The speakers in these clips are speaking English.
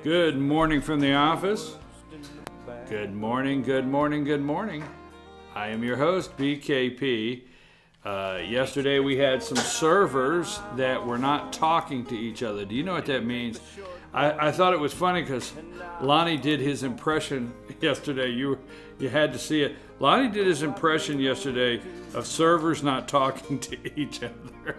Good morning from the office. Good morning, good morning, good morning. I am your host, BKP. Yesterday we had some servers that were not talking to each other. Do you know what that means? I thought it was funny because Lonnie did his impression yesterday. You had to see it. Lonnie did his impression yesterday of servers not talking to each other.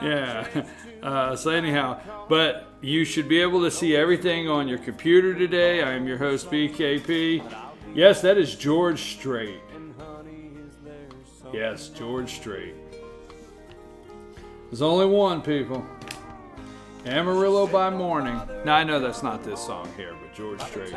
Yeah. So anyhow, but you should be able to see everything on your computer today. I am your host, BKP. Yes, that is George Strait. Yes, George Strait. There's only one, people. Amarillo by morning. Now, I know that's not this song here, but George Strait.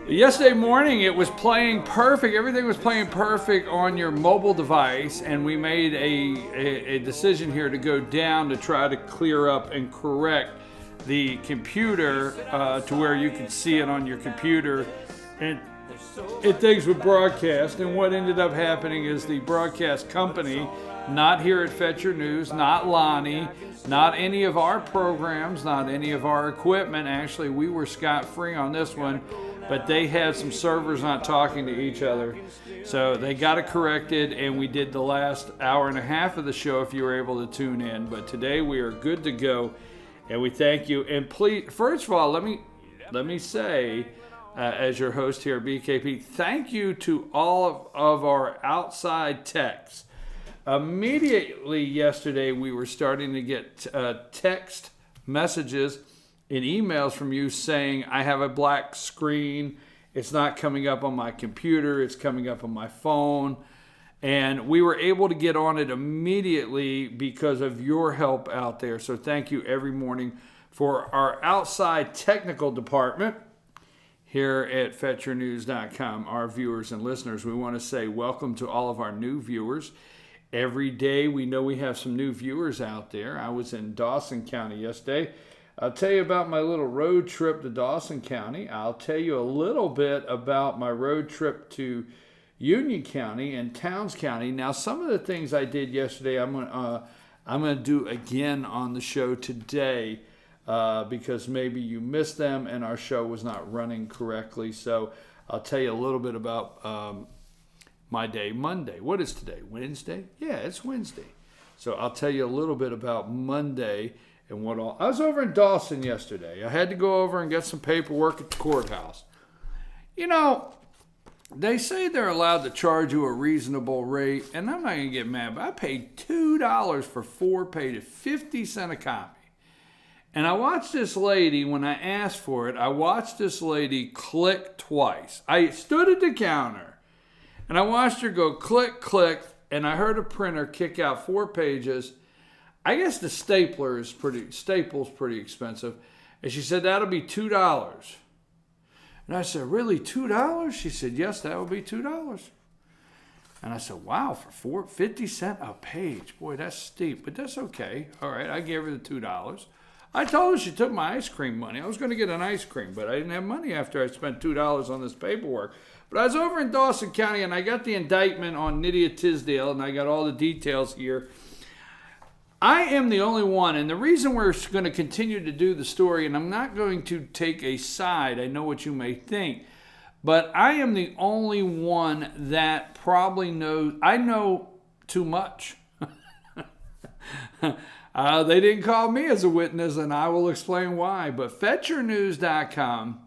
Yesterday morning, it was playing perfect. Everything was playing perfect on your mobile device, and we made a decision here to go down to try to clear up and correct the computer to where you could see it on your computer. And things would broadcast, and what ended up happening is the broadcast company, not here at Fetcher News, not Lonnie, not any of our programs, not any of our equipment. Actually, we were scot-free on this one, but they had some servers not talking to each other. So they got it corrected, and we did the last hour and a half of the show if you were able to tune in. But today we are good to go, and we thank you. And please, first of all, let me say, as your host here at BKP, thank you to all of our outside techs. Immediately yesterday, we were starting to get text messages and emails from you saying, I have a black screen. It's not coming up on my computer. It's coming up on my phone. And we were able to get on it immediately because of your help out there. So thank you every morning for our outside technical department here at FetcherNews.com, our viewers and listeners. We want to say welcome to all of our new viewers. Every day we know we have some new viewers out there. I was in Dawson County yesterday. I'll tell you about my little road trip to Dawson County. I'll tell you a little bit about my road trip to Union County and Towns County. Now, some of the things I did yesterday, I'm going to do again on the show today because maybe you missed them and our show was not running correctly. So I'll tell you a little bit about my day Monday. What is today? Wednesday? Yeah, it's Wednesday. So I'll tell you a little bit about Monday and what all. I was over in Dawson yesterday. I had to go over and get some paperwork at the courthouse. You know, they say they're allowed to charge you a reasonable rate, and I'm not going to get mad, but I paid $2 for 4 pages, 50 cents a copy. And I watched this lady, when I asked for it, I watched this lady click twice. I stood at the counter, and I watched her go click, click, and I heard a printer kick out 4 pages. I guess the staple's pretty expensive. And she said, that'll be $2. And I said, really, $2? She said, yes, that will be $2. And I said, wow, for 50 cents a page. Boy, that's steep, but that's okay. All right, I gave her the $2. I told her she took my ice cream money. I was going to get an ice cream, but I didn't have money after I spent $2 on this paperwork. But I was over in Dawson County, and I got the indictment on Nydia Tisdale, and I got all the details here. I am the only one, and the reason we're going to continue to do the story, and I'm not going to take a side, I know what you may think, but I am the only one that probably knows, I know too much. They didn't call me as a witness, and I will explain why. But FetcherNews.com,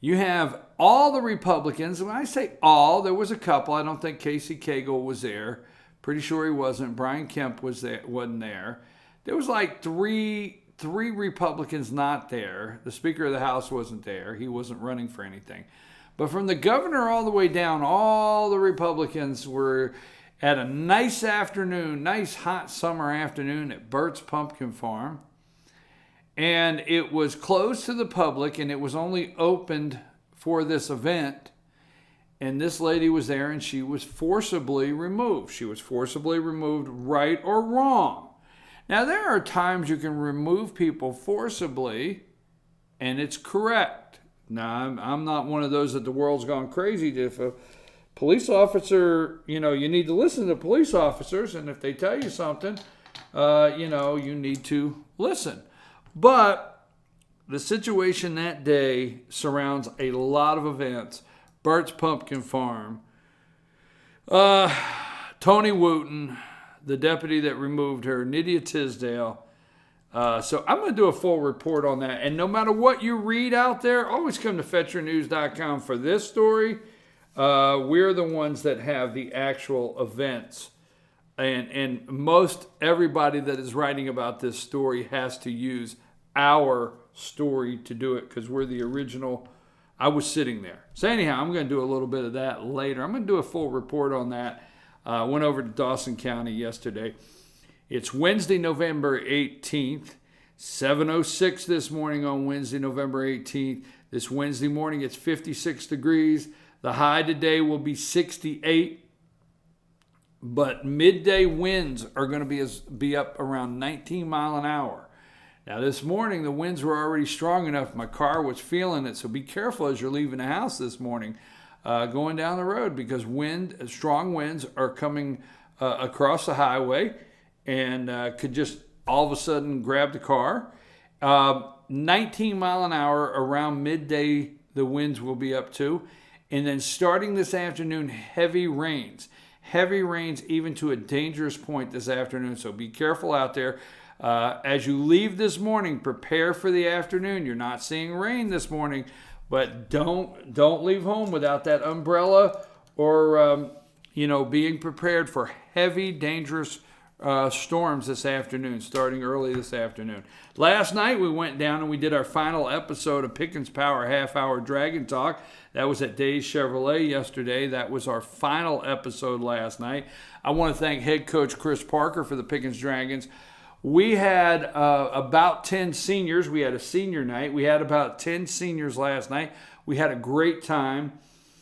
you have all the Republicans. When I say all, there was a couple. I don't think Casey Cagle was there. Pretty sure he wasn't. Brian Kemp wasn't there. There was like three Republicans not there. The Speaker of the House wasn't there. He wasn't running for anything. But from the governor all the way down, all the Republicans were at a nice afternoon, nice hot summer afternoon at Burt's Pumpkin Farm. And it was closed to the public, and it was only opened for this event. And this lady was there, and she was forcibly removed. She was forcibly removed, right or wrong. Now, there are times you can remove people forcibly, and it's correct. Now, I'm not one of those that the world's gone crazy. If a police officer, you need to listen to police officers, and if they tell you something, you need to listen. But the situation that day surrounds a lot of events. Bert's Pumpkin Farm, Tony Wooten, the deputy that removed her, Nydia Tisdale. So I'm going to do a full report on that. And no matter what you read out there, always come to FetcherNews.com for this story. We're the ones that have the actual events. And most everybody that is writing about this story has to use our story to do it because we're the original. I was sitting there. So anyhow, I'm going to do a little bit of that later. I'm going to do a full report on that. Went over to Dawson County yesterday. It's Wednesday, November 18th, 7:06 this morning on Wednesday, November 18th. This Wednesday morning, it's 56 degrees. The high today will be 68, but midday winds are going to be up around 19 mile an hour. Now, this morning, the winds were already strong enough. My car was feeling it, so be careful as you're leaving the house this morning, going down the road, because strong winds are coming across the highway and could just all of a sudden grab the car. 19 mile an hour around midday, the winds will be up to. And then starting this afternoon, heavy rains. Heavy rains even to a dangerous point this afternoon, so be careful out there. As you leave this morning, prepare for the afternoon. You're not seeing rain this morning, but don't leave home without that umbrella or being prepared for heavy, dangerous storms this afternoon, starting early this afternoon. Last night we went down and we did our final episode of Pickens Power Half-Hour Dragon Talk. That was at Days Chevrolet yesterday. That was our final episode last night. I want to thank head coach Chris Parker for the Pickens Dragons. We had about 10 seniors. We had a senior night. We had about 10 seniors last night. We had a great time.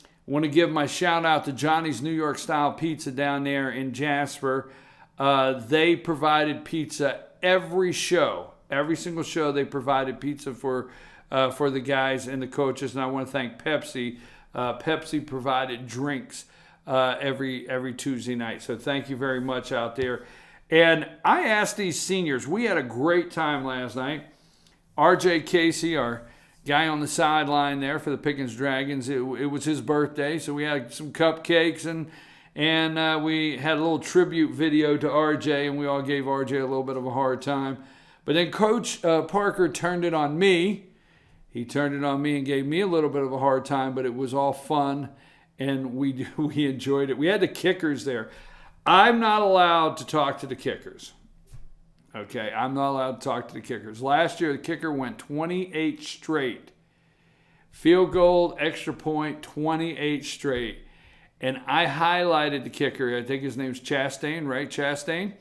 I want to give my shout out to Johnny's New York Style Pizza down there in Jasper. They provided pizza every show. Every single show they provided pizza for the guys and the coaches. And I want to thank Pepsi. Pepsi provided drinks every Tuesday night. So thank you very much out there. And I asked these seniors, we had a great time last night. RJ Casey, our guy on the sideline there for the Pickens Dragons, it was his birthday, so we had some cupcakes and we had a little tribute video to RJ, and we all gave RJ a little bit of a hard time. But then Coach Parker turned it on me. He turned it on me and gave me a little bit of a hard time, but it was all fun, and we enjoyed it. We had the kickers there. I'm not allowed to talk to the kickers. Okay, I'm not allowed to talk to the kickers. Last year, the kicker went 28 straight. Field goal, extra point, 28 straight. And I highlighted the kicker. I think his name's Chastain, right? Chastain?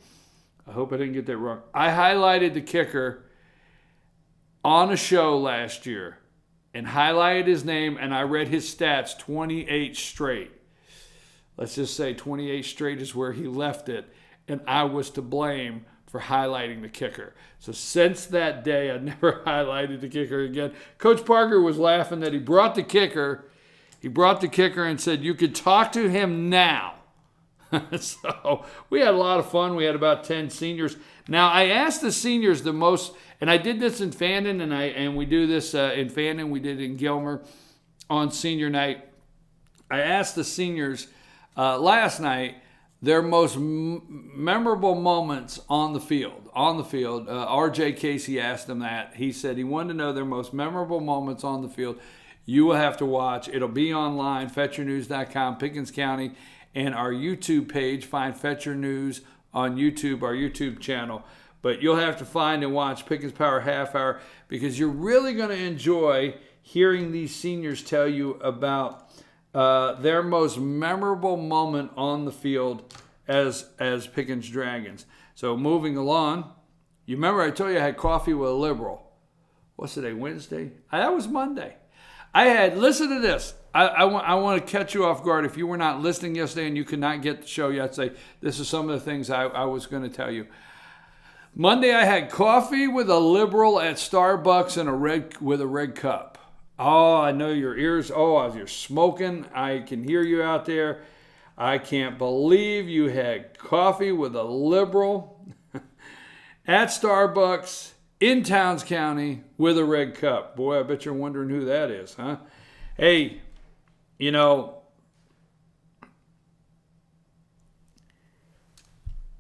I hope I didn't get that wrong. I highlighted the kicker on a show last year and highlighted his name, and I read his stats 28 straight. Let's just say 28 straight is where he left it, and I was to blame for highlighting the kicker. So since that day, I never highlighted the kicker again. Coach Parker was laughing that he brought the kicker. He brought the kicker and said, you could talk to him now. So we had a lot of fun. We had about 10 seniors. Now, I asked the seniors the most, and I did this in Fannin, and we do this in Fannin. We did it in Gilmer on senior night. I asked the seniors last night their most memorable moments on the field. R.J. Casey asked them that. He said he wanted to know their most memorable moments on the field. You will have to watch. It'll be online, FetcherNews.com, Pickens County, and our YouTube page. Find Fetcher News on YouTube, our YouTube channel. But you'll have to find and watch Pickens Power Half Hour because you're really going to enjoy hearing these seniors tell you about their most memorable moment on the field as Pickens Dragons. So moving along, you remember I told you I had coffee with a liberal. What's today, Wednesday? That was Monday. Listen to this. I want to catch you off guard. If you were not listening yesterday and you could not get the show yet, say this is some of the things I was going to tell you. Monday I had coffee with a liberal at Starbucks with a red cup. Oh, I know your ears. Oh, you're smoking. I can hear you out there. I can't believe you had coffee with a liberal. at Starbucks in Towns County with a red cup. Boy, I bet you're wondering who that is, huh? Hey, you know,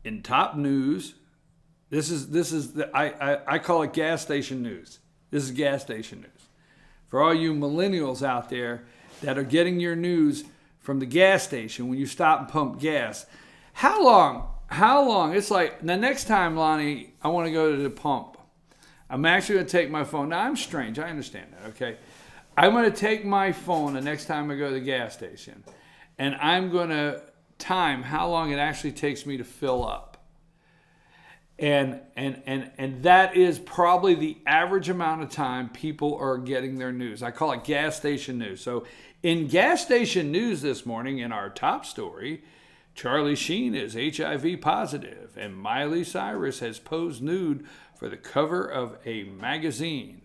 in top news, I call it gas station news. This is gas station news. For all you millennials out there that are getting your news from the gas station when you stop and pump gas, how long? It's like the next time, Lonnie, I want to go to the pump. I'm actually going to take my phone. Now, I'm strange. I understand that, okay? I'm going to take my phone the next time I go to the gas station, and I'm going to time how long it actually takes me to fill up. And that is probably the average amount of time people are getting their news. I call it gas station news. So in gas station news this morning, in our top story, Charlie Sheen is HIV positive, and Miley Cyrus has posed nude for the cover of a magazine.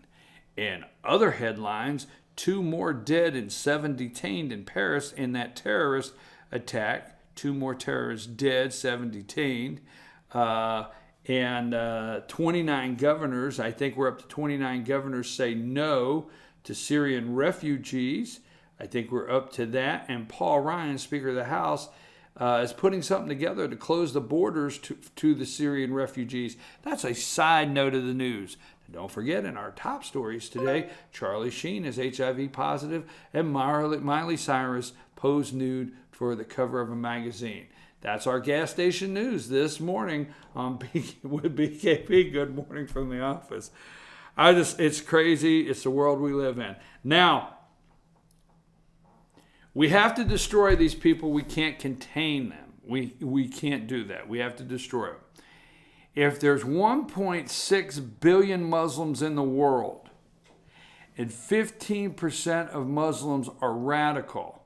In other headlines, 2 more dead and 7 detained in Paris in that terrorist attack. 2 more terrorists dead, 7 detained. And 29 governors, I think we're up to 29 governors, say no to Syrian refugees. I think we're up to that. And Paul Ryan, Speaker of the House, is putting something together to close the borders to the Syrian refugees. That's a side note of the news. And don't forget, in our top stories today, Charlie Sheen is HIV positive, and Miley Cyrus posed nude for the cover of a magazine. That's our gas station news this morning on with BKP. Good morning from the office. It's crazy. It's the world we live in. Now, we have to destroy these people. We can't contain them. We can't do that. We have to destroy them. If there's 1.6 billion Muslims in the world, and 15% of Muslims are radical,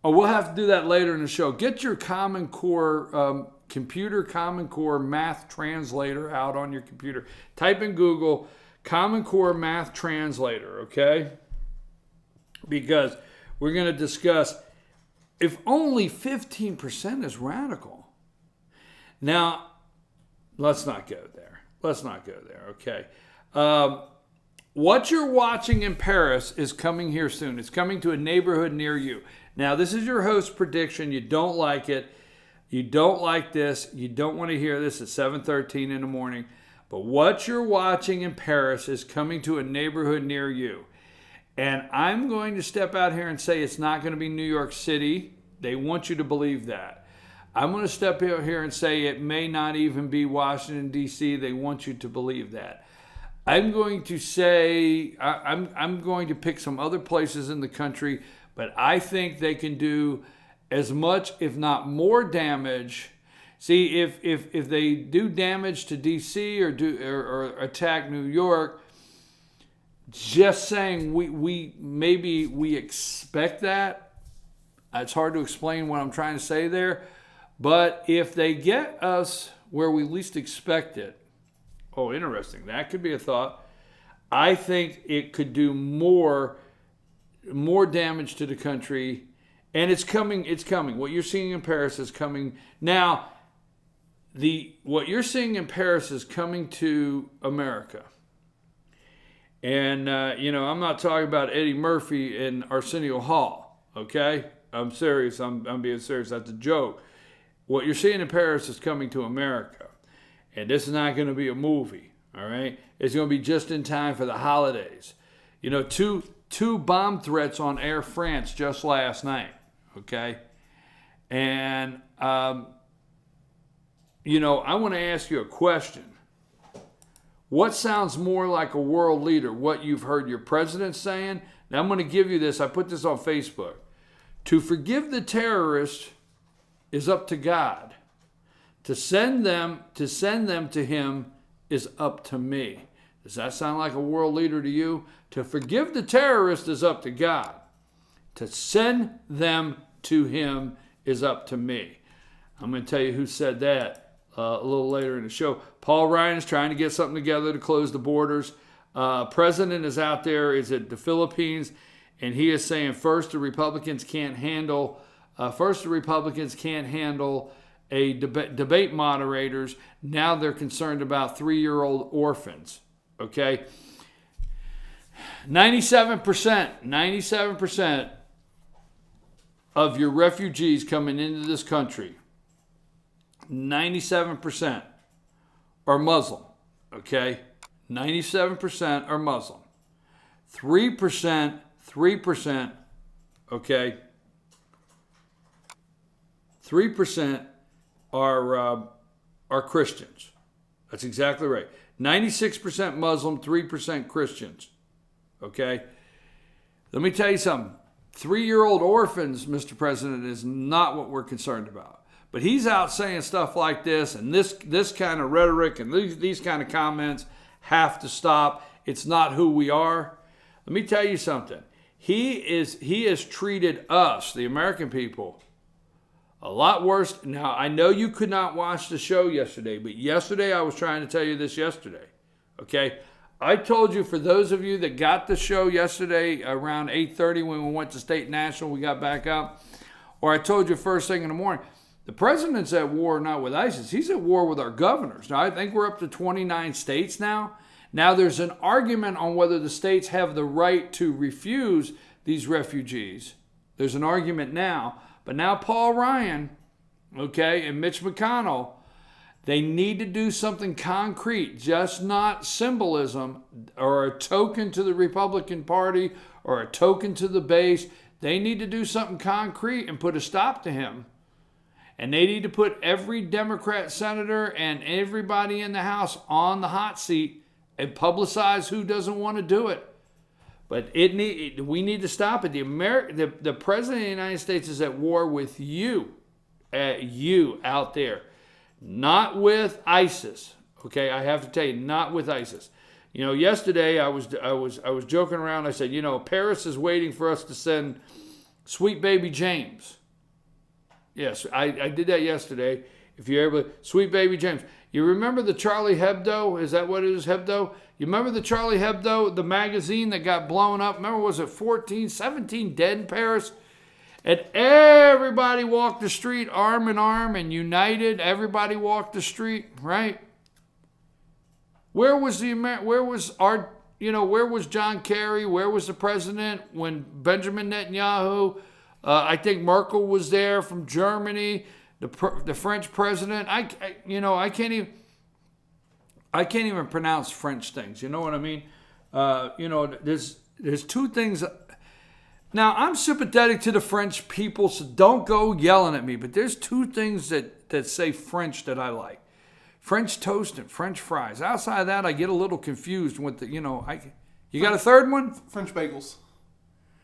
we'll have to do that later in the show. Get your Common Core, computer Common Core math translator out on your computer. Type in Google, Common Core math translator, okay? Because we're going to discuss if only 15% is radical. Now, let's not go there. Okay? What you're watching in Paris is coming here soon. It's coming to a neighborhood near you. Now, this is your host's prediction. You don't like it. You don't like this. You don't want to hear this at 7:13 in the morning. But what you're watching in Paris is coming to a neighborhood near you. And I'm going to step out here and say it's not going to be New York City. They want you to believe that. I'm going to step out here and say it may not even be Washington, D.C. They want you to believe that. I'm going to say, I'm going to pick some other places in the country, but I think they can do as much, if not more, damage. See, if they do damage to D.C. or attack New York, just saying we expect that. It's hard to explain what I'm trying to say there, but if they get us where we least expect it, oh, interesting. That could be a thought. I think it could do more damage to the country, and it's coming. What you're seeing in Paris is coming. Now, what you're seeing in Paris is coming to America. And, I'm not talking about Eddie Murphy and Arsenio Hall, okay? I'm serious. I'm being serious. That's a joke. What you're seeing in Paris is coming to America. And this is not going to be a movie, all right? It's going to be just in time for the holidays. Two bomb threats on Air France just last night, okay? And, I want to ask you a question. What sounds more like a world leader? What you've heard your president saying? Now, I'm going to give you this. I put this on Facebook. To forgive the terrorists is up to God. To send them to him is up to me. Does that sound like a world leader to you? To forgive the terrorists is up to God. To send them to him is up to me. I'm going to tell you who said that a little later in the show. Paul Ryan is trying to get something together to close the borders. President is out there, is at the Philippines, and he is saying first the Republicans can't handle debate moderators. Now they're concerned about 3-year-old orphans. Okay? 97% of your refugees coming into this country, 97% are Muslim. Okay? 97% are Muslim. 3%, okay? 3% are Christians. That's exactly right. 96% Muslim, 3% Christians. Okay? Let me tell you something. 3-year-old orphans, Mr. President, is not what we're concerned about. But he's out saying stuff like this, and this kind of rhetoric and these kind of comments have to stop. It's not who we are. Let me tell you something. He has treated us, the American people, a lot worse. Now, I know you could not watch the show yesterday, but yesterday I was trying to tell you this yesterday. Okay? I told you, for those of you that got the show yesterday around 8:30 when we went to State National, we got back up, or I told you first thing in the morning, the president's at war not with ISIS. He's at war with our governors. Now, I think we're up to 29 states now. Now, there's an argument on whether the states have the right to refuse these refugees. There's an argument now. But now Paul Ryan, okay, and Mitch McConnell, they need to do something concrete, just not symbolism or a token to the Republican Party or a token to the base. They need to do something concrete and put a stop to him. And they need to put every Democrat senator and everybody in the House on the hot seat and publicize who doesn't want to do it. But we need to stop it. The President of the United States is at war with you out there. Not with ISIS. Okay, I have to tell you, not with ISIS. You know, yesterday I was joking around. I said, you know, Paris is waiting for us to send sweet baby James. Yes, I did that yesterday. If you're able to, sweet baby James. You remember the Charlie Hebdo? Is that what it is, Hebdo? You remember the Charlie Hebdo, the magazine that got blown up? Remember, was it 17 dead in Paris? And everybody walked the street arm in arm and united. Everybody walked the street, right? Where was John Kerry? Where was the president when Benjamin Netanyahu? I think Merkel was there from Germany. The French president. I can't even pronounce French things. You know what I mean? There's two things. Now, I'm sympathetic to the French people, so don't go yelling at me. But there's two things that say French that I like: French toast and French fries. Outside of that, I get a little confused with the. You got a third one? French bagels.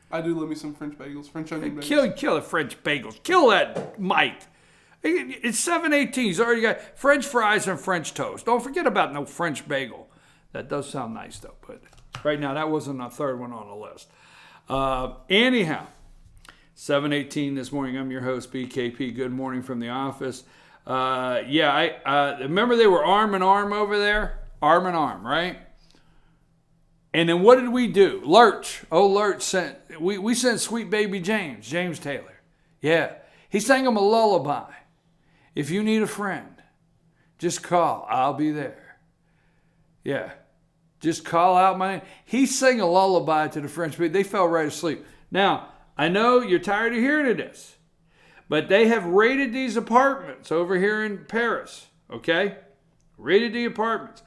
I do love me some French bagels. French onion bagels. Kill the French bagels. Kill that Mike. It's 7:18. He's already got French fries and French toast. Don't forget about no French bagel. That does sound nice, though. But right now, that wasn't a third one on the list. Anyhow, 7:18 this morning. I'm your host, BKP. Good morning from the office. I remember they were arm in arm over there. Arm in arm, right? And then what did we do? Lurch sent. We sent sweet baby James Taylor. Yeah, he sang him a lullaby. If you need a friend, just call. I'll be there. Yeah. Just call out my name. He sang a lullaby to the French people. They fell right asleep. Now, I know you're tired of hearing this, but they have raided these apartments over here in Paris. Okay? Raided the apartments.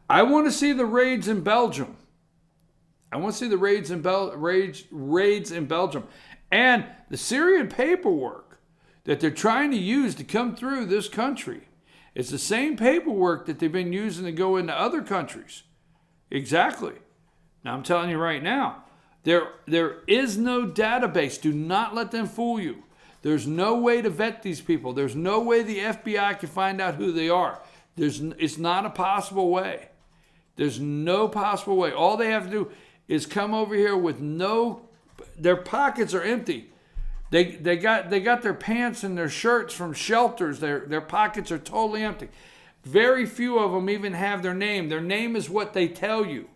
I want to see the raids in Belgium. And the Syrian paperwork that they're trying to use to come through this country. It's the same paperwork that they've been using to go into other countries. Exactly. Now, I'm telling you right now, there is no database. Do not let them fool you. There's no way to vet these people. There's no way the FBI can find out who they are. It's not a possible way. There's no possible way. All they have to do is come over here with their pockets are empty. They got their pants and their shirts from shelters. Their pockets are totally empty. Very few of them even have their name. Their name is what they tell you.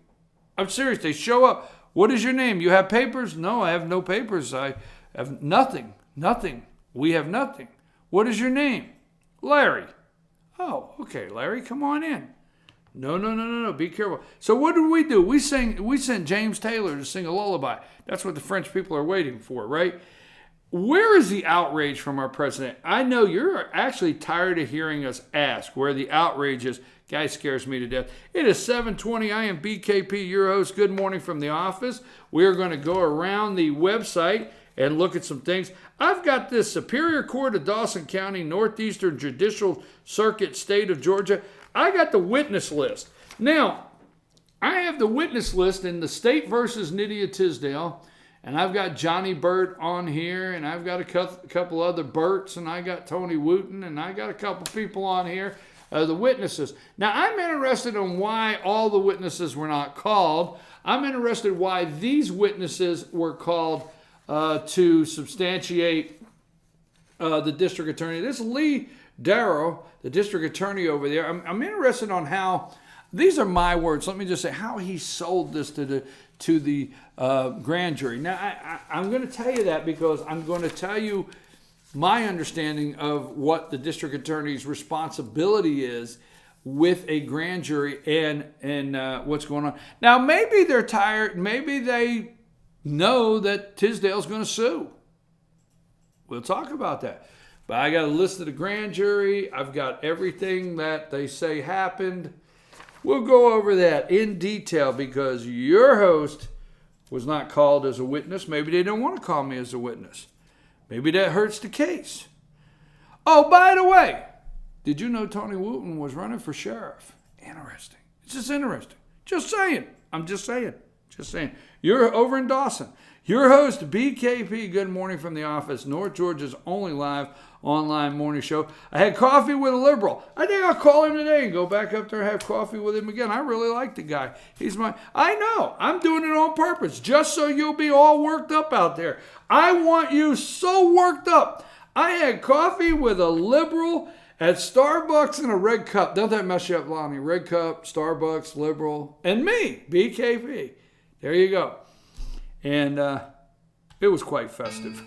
I'm serious. They show up. What is your name? You have papers? No, I have no papers. I have nothing. Nothing. We have nothing. What is your name? Larry. Oh, okay, Larry, come on in. No, be careful. So what do? We sent James Taylor to sing a lullaby. That's what the French people are waiting for, right? Where is the outrage from our president? I know you're actually tired of hearing us ask where the outrage is. Guy scares me to death. It is 7:20. I am BKP, your host. Good morning from the office. We are going to go around the website and look at some things. I've got this Superior Court of Dawson County, Northeastern Judicial Circuit, State of Georgia. I got the witness list. Now, I have the witness list in the State versus Nydia Tisdale, and I've got Johnny Burt on here, and I've got a couple other Burts, and I got Tony Wooten, and I got a couple people on here, the witnesses. Now, I'm interested in why all the witnesses were not called. I'm interested why these witnesses were called to substantiate the district attorney. This is Lee Darrow, the district attorney over there. I'm interested on how, these are my words, let me just say, how he sold this to the grand jury. Now, I'm going to tell you that because I'm going to tell you my understanding of what the district attorney's responsibility is with a grand jury and what's going on. Now, maybe they're tired. Maybe they know that Tisdale's going to sue. We'll talk about that. But I got a list of the grand jury. I've got everything that they say happened. We'll go over that in detail because your host was not called as a witness. Maybe they don't want to call me as a witness. Maybe that hurts the case. Oh, by the way, did you know Tony Wooten was running for sheriff? Interesting. It's just interesting. Just saying. I'm just saying. Just saying. You're over in Dawson. Your host, BKP, Good Morning from the Office, North Georgia's only live online morning show. I had coffee with a liberal. I think I'll call him today and go back up there and have coffee with him again. I really like the guy. I know. I'm doing it on purpose, just so you'll be all worked up out there. I want you so worked up. I had coffee with a liberal at Starbucks in a red cup. Don't that mess you up, Lonnie? Red cup, Starbucks, liberal, and me, BKP. There you go. And it was quite festive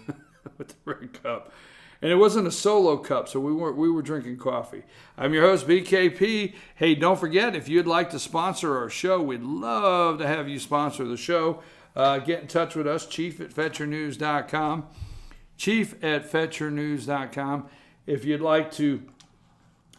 with the red cup. And it wasn't a solo cup, so we were drinking coffee. I'm your host, BKP. Hey, don't forget, if you'd like to sponsor our show, we'd love to have you sponsor the show. Get in touch with us, chief@fetchernews.com. chief@fetchernews.com. If you'd like to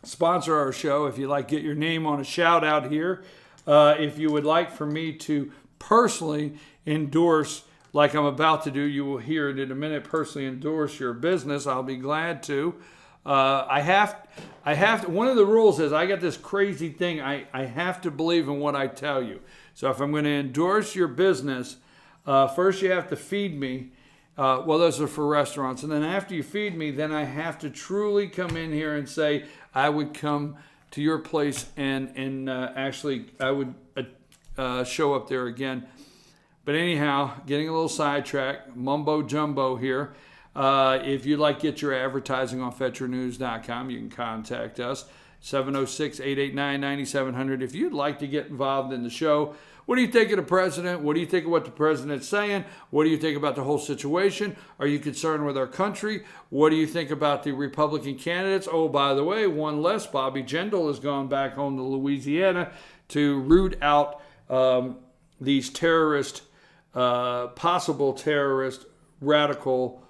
sponsor our show, if you'd like to get your name on a shout out here, if you would like for me to personally endorse, like I'm about to do, you will hear it in a minute, personally endorse your business, I'll be glad to. I have to, one of the rules is I got this crazy thing, I have to believe in what I tell you. So if I'm going to endorse your business, first you have to feed me. Well, those are for restaurants. And then after you feed me, then I have to truly come in here and say, I would come to your place and actually I would show up there again. But anyhow, getting a little sidetracked, mumbo jumbo here. If you'd like to get your advertising on FetcherNews.com, you can contact us, 706-889-9700. If you'd like to get involved in the show, what do you think of the president? What do you think of what the president's saying? What do you think about the whole situation? Are you concerned with our country? What do you think about the Republican candidates? Oh, by the way, one less, Bobby Jindal has gone back home to Louisiana to root out these terrorist, possible terrorist, radical,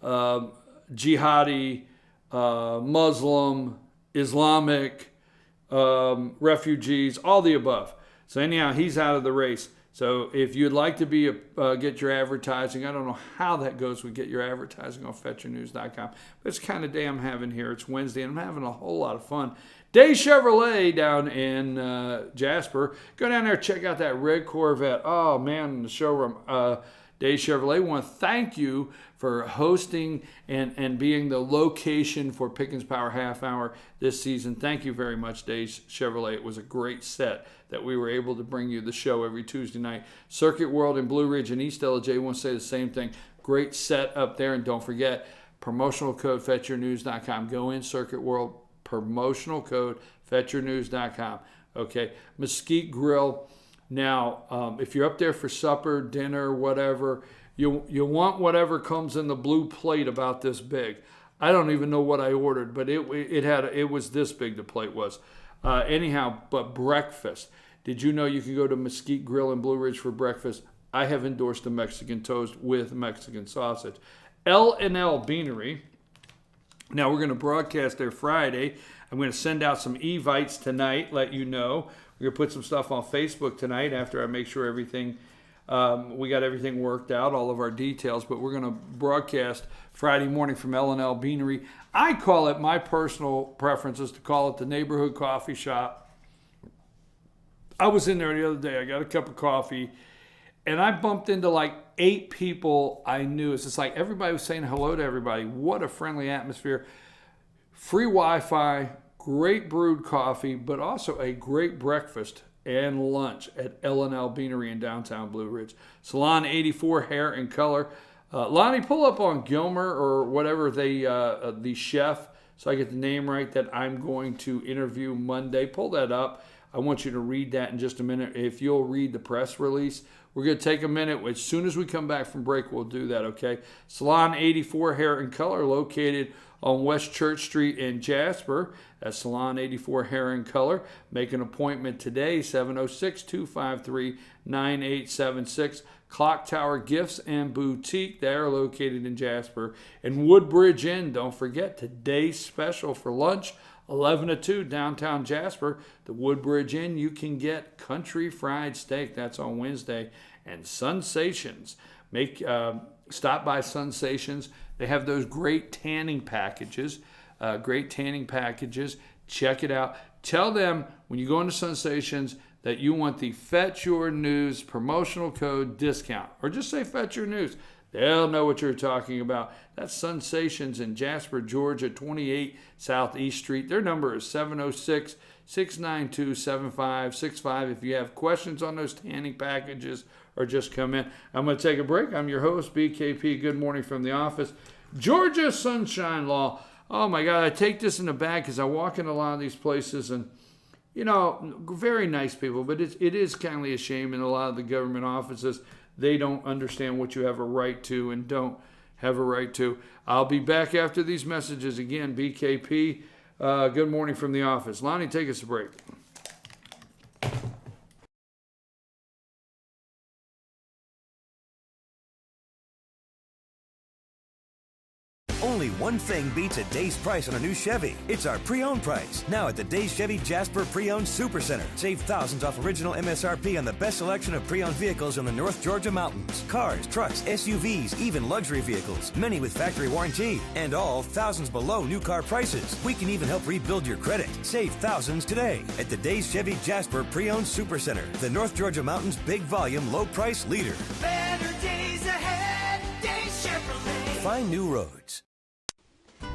jihadi, Muslim, Islamic, refugees, all the above. So anyhow, he's out of the race. So if you'd like to be get your advertising, I don't know how that goes with get your advertising on FetcherNews.com, but it's kind of day I'm having here. It's Wednesday, and I'm having a whole lot of fun. Day Chevrolet down in Jasper. Go down there, check out that red Corvette. Oh, man, in the showroom. Day Chevrolet, I want to thank you for hosting and being the location for Pickens Power Half Hour this season. Thank you very much, Day Chevrolet. It was a great set that we were able to bring you the show every Tuesday night. Circuit World in Blue Ridge and East LJ want to say the same thing. Great set up there, and don't forget, promotional code FetcherNews.com. Go in, Circuit World, promotional code FetcherNews.com. Okay, Mesquite Grill. Now, if you're up there for supper, dinner, whatever, you want whatever comes in the blue plate about this big. I don't even know what I ordered, but it was this big, the plate was. Anyhow, but breakfast. Did you know you could go to Mesquite Grill in Blue Ridge for breakfast? I have endorsed a Mexican toast with Mexican sausage. L&L Beanery. Now we're going to broadcast there Friday. I'm going to send out some evites tonight, let you know. We're going to put some stuff on Facebook tonight after I make sure everything, we got everything worked out, all of our details. But we're going to broadcast Friday morning from L&L Beanery. I call it, my personal preference is to call it the neighborhood coffee shop. I was in there the other day. I got a cup of coffee, and I bumped into like 8 people I knew. It's just like everybody was saying hello to everybody. What a friendly atmosphere. Free Wi-Fi, great brewed coffee, but also a great breakfast and lunch at L&L Beanery in downtown Blue Ridge. Salon 84 Hair and Color. Lonnie, pull up on Gilmer or whatever the chef, so I get the name right, that I'm going to interview Monday. Pull that up. I want you to read that in just a minute. If you'll read the press release, we're going to take a minute. As soon as we come back from break, we'll do that, okay? Salon 84 Hair and Color, located on West Church Street in Jasper. That's Salon 84 Hair and Color. Make an appointment today, 706-253-9876. Clock Tower Gifts and Boutique. They are located in Jasper. And Woodbridge Inn, don't forget, today's special for lunch, 11 to 2, downtown Jasper. The Woodbridge Inn, you can get country fried steak. That's on Wednesday. And Sensations. Stop by Sensations. They have those great tanning packages. Check it out. Tell them when you go into Sensations that you want the Fetch Your News promotional code discount. Or just say Fetch Your News. They'll know what you're talking about. That's Sensations in Jasper, Georgia, 28 Southeast Street. Their number is 706-692-7565. If you have questions on those tanning packages or just come in. I'm going to take a break. I'm your host, BKP. Good morning from the office. Georgia Sunshine Law. Oh, my God. I take this in the bag because I walk in a lot of these places and, you know, very nice people, but it is kind of a shame in a lot of the government offices. They don't understand what you have a right to and don't have a right to. I'll be back after these messages again. BKP, good morning from the office. Lonnie, take us a break. Only one thing beats a day's price on a new Chevy. It's our pre-owned price. Now at the Days Chevy Jasper Pre-Owned Supercenter. Save thousands off original MSRP on the best selection of pre-owned vehicles in the North Georgia mountains. Cars, trucks, SUVs, even luxury vehicles. Many with factory warranty. And all thousands below new car prices. We can even help rebuild your credit. Save thousands today at the Days Chevy Jasper Pre-Owned Supercenter. The North Georgia mountains big volume, low price leader. Better days ahead, Days Chevrolet. Find new roads.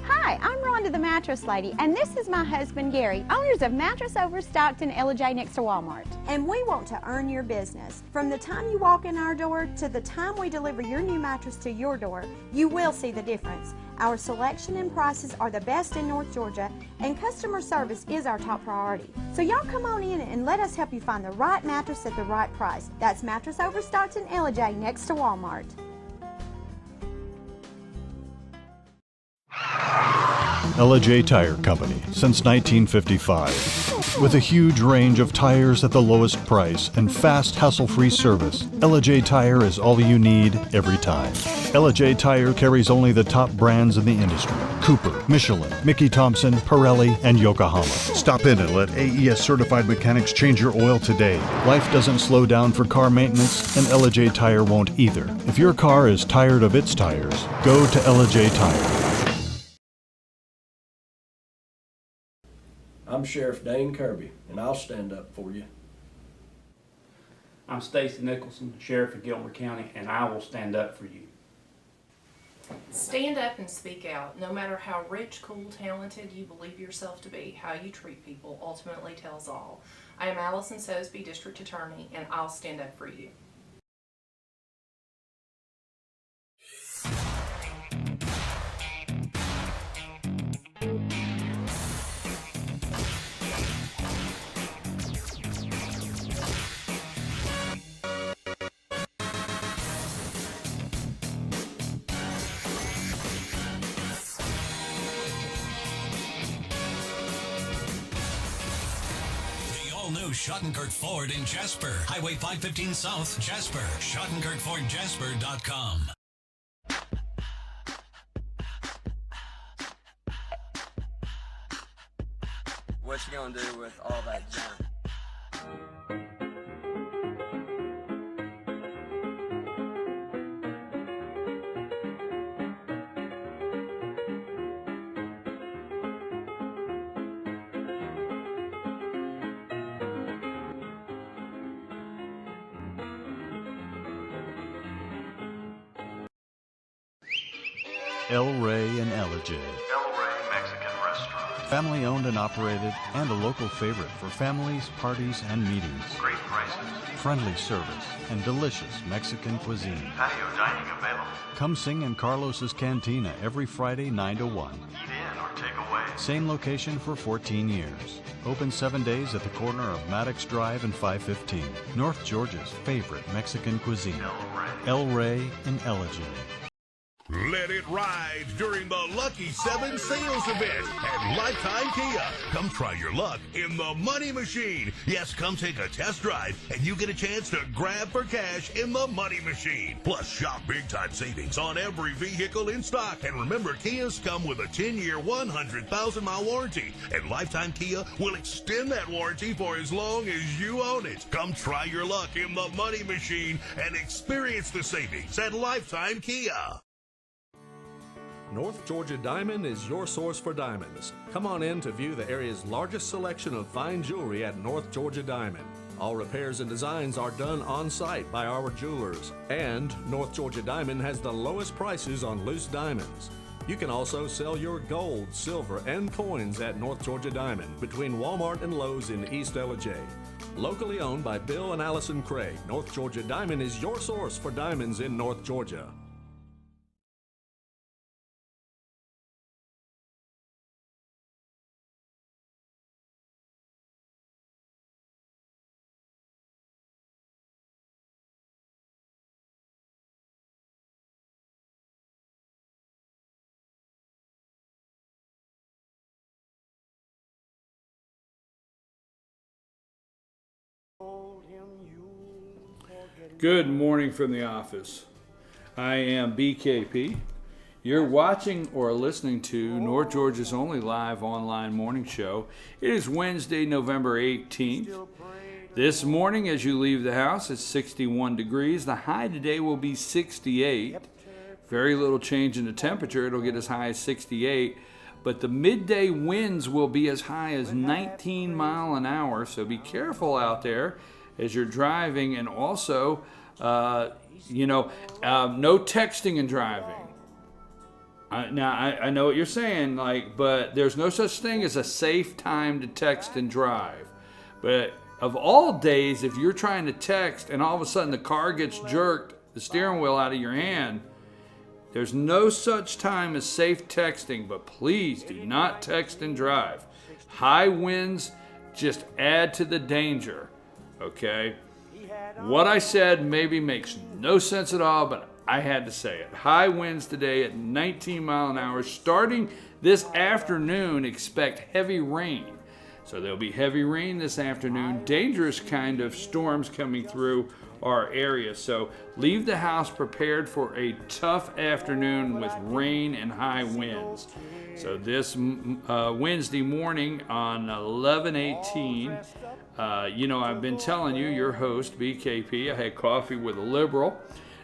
Hi, I'm Rhonda the Mattress Lady, and this is my husband Gary, owners of Mattress Overstocked in J next to Walmart. And we want to earn your business. From the time you walk in our door to the time we deliver your new mattress to your door, you will see the difference. Our selection and prices are the best in North Georgia, and customer service is our top priority. So y'all come on in and let us help you find the right mattress at the right price. That's Mattress Overstocked in J next to Walmart. J Tire Company since 1955. With a huge range of tires at the lowest price and fast, hassle-free service, J Tire is all you need every time. J Tire carries only the top brands in the industry: Cooper, Michelin, Mickey Thompson, Pirelli, and Yokohama. Stop in and let AES certified mechanics change your oil today. Life doesn't slow down for car maintenance, and J Tire won't either. If your car is tired of its tires, go to J Tire. I'm Sheriff Dane Kirby, and I'll stand up for you. I'm Stacy Nicholson, Sheriff of Gilmer County, and I will stand up for you. Stand up and speak out. No matter how rich, cool, talented you believe yourself to be, how you treat people ultimately tells all. I am Allison Sosby, District Attorney, and I'll stand up for you. Schottenkirk Ford in Jasper. Highway 515 South, Jasper. SchottenkirkFordJasper.com. What you gonna do with all that junk? El Rey and Ella J. El Rey Mexican Restaurant. Family owned and operated and a local favorite for families, parties, and meetings. Great prices, friendly service, and delicious Mexican cuisine. Patio dining available. Come sing in Carlos's Cantina every Friday 9 to 1. Eat in or take away. Same location for 14 years. Open 7 days at the corner of Maddox Drive and 515. North Georgia's favorite Mexican cuisine. El Rey and Ella J. Let it ride during the Lucky 7 sales event at Lifetime Kia. Come try your luck in the Money Machine. Yes, come take a test drive and you get a chance to grab for cash in the Money Machine. Plus, shop big-time savings on every vehicle in stock. And remember, Kias come with a 10-year, 100,000-mile warranty. And Lifetime Kia will extend that warranty for as long as you own it. Come try your luck in the Money Machine and experience the savings at Lifetime Kia. North Georgia Diamond is your source for diamonds. Come on in to view the area's largest selection of fine jewelry at North Georgia Diamond. All repairs and designs are done on site by our jewelers. And North Georgia Diamond has the lowest prices on loose diamonds. You can also sell your gold, silver, and coins at North Georgia Diamond between Walmart and Lowe's in East LJ. Locally owned by Bill and Allison Craig, North Georgia Diamond is your source for diamonds in North Georgia. Good morning from the office. I am BKP. You're watching or listening to North Georgia's only live online morning show. It is Wednesday, November 18th. This morning, as you leave the house, it's 61 degrees. The high today will be 68. Very little change in the temperature. It'll get as high as 68. But the midday winds will be as high as 19 mile an hour. So be careful out there as you're driving, and also, no texting and driving. I know what you're saying, but there's no such thing as a safe time to text and drive. But of all days, if you're trying to text and all of a sudden the car gets jerked, the steering wheel out of your hand, there's no such time as safe texting, but please do not text and drive. High winds just add to the danger. Okay, what I said maybe makes no sense at all, but I had to say it. High winds today at 19 mile an hour. Starting this afternoon, expect heavy rain. So there'll be heavy rain this afternoon. Dangerous kind of storms coming through our area. So leave the house prepared for a tough afternoon with rain and high winds. So this Wednesday morning on 11/18, I've been telling you, your host, BKP, I had coffee with a liberal.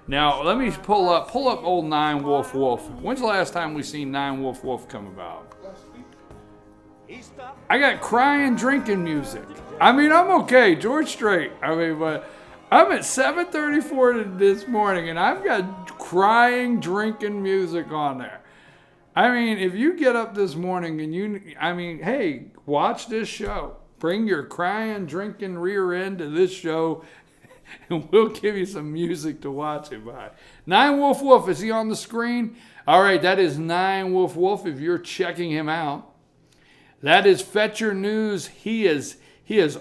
Now, let me pull up old 9 Wolf Wolf. When's the last time we seen 9 Wolf Wolf come about? I got crying, drinking music. I'm okay, George Strait. But I'm at 7:34 this morning, and I've got crying, drinking music on there. If you get up this morning and hey, watch this show. Bring your crying, drinking rear end to this show, and we'll give you some music to watch it by. 9 Wolf Wolf, is he on the screen? All right, that is 9 Wolf Wolf if you're checking him out. That is Fetcher News. He is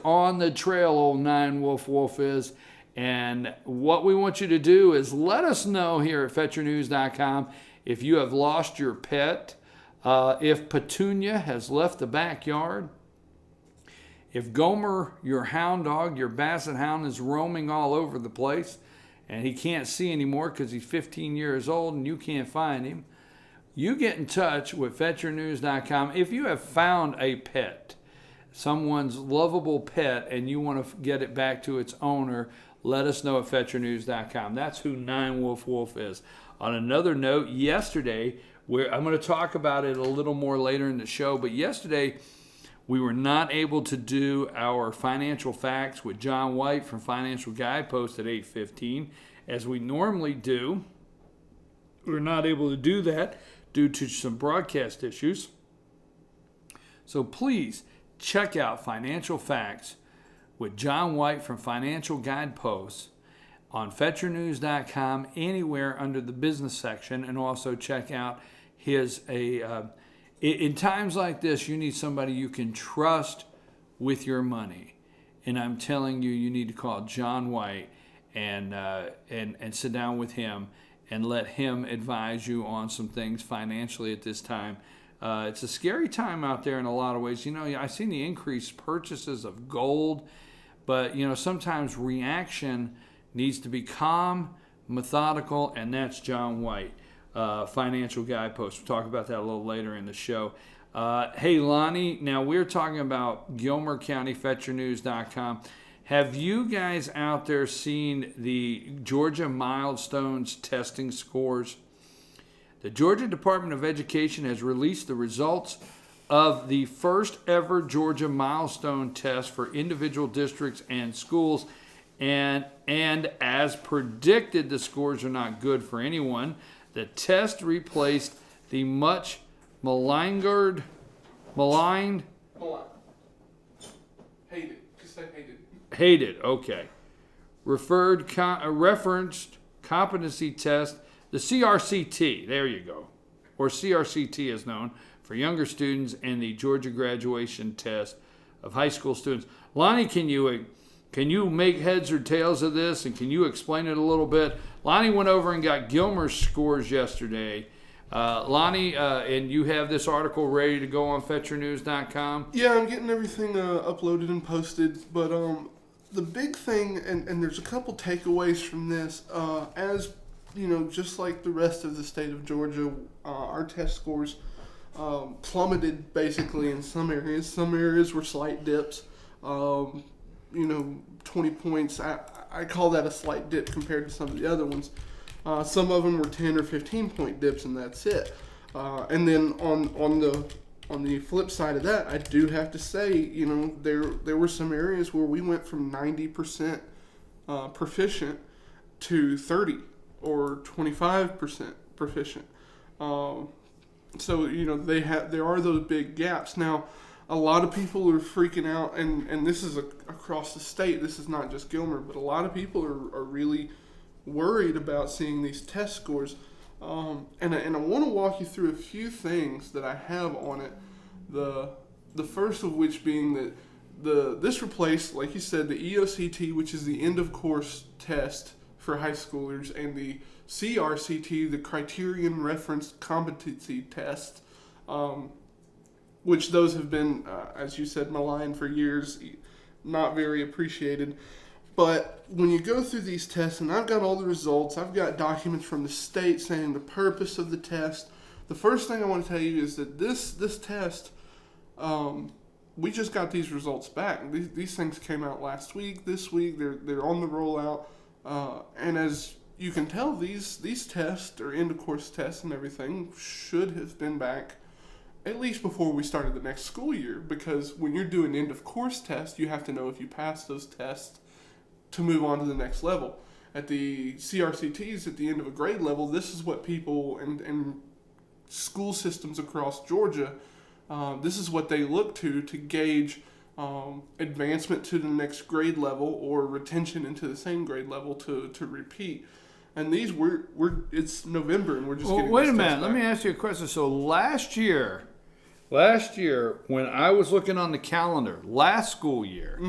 on the trail, old 9 Wolf Wolf is. And what we want you to do is let us know here at FetcherNews.com if you have lost your pet, if Petunia has left the backyard, If Gomer, your hound dog, your basset hound, is roaming all over the place and he can't see anymore because he's 15 years old and you can't find him, you get in touch with FetchYourNews.com. If you have found a pet, someone's lovable pet, and you want to get it back to its owner, let us know at FetchYourNews.com. That's who 9wolf is. On another note, yesterday, I'm going to talk about it a little more later in the show, but yesterday we were not able to do our financial facts with John White from Financial Guidepost at 8:15 as we normally do. We're not able to do that due to some broadcast issues. So please check out Financial Facts with John White from Financial Guideposts on FetchYourNews.com, anywhere under the business section, and also check out his in times like this, you need somebody you can trust with your money, and I'm telling you, you need to call John White and sit down with him and let him advise you on some things financially at this time. It's a scary time out there in a lot of ways. You know, I've seen the increased purchases of gold, but you know, sometimes reaction needs to be calm, methodical, and that's John White, Financial Guidepost. We'll talk about that a little later in the show. Hey, Lonnie, now we're talking about Gilmer County, FetchYourNews.com. Have you guys out there seen the Georgia Milestones testing scores? The Georgia Department of Education has released the results of the first ever Georgia Milestone test for individual districts and schools. And as predicted, the scores are not good for anyone. The test replaced the much maligned, Hated. Just say hated. Hated, okay. Referenced competency test, the CRCT, there you go. Or CRCT is known for younger students, and the Georgia graduation test of high school students. Lonnie, can you make heads or tails of this, and can you explain it a little bit? Lonnie went over and got Gilmer's scores yesterday. Lonnie, and you have this article ready to go on FetchYourNews.com? Yeah, I'm getting everything uploaded and posted, but the big thing, and there's a couple takeaways from this, as you know, just like the rest of the state of Georgia, our test scores plummeted basically in some areas. Some areas were slight dips. 20 points. I call that a slight dip compared to some of the other ones. Some of them were 10 or 15 point dips, and that's it. And then on the flip side of that, I do have to say, there were some areas where we went from 90% proficient to 30 or 25% proficient. So there are those big gaps. Now, a lot of people are freaking out, and this is across the state. This is not just Gilmer, but a lot of people are really worried about seeing these test scores. And I want to walk you through a few things that I have on it. The first of which being that this replaced, like you said, the EOCT, which is the end of course test for high schoolers, and the CRCT, the Criterion Referenced Competency Test, which those have been, as you said, maligned for years, not very appreciated. But when you go through these tests, and I've got all the results, I've got documents from the state saying the purpose of the test. The first thing I want to tell you is that this test, we just got these results back. These things came out last week. This week, they're on the rollout. And as you can tell, these tests, or end-of-course tests and everything, should have been back at least before we started the next school year. Because when you're doing end-of-course tests, you have to know if you pass those tests to move on to the next level. At the CRCTs, at the end of a grade level, this is what people and school systems across Georgia, this is what they look to gauge advancement to the next grade level or retention into the same grade level to repeat. And these it's November, and we're just getting wait a minute. Let me ask you a question. So last year, when I was looking on the calendar, last school year,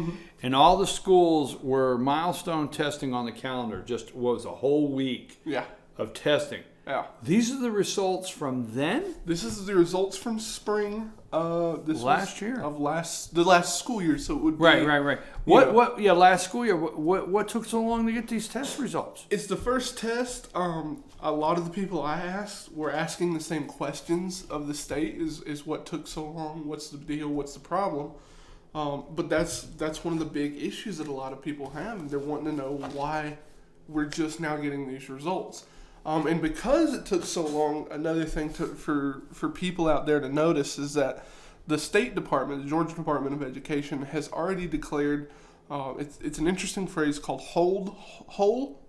and all the schools were milestone testing on the calendar, just was a whole week of testing. Yeah. These are the results from then? This is the results from spring. This last year of the last school year. So it would be right. Last school year. What took so long to get these test results? It's the first test. A lot of the people I asked were asking the same questions of the state. Is what took so long? What's the deal? What's the problem? But that's one of the big issues that a lot of people have. They're wanting to know why we're just now getting these results. And because it took so long, another thing for people out there to notice is that the State Department, the Georgia Department of Education, has already declared, it's an interesting phrase called hold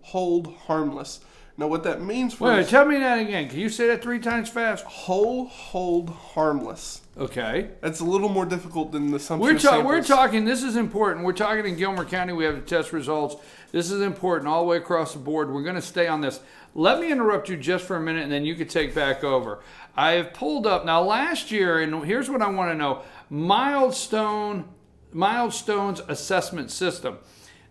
harmless. Now what that means for Wait, tell me that again. Can you say that 3 times fast? Hold harmless. Okay. That's a little more difficult than the assumption. We're talking, this is important. We're talking in Gilmer County, we have the test results. This is important all the way across the board. We're going to stay on this. Let me interrupt you just for a minute, and then you can take back over. I have pulled up, now last year, and here's what I want to know, Milestone's assessment system.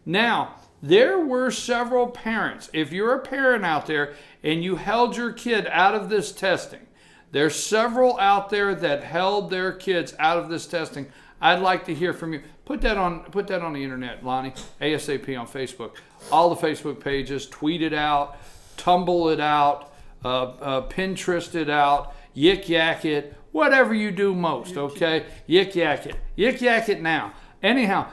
Now, there were several parents. If you're a parent out there and you held your kid out of this testing, there's several out there that held their kids out of this testing. I'd like to hear from you. Put that on the internet, Lonnie, ASAP on Facebook. All the Facebook pages, tweet it out, tumble it out, Pinterest it out, yik yak it, whatever you do most, okay? Yik yak it. Yik yak it now. Anyhow,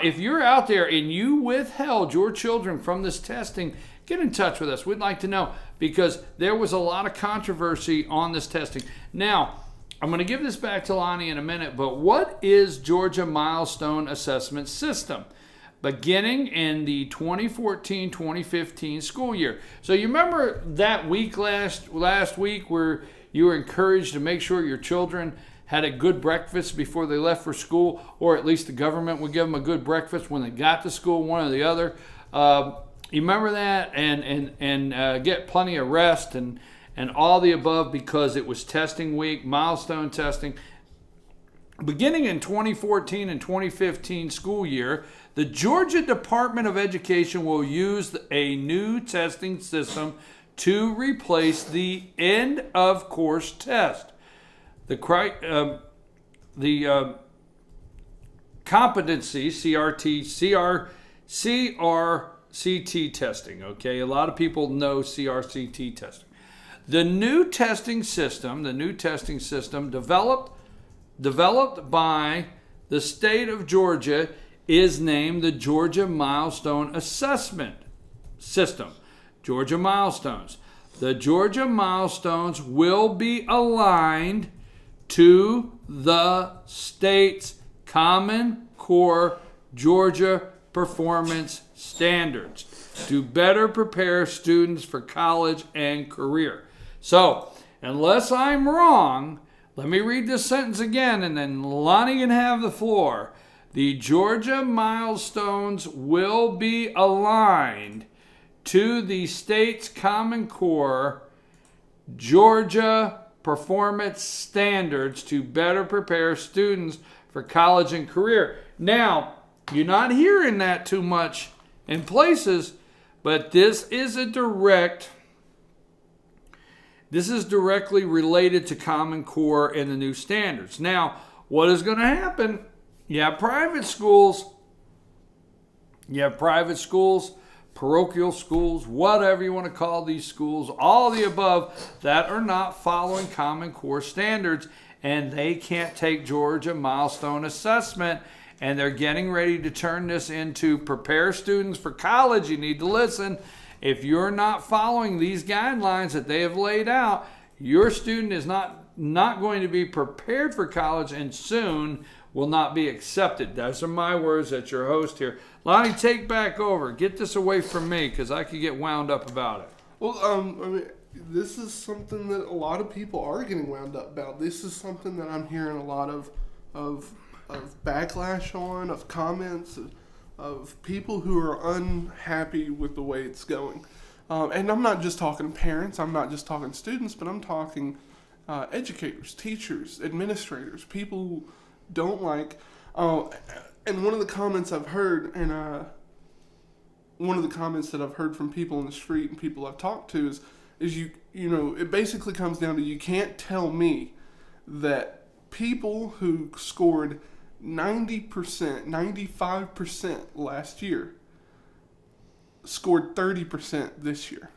if you're out there and you withheld your children from this testing, get in touch with us. We'd like to know, because there was a lot of controversy on this testing. Now, I'm going to give this back to Lonnie in a minute, but what is Georgia Milestone Assessment System? Beginning in the 2014-2015 school year. So you remember that week last week where you were encouraged to make sure your children had a good breakfast before they left for school, or at least the government would give them a good breakfast when they got to school, one or the other. You remember that? And get plenty of rest and all the above, because it was testing week, milestone testing. Beginning in 2014 and 2015 school year, the Georgia Department of Education will use a new testing system to replace the end of course test. The competency CRCT testing. Okay, a lot of people know CRCT testing. The new testing system developed by the state of Georgia is named the Georgia Milestone Assessment System. Georgia Milestones. The Georgia Milestones will be aligned to the state's Common Core Georgia Performance Standards to better prepare students for college and career. So, unless I'm wrong, let me read this sentence again, and then Lonnie can have the floor. The Georgia Milestones will be aligned to the state's Common Core Georgia Performance Standards to better prepare students for college and career. Now, you're not hearing that too much in places, but this is directly related to Common Core and the new standards. Now, what is going to happen? You have private schools, parochial schools, whatever you want to call these schools, all the above, that are not following Common Core standards, and they can't take Georgia Milestone Assessment, and they're getting ready to turn this into prepare students for college. You need to listen. If you're not following these guidelines that they have laid out, your student is not going to be prepared for college and soon will not be accepted. Those are my words as your host here. Lonnie, take back over. Get this away from me, because I could get wound up about it. Well, I mean, this is something that a lot of people are getting wound up about. This is something that I'm hearing a lot of backlash on, of comments, of people who are unhappy with the way it's going. And I'm not just talking parents, I'm not just talking students, but I'm talking educators, teachers, administrators, people who don't like. And one of the comments I've heard, and one of the comments that I've heard from people in the street and people I've talked to is it basically comes down to, you can't tell me that people who scored 90%, 95% last year scored 30% this year.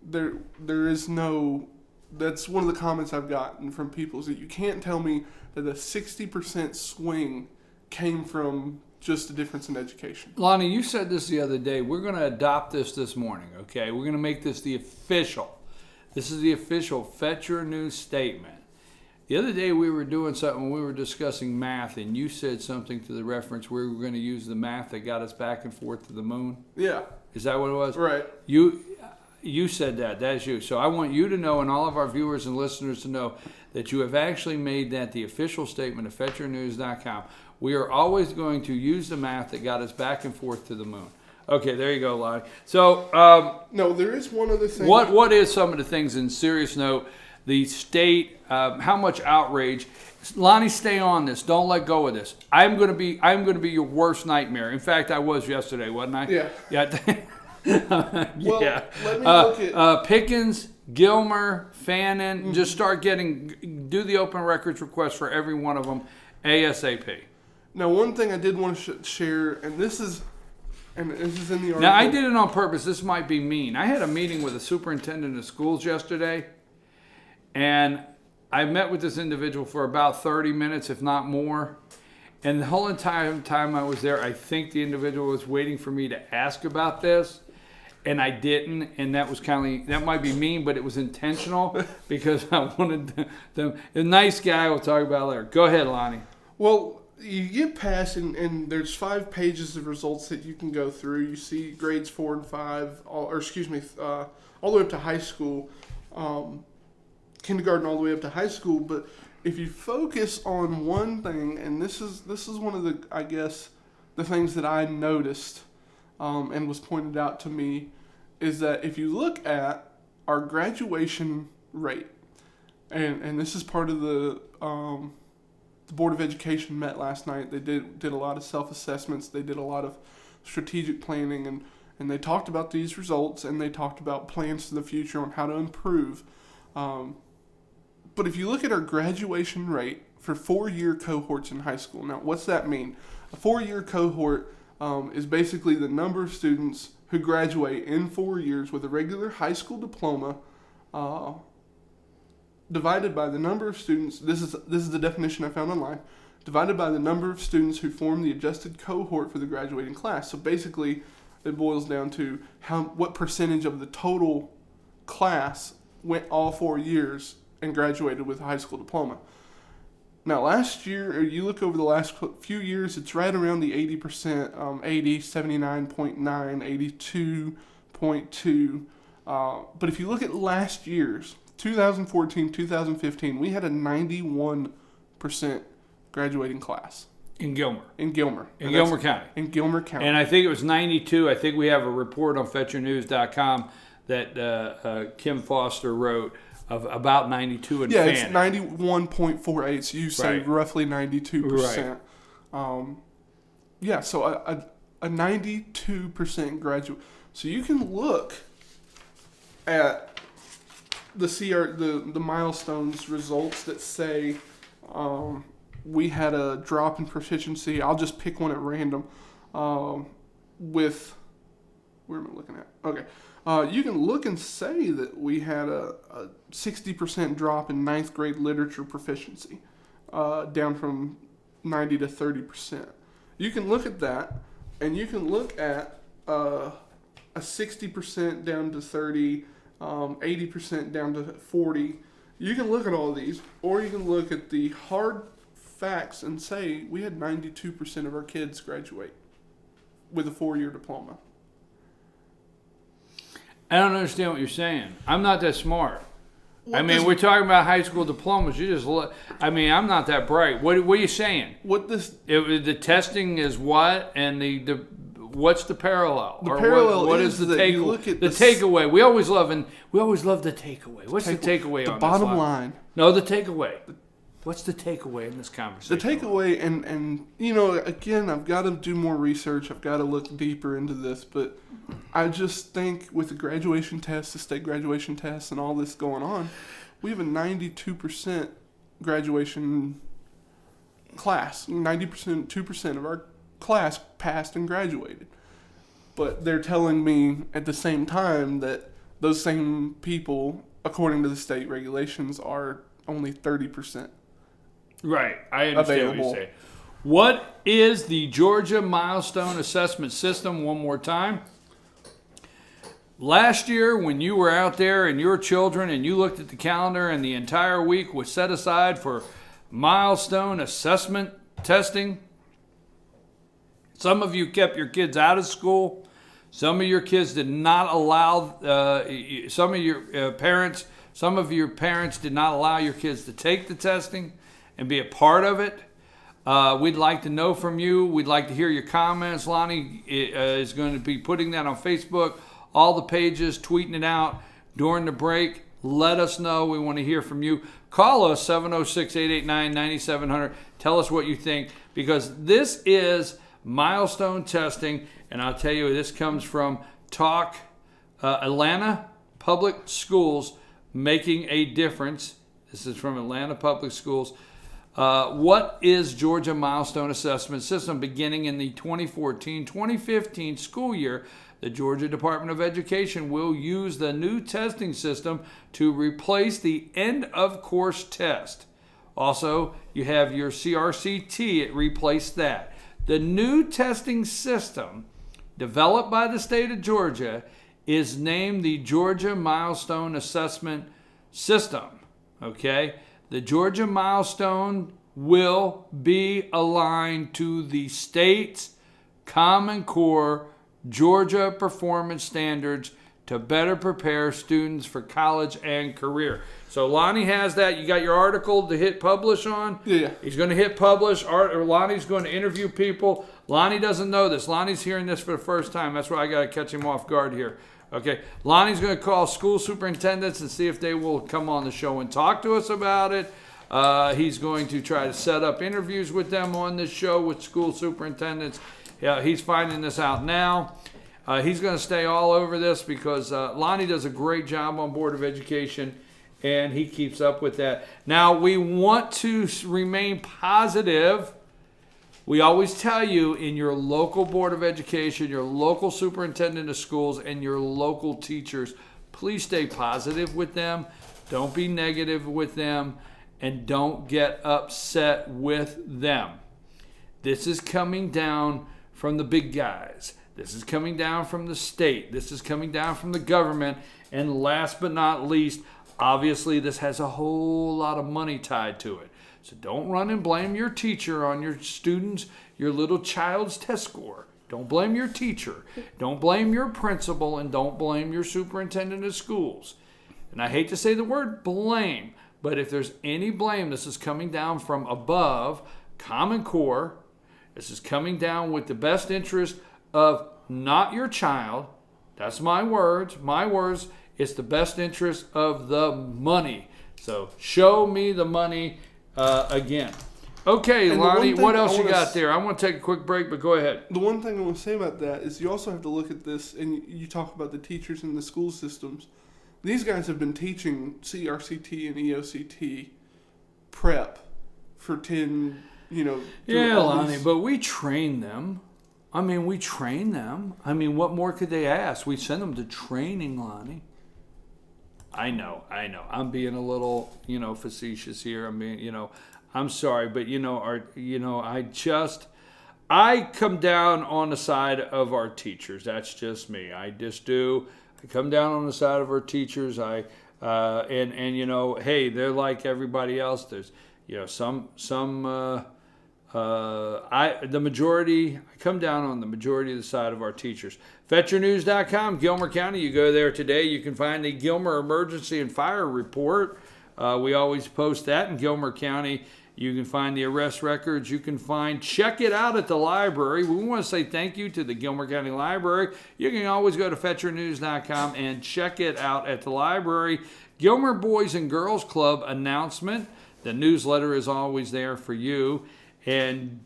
There is no. That's one of the comments I've gotten from people, is that you can't tell me that a 60% swing came from just a difference in education. Lonnie, you said this the other day. We're going to adopt this morning, okay? We're going to make this the official. This is the official Fetch Your News statement. The other day we were doing something, we were discussing math, and you said something to the reference where we were going to use the math that got us back and forth to the moon. Yeah. Is that what it was? Right. You said that. That's you. So I want you to know, and all of our viewers and listeners to know, that you have actually made that the official statement of FetchYourNews.com. We are always going to use the math that got us back and forth to the moon. Okay, there you go, Lonnie. So no, there is one other thing. What is some of the things, in serious note, the state, how much outrage? Lonnie, stay on this. Don't let go of this. I'm going to be your worst nightmare. In fact, I was yesterday, wasn't I? Yeah. Yeah. Well, yeah. Let me look at Pickens, Gilmer, Fannin. Just start do the open records request for every one of them ASAP. Now, one thing I did want to share, and this is in the article. Now, I did it on purpose. This might be mean. I had a meeting with a superintendent of schools yesterday, and I met with this individual for about 30 minutes, if not more. And the whole entire time I was there, I think the individual was waiting for me to ask about this, and I didn't. And that was that might be mean, but it was intentional because I wanted them. A nice guy, we'll talk about later. Go ahead, Lonnie. Well, you get past, and there's 5 pages of results that you can go through. You see grades 4 and 5, all the way up to high school, kindergarten all the way up to high school. But if you focus on one thing, and this is one of the, I guess, the things that I noticed and was pointed out to me, is that if you look at our graduation rate, and this is part of the Board of Education met last night. They did a lot of self-assessments. They did a lot of strategic planning, and they talked about these results, and they talked about plans for the future on how to improve. But if you look at our graduation rate for 4-year cohorts in high school, now what's that mean? A 4-year cohort is basically the number of students who graduate in 4 years with a regular high school diploma, divided by the number of students. This is the definition I found online. Divided by the number of students who form the adjusted cohort for the graduating class. So basically, it boils down to what percentage of the total class went all 4 years and graduated with a high school diploma. Now, last year, or you look over the last few years, it's right around the 80%, 80, 79.9, 82.2. But if you look at last year's, 2014, 2015, we had a 91% graduating class. In Gilmer. In Gilmer. In Gilmer County. In Gilmer County. And I think it was 92. I think we have a report on FetchYourNews.com that Kim Foster wrote of about 92 in Fannin. Yeah, it's 91.48, so you say roughly 92%. Right. Yeah, so a 92% graduate. So you can look at the milestones results that say we had a drop in proficiency. I'll just pick one at random. Where am I looking at? Okay. You can look and say that we had a 60% drop in 9th grade literature proficiency, down from 90 to 30%. You can look at that, and you can look at a 60% down to 30, 80% down to 40. You can look at all these, or you can look at the hard facts and say we had 92% of our kids graduate with a 4-year diploma. I don't understand what you're saying. I'm not that smart. We're talking about high school diplomas. You just look. I'm not that bright. What are you saying? The testing is what, and what's the parallel? The parallel what is the takeaway? We always love the takeaway. What's the takeaway? The on bottom this line. No, the takeaway. What's the takeaway in this conversation? The takeaway, and you know, again, I've got to do more research. I've got to look deeper into this. But I just think with the graduation test, the state graduation test, and all this going on, we have a 92% graduation class. 90%, 2% of our class passed and graduated. But they're telling me at the same time that those same people, according to the state regulations, are only 30%. Right, I understand available. what you're saying. What is the Georgia Milestone Assessment System? One more time. Last year, when you were out there and your children and you looked at the calendar and the entire week was set aside for milestone assessment testing, some of you kept your kids out of school. Some of your kids did not allow, some of your parents did not allow your kids to take the testing and be a part of it. We'd like to know from you. We'd like to hear your comments. Lonnie is going to be putting that on Facebook, all the pages, tweeting it out during the break. Let us know. We want to hear from you. Call us, 706-889-9700. Tell us what you think, because this is milestone testing. And I'll tell you, this comes from Talk Atlanta Public Schools Making a Difference. This is from Atlanta Public Schools. What is Georgia Milestone Assessment System? Beginning in the 2014-2015 school year, the Georgia Department of Education will use the new testing system to replace the end-of-course test. Also, you have your CRCT. It replaced that. The new testing system, developed by the state of Georgia, is named the Georgia Milestone Assessment System. Okay? The Georgia Milestone will be aligned to the state's Common Core Georgia Performance Standards to better prepare students for college and career. So Lonnie has that. You got your article to hit publish on? Yeah. He's going to hit publish. Lonnie's going to interview people. Lonnie doesn't know this. Lonnie's hearing this for the first time. That's why I got to catch him off guard here. Okay. Lonnie's going to call school superintendents and see if they will come on the show and talk to us about it. He's going to try to set up interviews with them on this show with school superintendents. He's finding this out now. He's going to stay all over this because Lonnie does a great job on Board of Education, and he keeps up with that. Now, we want to remain positive. We always tell you in your local Board of Education, your local superintendent of schools, and your local teachers, please stay positive with them. Don't be negative with them, and don't get upset with them. This is coming down from the big guys. This is coming down from the state. This is coming down from the government. And last but not least, obviously this has a whole lot of money tied to it. So don't run and blame your teacher on your students, your little child's test score. Don't blame your teacher. Don't blame your principal, and don't blame your superintendent of schools. And I hate to say the word blame, but if there's any blame, this is coming down from above, Common Core. This is coming down with the best interest of not your child. That's my words. My words. It's the best interest of the money. So show me the money again. Okay, And Lonnie, what else you got there? I want to take a quick break, but go ahead. The one thing I want to say about that is you also have to look at this, and you talk about the teachers in the school systems. These guys have been teaching CRCT and EOCT prep for 10, Yeah, Lonnie, but we train them. I mean, what more could they ask? We send them to training, Lonnie. I know. I'm being a little, facetious here. I mean, I'm sorry, but I come down on the side of our teachers. That's just me. I just do. I come down on the side of our teachers. Hey, they're like everybody else. There's, the majority, I come down on the majority of the side of our teachers. FetcherNews.com, Gilmer County. You go there today, you can find the Gilmer Emergency and Fire Report. We always post that in Gilmer County. You can find the arrest records. Check it out at the library. We want to say thank you to the Gilmer County Library. You can always go to FetcherNews.com and check it out at the library. Gilmer Boys and Girls Club announcement. The newsletter is always there for you. And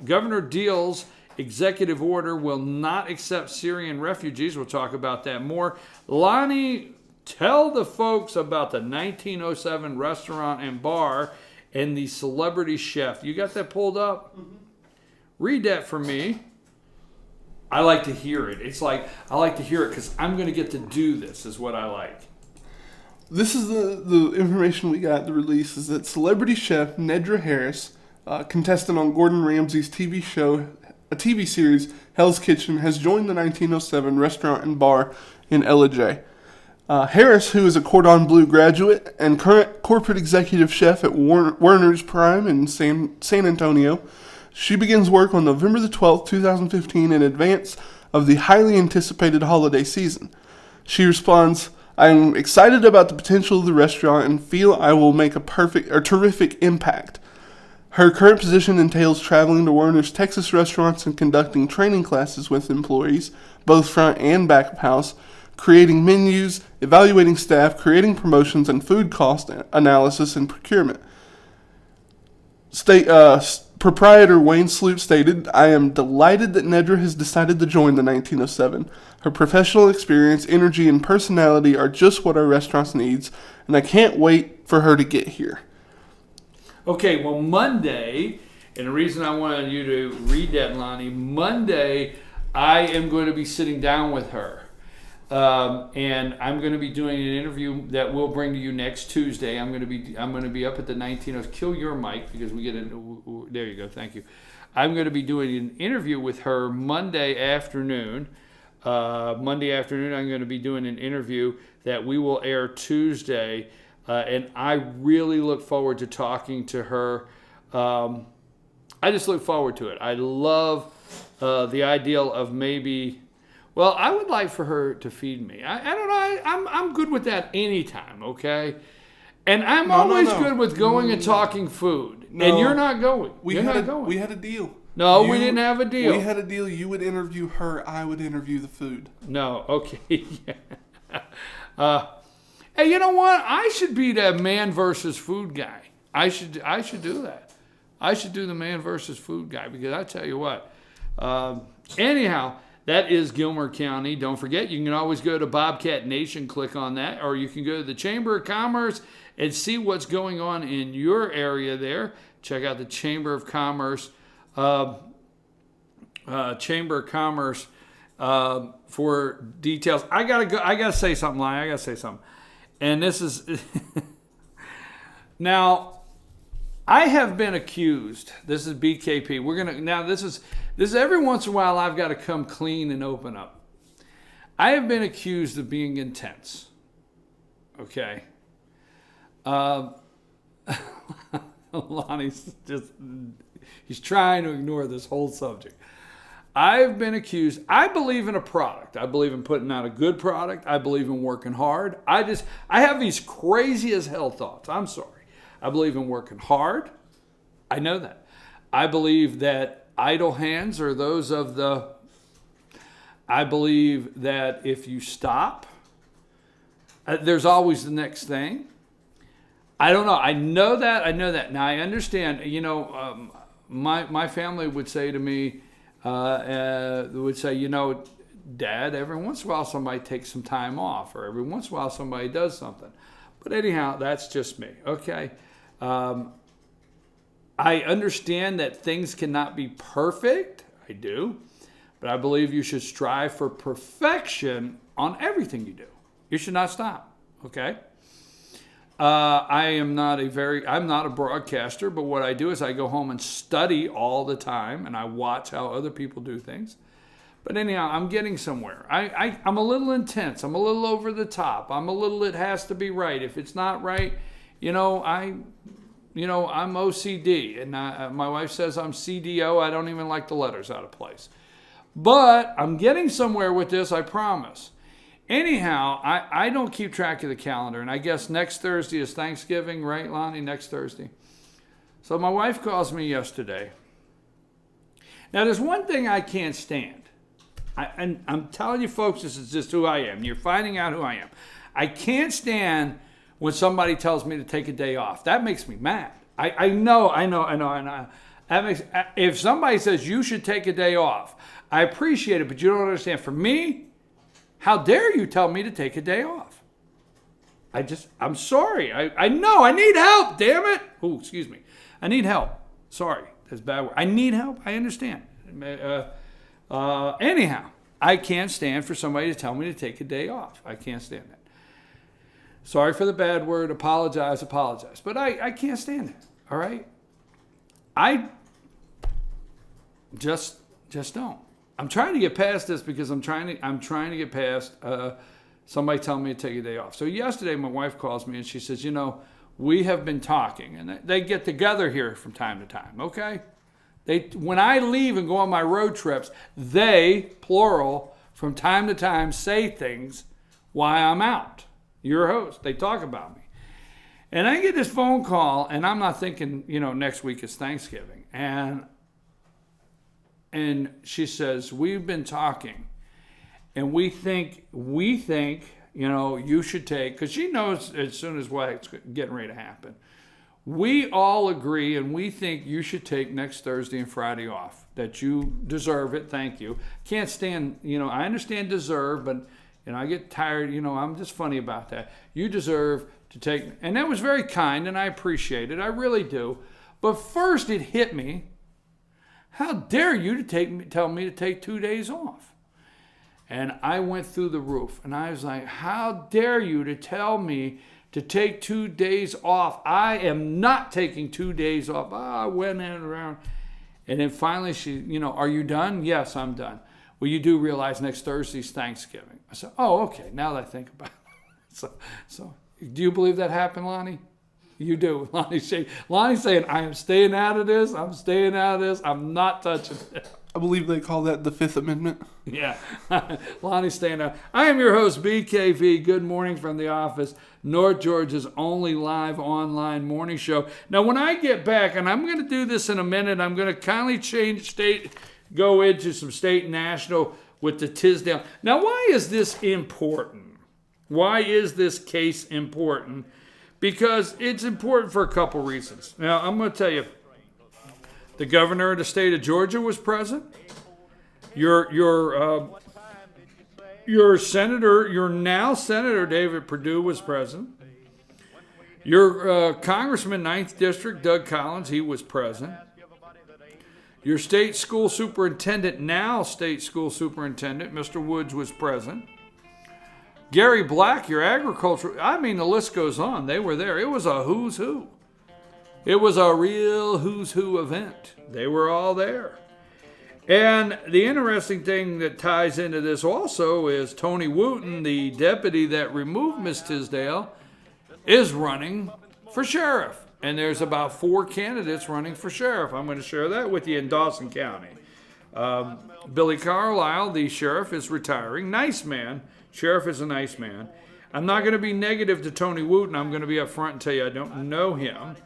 Governor Deal's executive order will not accept Syrian refugees. We'll talk about that more. Lonnie, tell the folks about the 1907 restaurant and bar and the celebrity chef. You got that pulled up? Mm-hmm. Read that for me. I like to hear it. It's like, I like to hear it because I'm going to get to do this, is what I like. This is the information we got, the release, is that celebrity chef Nedra Harris, contestant on Gordon Ramsay's TV show, a TV series, Hell's Kitchen, has joined the 1907 restaurant and bar in Ellijay. Harris, who is a Cordon Bleu graduate and current corporate executive chef at Werner's Prime in San Antonio, she begins work on November the 12th, 2015, in advance of the highly anticipated holiday season. She responds, "I am excited about the potential of the restaurant and feel I will make a terrific impact." Her current position entails traveling to Werner's Texas restaurants and conducting training classes with employees, both front and back of house, creating menus, evaluating staff, creating promotions, and food cost analysis and procurement. Proprietor Wayne Sloop stated, "I am delighted that Nedra has decided to join the 1907. Her professional experience, energy, and personality are just what our restaurants needs, and I can't wait for her to get here." Okay, well, Monday, and the reason I wanted you to read that, Lonnie, Monday, I am going to be sitting down with her. And I'm going to be doing an interview that we'll bring to you next Tuesday. I'm going to be up at the 19. Kill your mic because we get it. There you go. Thank you. I'm going to be doing an interview with her Monday afternoon. I'm going to be doing an interview that we will air Tuesday, and I really look forward to talking to her. I just look forward to it. I love the ideal of maybe. Well, I would like for her to feed me. I don't know. I'm good with that anytime, okay? And I'm always good with going and talking food. No, and you're not going. You're not going. We had a deal. No, we didn't have a deal. We had a deal. You would interview her. I would interview the food. No, okay. Hey, you know what? I should be the man versus food guy. I should do that. I should do the man versus food guy because I tell you what. Anyhow. That is Gilmer County. Don't forget, you can always go to Bobcat Nation, click on that, or you can go to the Chamber of Commerce and see what's going on in your area there. Check out the Chamber of Commerce, for details. I gotta say something, Lonnie. I gotta say something. And this is now. I have been accused. This is BKP. This is every once in a while I've got to come clean and open up. I have been accused of being intense. Okay. Lonnie's he's trying to ignore this whole subject. I've been accused. I believe in a product. I believe in putting out a good product. I believe in working hard. I have these crazy as hell thoughts. I'm sorry. I believe in working hard. I know that. I believe that idle hands are those of the... I believe that if you stop, there's always the next thing. I don't know. I know that. Now, I understand, my family would say to me, Dad, every once in a while somebody takes some time off, or every once in a while somebody does something. But anyhow, that's just me, okay? I understand that things cannot be perfect. I do. But I believe you should strive for perfection on everything you do. You should not stop, okay? I'm not a broadcaster, but what I do is I go home and study all the time, and I watch how other people do things. But anyhow, I'm getting somewhere. I'm a little intense. I'm a little over the top. It has to be right. If it's not right, I'm OCD. And my wife says I'm CDO. I don't even like the letters out of place. But I'm getting somewhere with this, I promise. Anyhow, I don't keep track of the calendar. And I guess next Thursday is Thanksgiving, right, Lonnie? Next Thursday. So my wife calls me yesterday. Now, there's one thing I can't stand. And I'm telling you, folks, this is just who I am. You're finding out who I am. I can't stand when somebody tells me to take a day off. That makes me mad. I know. That makes, if somebody says you should take a day off, I appreciate it, but you don't understand. For me, how dare you tell me to take a day off? I'm sorry. I know. I need help, damn it. Oh, excuse me. I need help. Sorry. That's a bad word. I need help. I understand. Anyhow, I can't stand for somebody to tell me to take a day off. I can't stand that. Sorry for the bad word. Apologize. But I can't stand it. All right? I just don't. I'm trying to get past this because I'm trying to get past somebody telling me to take a day off. So yesterday my wife calls me and she says, we have been talking, and they get together here from time to time, okay? When I leave and go on my road trips, they, plural, from time to time say things while I'm out. Your host, they talk about me. And I get this phone call, and I'm not thinking, next week is Thanksgiving. And she says, we've been talking, and we think, you should take, because she knows as soon as what's getting ready to happen. We all agree, and we think you should take next Thursday and Friday off, that you deserve it. Thank you. Can't stand, I understand deserve, but, I get tired. I'm just funny about that. You deserve to take, and that was very kind, and I appreciate it. I really do. But first it hit me, how dare you tell me to take 2 days off? And I went through the roof, and I was like, how dare you to tell me to take 2 days off? I am not taking 2 days off. I went in around. And then finally she, are you done? Yes, I'm done. Well, you do realize next Thursday's Thanksgiving. I said, oh, okay, now that I think about it. So do you believe that happened, Lonnie? You do. Lonnie's saying, I am staying out of this. I'm not touching it. I believe they call that the Fifth Amendment. Yeah. Lonnie's staying out. I am your host, BKV. Good morning from the office. North Georgia's only live online morning show. Now, when I get back, and I'm going to do this in a minute, I'm going to kindly change state, go into some state and national with the Tisdale. Now, why is this important? Why is this case important? Because it's important for a couple reasons. Now, I'm going to tell you, the governor of the state of Georgia was present. Your now Senator David Perdue was present. Your Congressman 9th District, Doug Collins, he was present. Your state school superintendent, now state school superintendent, Mr. Woods, was present. Gary Black, your agriculture, the list goes on. They were there. It was a who's who. It was a real who's who event. They were all there. And the interesting thing that ties into this also is Tony Wooten, the deputy that removed Miss Tisdale, is running for sheriff. And there's about 4 candidates running for sheriff. I'm going to share that with you in Dawson County. Billy Carlisle, the sheriff, is retiring. Nice man. Sheriff is a nice man. I'm not going to be negative to Tony Wooten. I'm going to be up front and tell you I don't know him.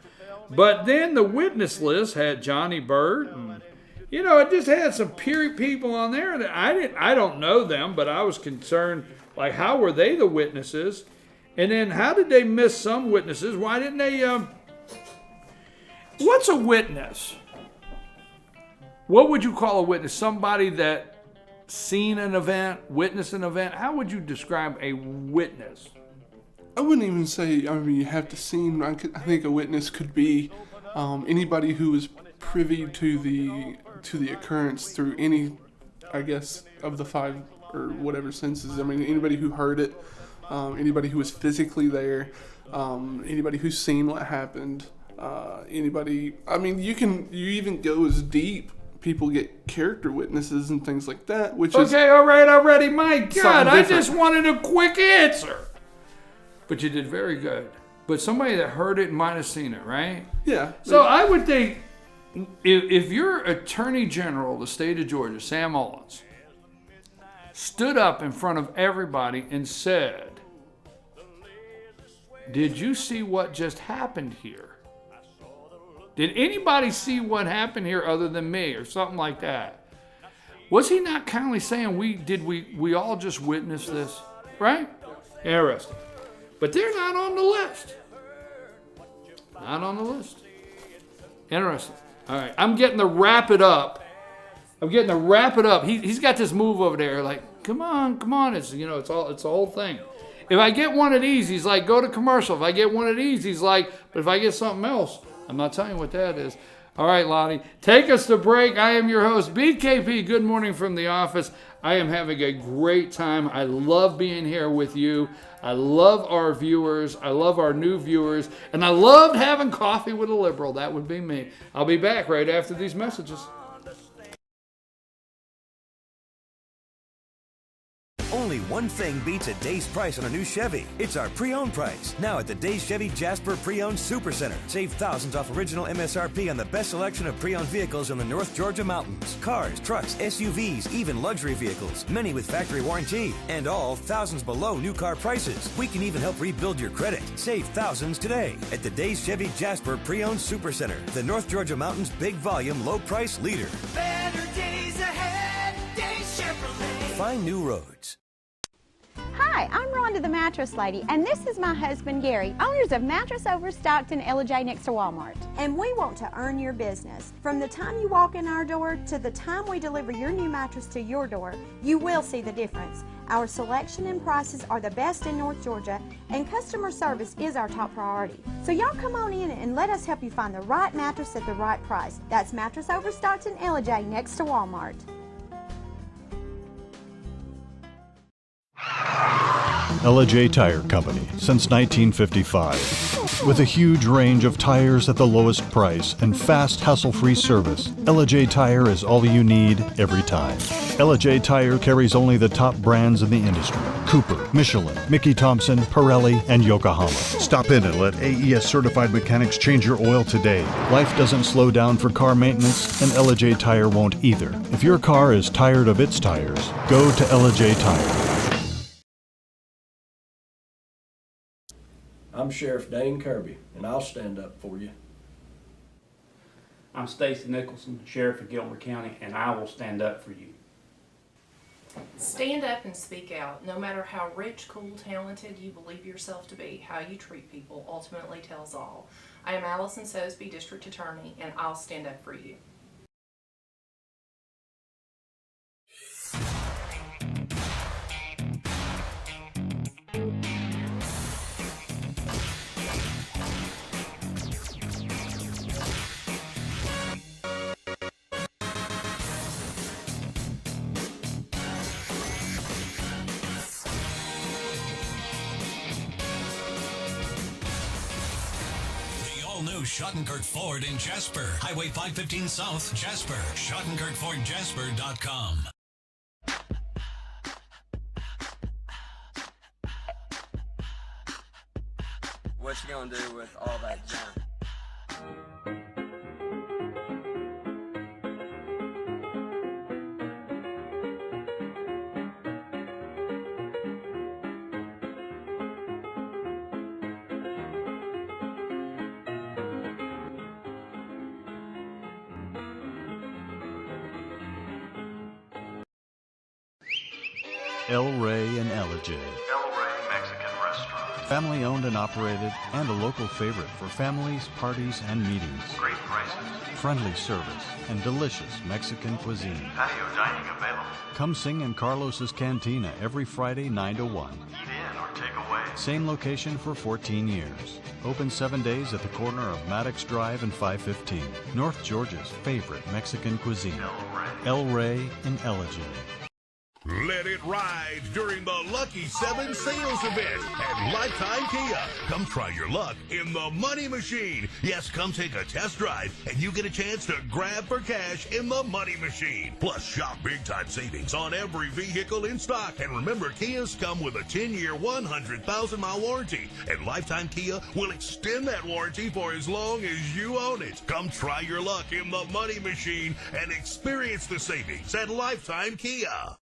But then the witness list had Johnny Byrd, and it just had some people on there that I don't know them, but I was concerned, like, how were they the witnesses? And then how did they miss some witnesses? Why didn't they, what's a witness? What would you call a witness? Somebody that seen an event, witnessed an event? How would you describe a witness? I wouldn't even say, you have to seen. I think a witness could be anybody who is privy to the occurrence through any, I guess, of the 5 or whatever senses. Anybody who heard it, anybody who was physically there, anybody who's seen what happened, anybody. You even go as deep. People get character witnesses and things like that, which is okay. All right, already. My God, I just wanted a quick answer. But you did very good. But somebody that heard it might have seen it, right? Yeah. So I would think if your Attorney General of the state of Georgia, Sam Owens, stood up in front of everybody and said, did you see what just happened here? Did anybody see what happened here other than me or something like that? Was he not kindly saying we all just witnessed this, right? Interesting. But they're not on the list. Not on the list. Interesting. All right, I'm getting to wrap it up. He's got this move over there, like, come on. It's it's the whole thing. If I get one of these, he's like, go to commercial. If I get one of these, he's like, but if I get something else, I'm not telling you what that is. All right, Lonnie, take us to break. I am your host, BKP. Good morning from the office. I am having a great time. I love being here with you. I love our viewers. I love our new viewers. And I loved having coffee with a liberal. That would be me. I'll be back right after these messages. Only one thing beats a day's price on a new Chevy. It's our pre-owned price. Now at the Days Chevy Jasper Pre-Owned Super Center. Save thousands off original MSRP on the best selection of pre-owned vehicles in the North Georgia mountains. Cars, trucks, SUVs, even luxury vehicles. Many with factory warranty. And all thousands below new car prices. We can even help rebuild your credit. Save thousands today at the Days Chevy Jasper Pre-Owned Super Center. The North Georgia mountains big volume, low price leader. Better days ahead, Days Chevrolet. Find new roads. Hi, I'm Rhonda the Mattress Lady, and this is my husband Gary, owners of Mattress Overstocked in Ella next to Walmart. And we want to earn your business. From the time you walk in our door to the time we deliver your new mattress to your door, you will see the difference. Our selection and prices are the best in North Georgia, and customer service is our top priority. So y'all come on in and let us help you find the right mattress at the right price. That's Mattress Overstocked in Ella next to Walmart. LJ Tire Company since 1955. With a huge range of tires at the lowest price and fast, hassle-free service, LJ Tire is all you need every time. LJ Tire carries only the top brands in the industry: Cooper, Michelin, Mickey Thompson, Pirelli, and Yokohama. Stop in and let AES certified mechanics change your oil today. Life doesn't slow down for car maintenance, and LJ Tire won't either. If your car is tired of its tires, go to LJ Tire. I'm Sheriff Dane Kirby, and I'll stand up for you. I'm Stacy Nicholson, Sheriff of Gilmer County, and I will stand up for you. Stand up and speak out. No matter how rich, cool, talented you believe yourself to be, how you treat people ultimately tells all. I am Allison Sosby, District Attorney, and I'll stand up for you. All-new Schottenkirk Ford in Jasper. Highway 515 South, Jasper. SchottenkirkFordJasper.com. What you gonna do with all that junk? El Rey and LJ. El Rey Mexican Restaurant. Family owned and operated, and a local favorite for families, parties, and meetings. Great prices, friendly service, and delicious Mexican cuisine. Patio dining available. Come sing in Carlos's Cantina every Friday 9 to 1. Eat in or take away. Same location for 14 years. Open 7 days at the corner of Maddox Drive and 515. North Georgia's favorite Mexican cuisine. El Rey and LJ. Let it ride during the Lucky 7 sales event at Lifetime Kia. Come try your luck in the money machine. Yes, come take a test drive and you get a chance to grab for cash in the money machine. Plus, shop big time savings on every vehicle in stock. And remember, Kias come with a 10-year, 100,000-mile warranty. And Lifetime Kia will extend that warranty for as long as you own it. Come try your luck in the money machine and experience the savings at Lifetime Kia.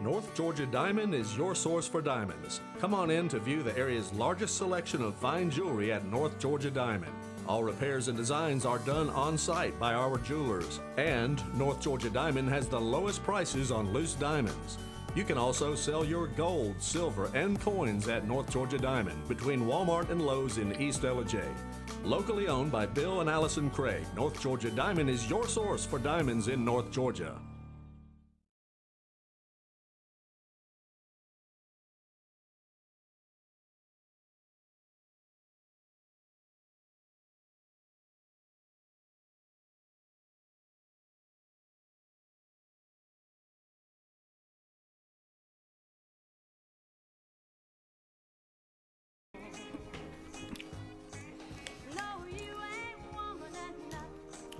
North Georgia Diamond is your source for diamonds. Come on in to view the area's largest selection of fine jewelry at North Georgia Diamond. All repairs and designs are done on site by our jewelers. And North Georgia Diamond has the lowest prices on loose diamonds. You can also sell your gold, silver, and coins at North Georgia Diamond between Walmart and Lowe's in East LJ. Locally owned by Bill and Allison Craig, North Georgia Diamond is your source for diamonds in North Georgia.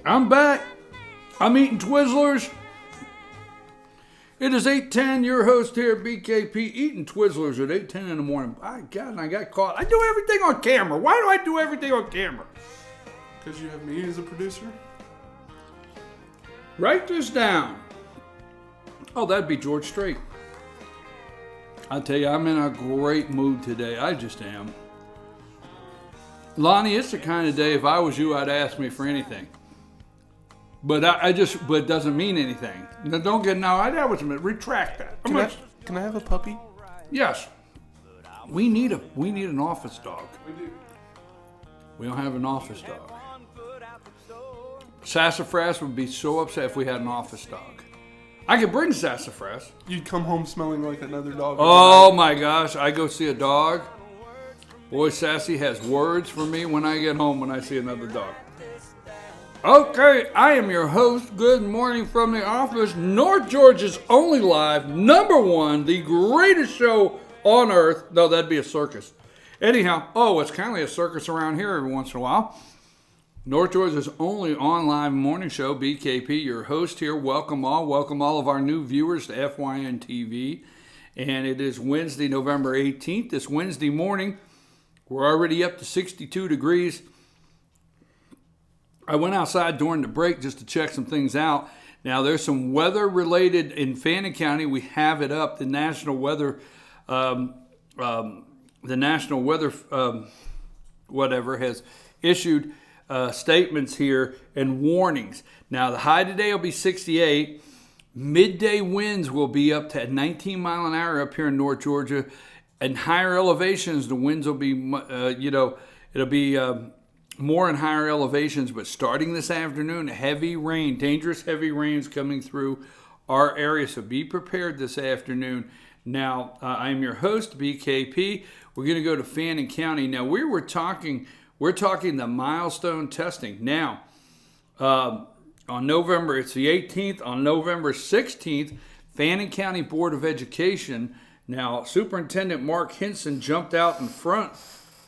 I'm back. I'm eating Twizzlers. It is 8:10. Your host here, BKP, eating Twizzlers at 8:10 in the morning. My God, and I got caught. I do everything on camera. Why do I do everything on camera? Because you have me as a producer? Write this down. Oh, that'd be George Strait. I tell you, I'm in a great mood today. I just am. Lonnie, it's the kind of day, if I was you, I'd ask me for anything. But but it doesn't mean anything. Now, don't get, retract that. Can I have a puppy? Yes. We need an office dog. We do. We don't have an office dog. Sassafras would be so upset if we had an office dog. I could bring Sassafras. You'd come home smelling like another dog. Oh my gosh, I go see a dog. Boy, Sassy has words for me when I get home when I see another dog. Okay, I am your host. Good morning from the office. North Georgia's only live, #1, the greatest show on earth. No, that'd be a circus. Anyhow, it's kind of a circus around here every once in a while. North Georgia's only on-live morning show, BKP, your host here. Welcome all of our new viewers to FYN TV. And it is Wednesday, November 18th. This Wednesday morning, we're already up to 62 degrees. I went outside during the break just to check some things out. Now, there's some weather related in Fannin County. We have it up. The National Weather, whatever has issued statements here and warnings. Now, the high today will be 68. Midday winds will be up to 19 mile an hour up here in North Georgia. And higher elevations, the winds will be, it'll be more in higher elevations. But starting this afternoon, heavy rain, dangerous heavy rains coming through our area. So be prepared this afternoon. Now, I'm your host, BKP. We're going to go to Fannin County. Now, we're talking the milestone testing. Now, on November, it's the 18th. On November 16th, Fannin County Board of Education. Now, Superintendent Mark Hinson jumped out in front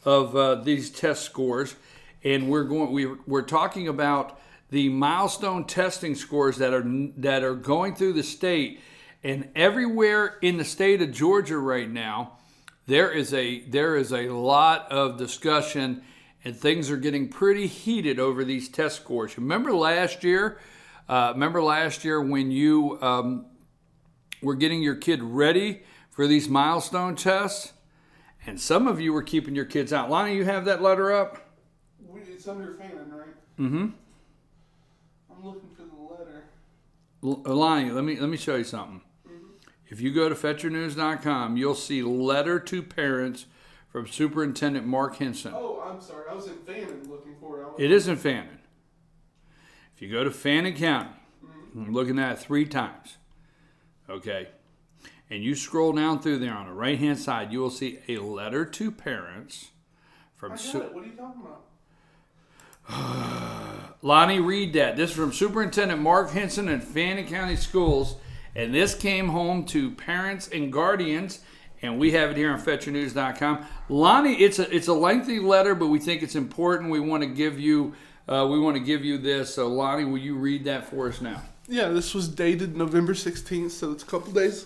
of these test scores, and we're talking about the milestone testing scores that are going through the state, and everywhere in the state of Georgia right now, there is a lot of discussion, and things are getting pretty heated over these test scores. Remember last year when you were getting your kid ready for these milestone tests, and some of you were keeping your kids out. Lonnie, you have that letter up? It's under Fannin, right? Mm-hmm. I'm looking for the letter. Lonnie, let me show you something. Mm-hmm. If you go to FetcherNews.com, you'll see letter to parents from Superintendent Mark Hinson. Oh, I'm sorry. I was in Fannin looking for it. It is in Fannin. If you go to Fannin County, I'm looking at it 3 times. Okay. And you scroll down through there on the right-hand side, you will see a letter to parents from... I got it. What are you talking about? Lonnie, read that. This is from Superintendent Mark Hinson in Fannin County Schools, and this came home to parents and guardians, and we have it here on FetcherNews.com. Lonnie, it's a lengthy letter, but we think it's important. We want to give you this. So, Lonnie, will you read that for us now? Yeah, this was dated November 16th, so it's a couple days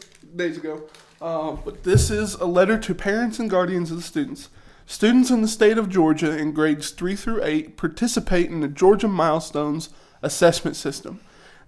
ago. But this is a letter to parents and guardians of the students. Students in the state of Georgia in grades 3 through 8 participate in the Georgia Milestones assessment system.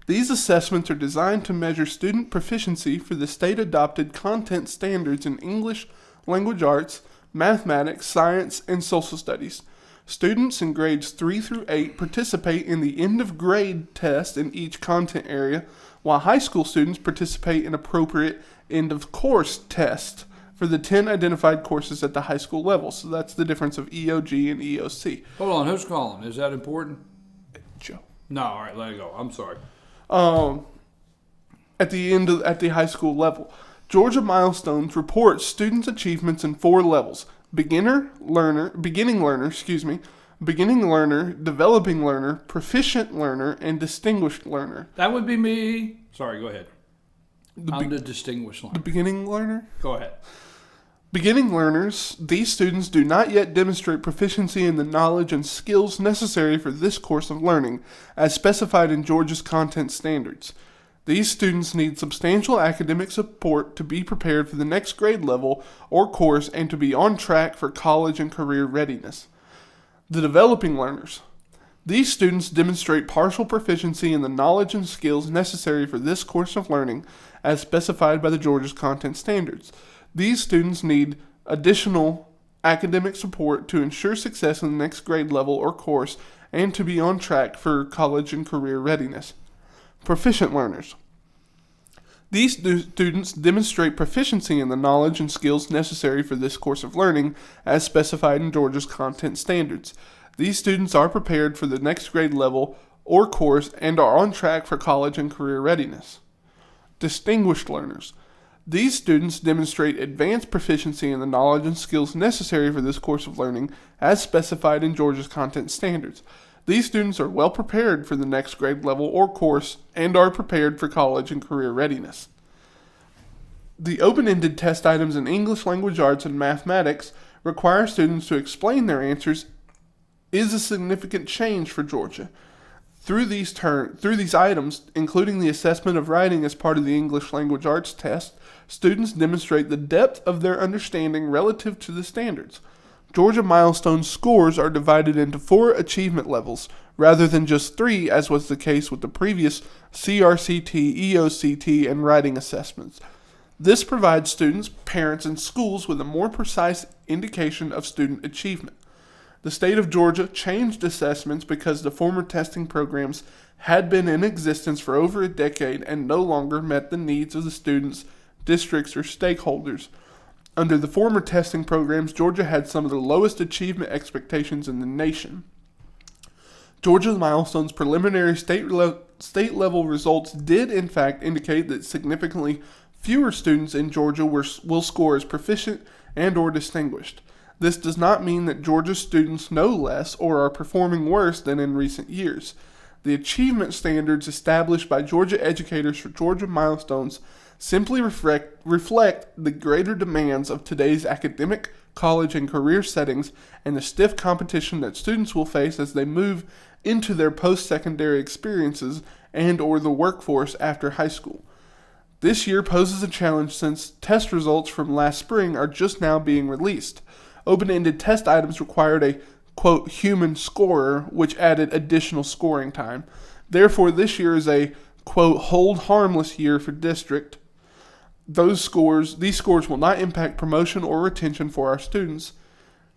These assessments are designed to measure student proficiency for the state-adopted content standards in English, language arts, mathematics, science, and social studies. Students in grades 3 through 8 participate in the end-of-grade test in each content area, while high school students participate in appropriate end-of-course test for the 10 identified courses at the high school level. So that's the difference of EOG and EOC. Hold on, who's calling? Is that important? Joe. No, all right, let it go. I'm sorry. At the high school level, Georgia Milestones reports students' achievements in 4 levels: beginning learner, developing learner, proficient learner, and distinguished learner. That would be me. Sorry, go ahead. I'm the distinguished learner. The beginning learner? Go ahead. Beginning learners, these students do not yet demonstrate proficiency in the knowledge and skills necessary for this course of learning, as specified in Georgia's content standards. These students need substantial academic support to be prepared for the next grade level or course and to be on track for college and career readiness. The developing learners. These students demonstrate partial proficiency in the knowledge and skills necessary for this course of learning, as specified by the Georgia's content standards. These students need additional academic support to ensure success in the next grade level or course and to be on track for college and career readiness. Proficient learners. These students demonstrate proficiency in the knowledge and skills necessary for this course of learning, as specified in Georgia's content standards. These students are prepared for the next grade level or course and are on track for college and career readiness. Distinguished learners. These students demonstrate advanced proficiency in the knowledge and skills necessary for this course of learning, as specified in Georgia's content standards. These students are well prepared for the next grade level or course and are prepared for college and career readiness. The open-ended test items in English language arts and mathematics require students to explain their answers is a significant change for Georgia. Through these items, including the assessment of writing as part of the English language arts test, students demonstrate the depth of their understanding relative to the standards. Georgia Milestone scores are divided into 4 achievement levels, rather than just 3, as was the case with the previous CRCT, EOCT, and writing assessments. This provides students, parents, and schools with a more precise indication of student achievement. The state of Georgia changed assessments because the former testing programs had been in existence for over a decade and no longer met the needs of the students, districts, or stakeholders. Under the former testing programs, Georgia had some of the lowest achievement expectations in the nation. Georgia Milestone's preliminary state-level results did in fact indicate that significantly fewer students in Georgia will score as proficient and or distinguished. This does not mean that Georgia students know less or are performing worse than in recent years. The achievement standards established by Georgia educators for Georgia Milestones simply reflect the greater demands of today's academic, college, and career settings and the stiff competition that students will face as they move into their post-secondary experiences and or the workforce after high school. This year poses a challenge since test results from last spring are just now being released. Open-ended test items required a, quote, human scorer, which added additional scoring time. Therefore, this year is a, quote, hold harmless year for district. These scores will not impact promotion or retention for our students.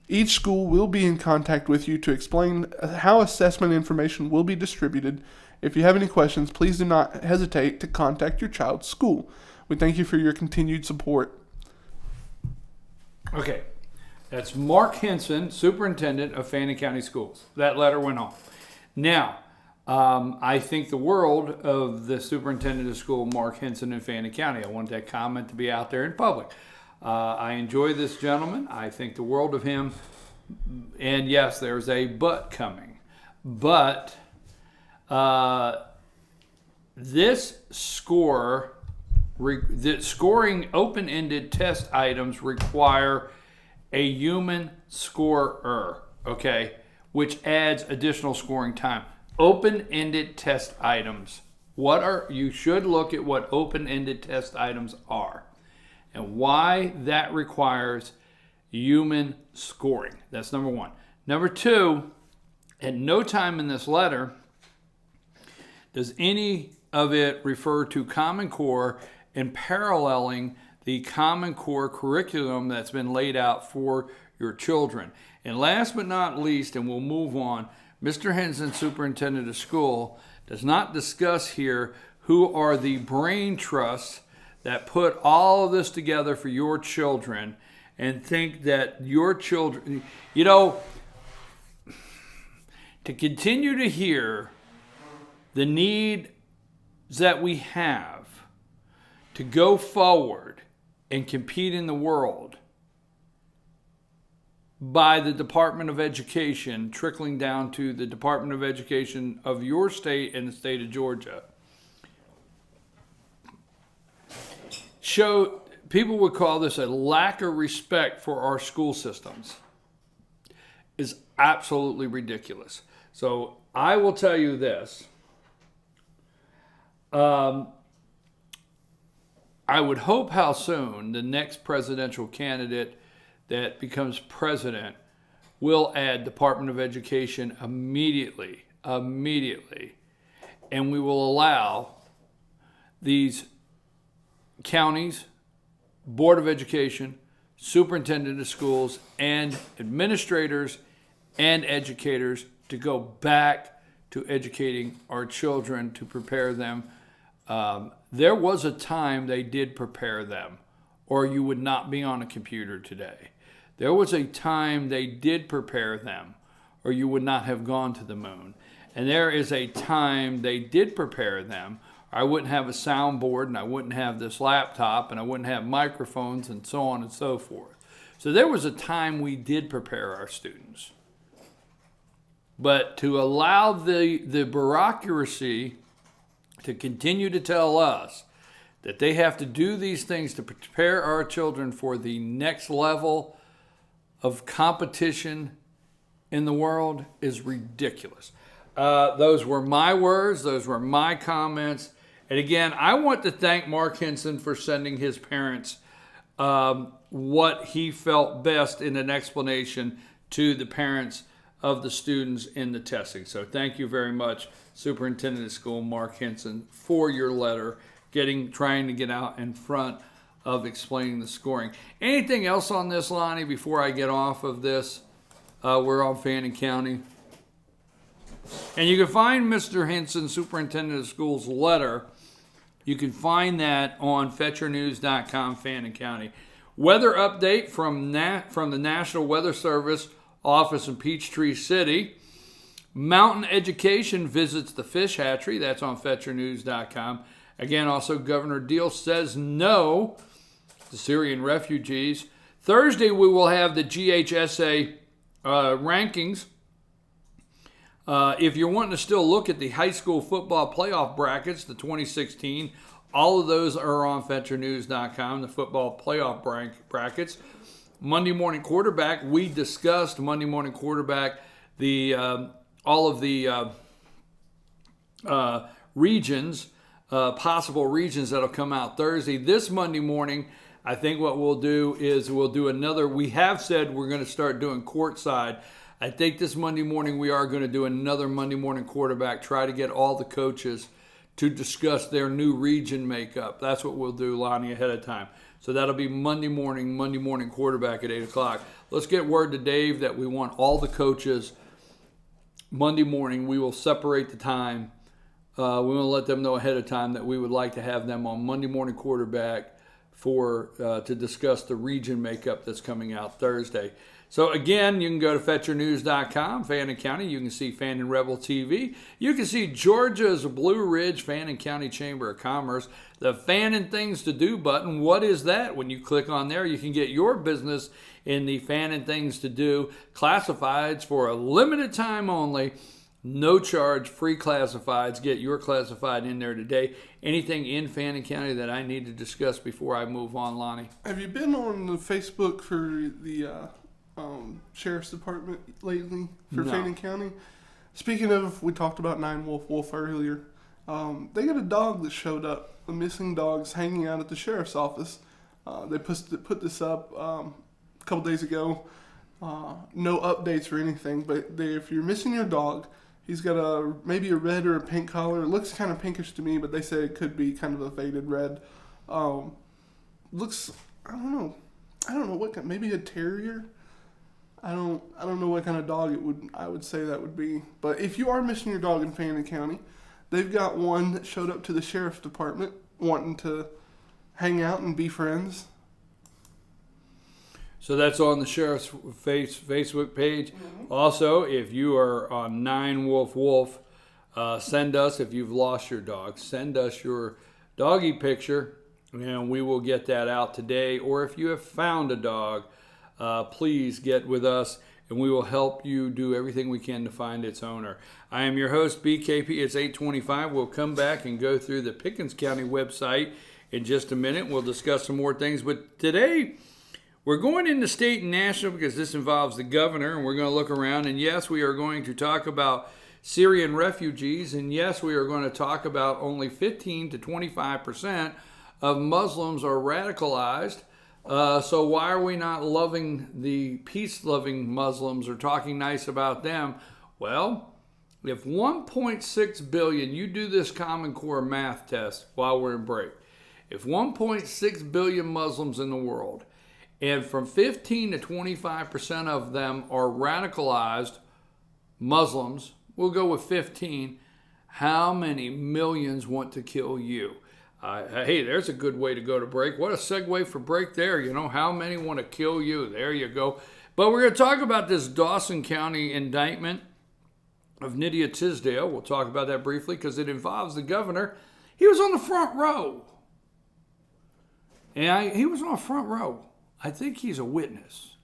Each school will be in contact with you to explain how assessment information will be distributed. If you have any questions, please do not hesitate to contact your child's school. We thank you for your continued support. Okay. That's Mark Henson, Superintendent of Fannin County Schools. That letter went on. Now, I think the world of the Superintendent of School, Mark Henson in Fannin County. I want that comment to be out there in public. I enjoy this gentleman. I think the world of him. And yes, there's a but coming. But this scoring open-ended test items require a human scorer, okay, which adds additional scoring time. Open-ended test items. You should look at what open-ended test items are and why that requires human scoring. That's number one. Number two, at no time in this letter does any of it refer to Common Core and paralleling the Common Core curriculum that's been laid out for your children. And last but not least, and we'll move on, Mr. Henson, Superintendent of School, does not discuss here who are the brain trusts that put all of this together for your children and think that your children, to continue to hear the needs that we have to go forward and compete in the world by the Department of Education trickling down to the Department of Education of your state and the state of Georgia. People would call this a lack of respect for our school systems. Is absolutely ridiculous. So I will tell you this. I would hope how soon the next presidential candidate that becomes president will add Department of Education immediately, and we will allow these counties, Board of Education, superintendent of schools, and administrators and educators to go back to educating our children to prepare them. There was a time they did prepare them, or you would not be on a computer today. There was a time they did prepare them, or you would not have gone to the moon. And there is a time they did prepare them. I wouldn't have a soundboard, and I wouldn't have this laptop, and I wouldn't have microphones, and so on and so forth. So there was a time we did prepare our students. But to allow the bureaucracy to continue to tell us that they have to do these things to prepare our children for the next level of competition in the world is ridiculous. Those were my words. Those were my comments. And again, I want to thank Mark Henson for sending his parents what he felt best in an explanation to the parents of the students in the testing. So thank you very much, Superintendent of School Mark Henson, for your letter, trying to get out in front of explaining the scoring. Anything else on this, Lonnie, before I get off of this? We're on Fannin County. And you can find Mr. Henson, Superintendent of Schools' letter. You can find that on FetcherNews.com, Fannin County. Weather update from the National Weather Service office in Peachtree City. Mountain Education visits the fish hatchery. That's on FetcherNews.com. Again, also Governor Deal says no to Syrian refugees. Thursday, we will have the GHSA rankings. If you're wanting to still look at the high school football playoff brackets, the 2016, all of those are on FetcherNews.com, the football playoff brackets. Monday morning quarterback, we discussed Monday morning quarterback, all of the regions, possible regions that'll come out Thursday. This Monday morning, I think what we'll do is we'll do another, we have said we're going to start doing courtside. I think this Monday morning we are going to do another Monday morning quarterback, try to get all the coaches to discuss their new region makeup. That's what we'll do, Lonnie, ahead of time. So that'll be Monday morning quarterback at 8 o'clock. Let's get word to Dave that we want all the coaches Monday morning. We will separate the time. We will let them know ahead of time that we would like to have them on Monday morning quarterback to discuss the region makeup that's coming out Thursday. So again, you can go to FetcherNews.com, Fannin County. You can see Fannin Rebel TV. You can see Georgia's Blue Ridge Fannin County Chamber of Commerce. The Fannin Things to Do button. What is that? When you click on there, you can get your business in the Fannin Things to Do classifieds for a limited time only. No charge, free classifieds. Get your classified in there today. Anything in Fannin County that I need to discuss before I move on, Lonnie? Have you been on the Facebook for the Sheriff's Department lately for Fannin County? Speaking of, we talked about 9 Wolf earlier. They got a dog that showed up. A missing dog's hanging out at the Sheriff's office. They put this up a couple days ago. No updates or anything, but if you're missing your dog, he's got maybe a red or a pink collar. It looks kind of pinkish to me, but they say it could be kind of a faded red. Looks, I don't know what kind, maybe a terrier. I don't know what kind of dog I would say that would be. But if you are missing your dog in Fannin County, they've got one that showed up to the Sheriff's Department wanting to hang out and be friends. So that's on the Sheriff's Facebook page. Also, if you are on 9 Wolf Wolf, send us, if you've lost your dog, send us your doggy picture, and we will get that out today. Or if you have found a dog, please get with us, and we will help you do everything we can to find its owner. I am your host, BKP. It's 8:25. We'll come back and go through the Pickens County website in just a minute. We'll discuss some more things. But today, we're going into state and national because this involves the governor, and we're going to look around. And yes, we are going to talk about Syrian refugees. And yes, we are going to talk about only 15 to 25% of Muslims are radicalized. So why are we not loving the peace-loving Muslims or talking nice about them? Well, if 1.6 billion, you do this Common Core math test while we're in break. If 1.6 billion Muslims in the world, and from 15 to 25% of them are radicalized Muslims, we'll go with 15, how many millions want to kill you? Hey, there's a good way to go to break. What a segue for break there. You know, how many want to kill you? There you go. But we're going to talk about this Dawson County indictment of Nydia Tisdale. We'll talk about that briefly because it involves the governor. He was on the front row. And he was on the front row. I think he's a witness.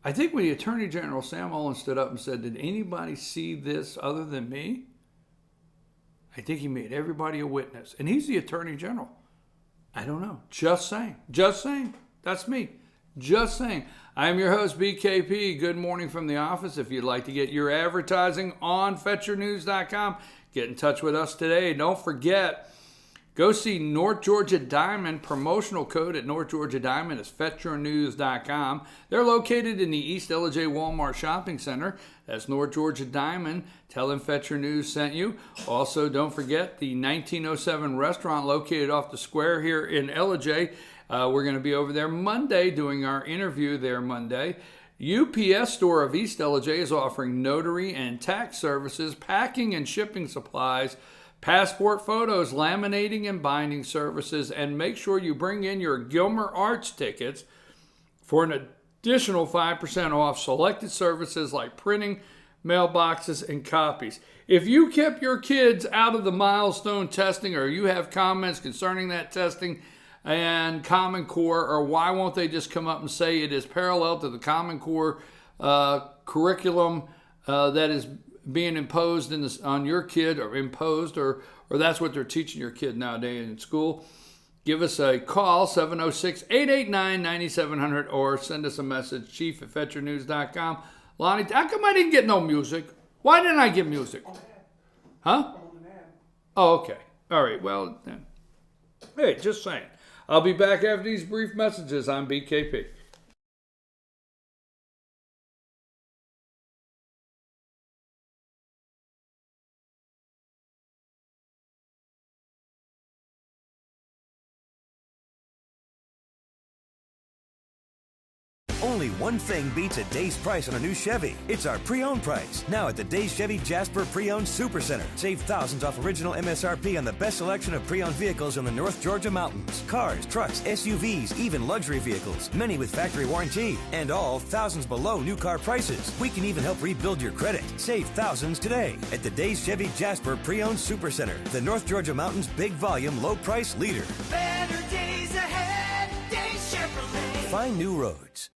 I think when the Attorney General, Sam Olin, stood up and said, did anybody see this other than me? I think he made everybody a witness. And he's the Attorney General. I don't know. Just saying. Just saying. That's me. Just saying. I am your host, BKP. Good morning from the office. If you'd like to get your advertising on FetcherNews.com, get in touch with us today. Don't forget, go see North Georgia Diamond. Promotional code at North Georgia Diamond is FetcherNews.com. They're located in the East LJ Walmart Shopping Center. That's North Georgia Diamond. Tell them Fetcher News sent you. Also, don't forget the 1907 restaurant located off the square here in LJ. We're going to be over there Monday doing our interview there Monday. UPS store of East LJ is offering notary and tax services, packing and shipping supplies, passport photos, laminating and binding services, and make sure you bring in your Gilmer Arts tickets for an additional 5% off selected services like printing, mailboxes, and copies. If you kept your kids out of the milestone testing, or you have comments concerning that testing and Common Core, or why won't they just come up and say it is parallel to the Common Core curriculum that is being imposed on your kid, or imposed, or that's what they're teaching your kid nowadays in school, give us a call, 706-889-9700, or send us a message, chief@FetcherNews.com. Lonnie, how come I didn't get no music? Why didn't I get music? Huh? Oh, okay. All right, well, then. Hey, just saying. I'll be back after these brief messages. I'm BKP. Only one thing beats a day's price on a new Chevy. It's our pre-owned price. Now at the Days Chevy Jasper Pre-Owned Super Center. Save thousands off original MSRP on the best selection of pre-owned vehicles in the North Georgia mountains. Cars, trucks, SUVs, even luxury vehicles. Many with factory warranty. And all thousands below new car prices. We can even help rebuild your credit. Save thousands today at the Days Chevy Jasper Pre-Owned Super Center. The North Georgia mountains big volume, low price leader. Better days ahead, Days Chevrolet. Find new roads.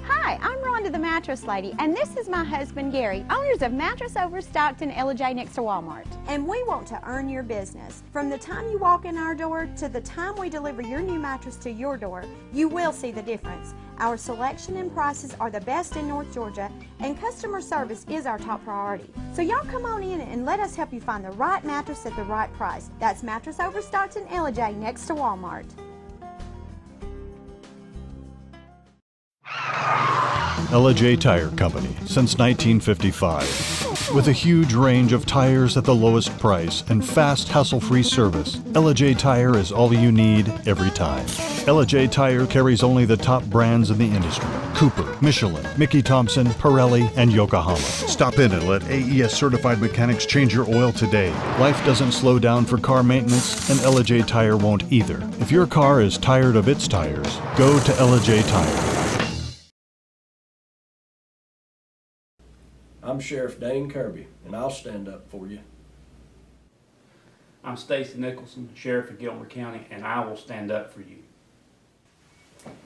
Hi, I'm Rhonda the Mattress Lady, and this is my husband Gary, owners of Mattress Overstocked in LJ next to Walmart. And we want to earn your business. From the time you walk in our door to the time we deliver your new mattress to your door, you will see the difference. Our selection and prices are the best in North Georgia, and customer service is our top priority. So y'all come on in and let us help you find the right mattress at the right price. That's Mattress Overstocked in LJ next to Walmart. LJ Tire Company since 1955. With a huge range of tires at the lowest price and fast, hassle-free service, LJ Tire is all you need every time. LJ Tire carries only the top brands in the industry: Cooper, Michelin, Mickey Thompson, Pirelli, and Yokohama. Stop in and let AES certified mechanics change your oil today. Life doesn't slow down for car maintenance, and LJ Tire won't either. If your car is tired of its tires, go to LJ Tire. I'm Sheriff Dane Kirby, and I'll stand up for you. I'm Stacy Nicholson, Sheriff of Gilmer County, and I will stand up for you.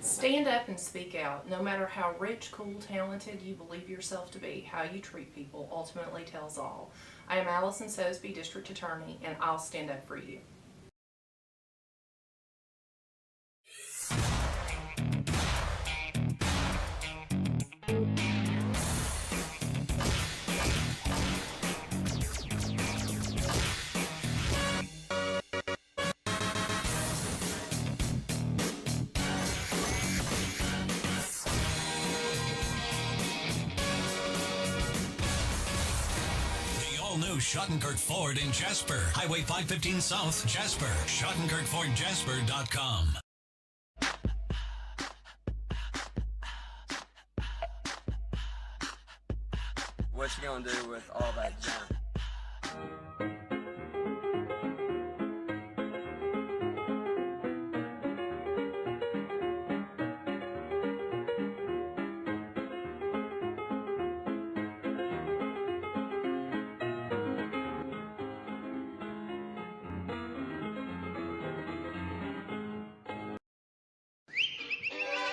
Stand up and speak out. No matter how rich, cool, talented you believe yourself to be, how you treat people ultimately tells all. I am Allison Sosby, District Attorney, and I'll stand up for you. All-new Schottenkirk Ford in Jasper. Highway 515 South, Jasper. SchottenkirkFordJasper.com. What you gonna do with all that junk?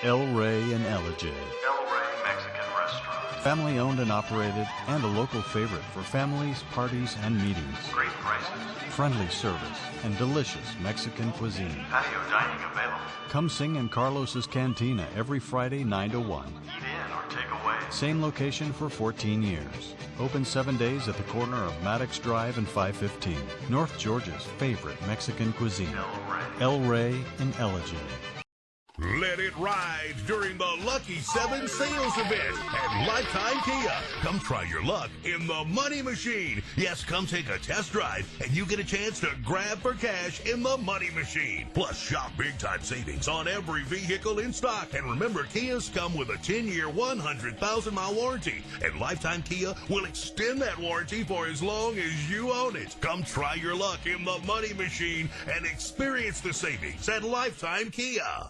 El Rey and LJ. El Rey Mexican Restaurant. Family owned and operated, and a local favorite for families, parties, and meetings. Great prices, friendly service, and delicious Mexican cuisine. Patio dining available. Come sing in Carlos's Cantina every Friday 9 to 1. Eat in or take away. Same location for 14 years. Open 7 days at the corner of Maddox Drive and 515. North Georgia's favorite Mexican cuisine. El Rey and LJ. Let it ride during the Lucky 7 sales event at Lifetime Kia. Come try your luck in the money machine. Yes, come take a test drive and you get a chance to grab for cash in the money machine. Plus, shop big time savings on every vehicle in stock. And remember, Kias come with a 10-year, 100,000-mile warranty. And Lifetime Kia will extend that warranty for as long as you own it. Come try your luck in the money machine and experience the savings at Lifetime Kia.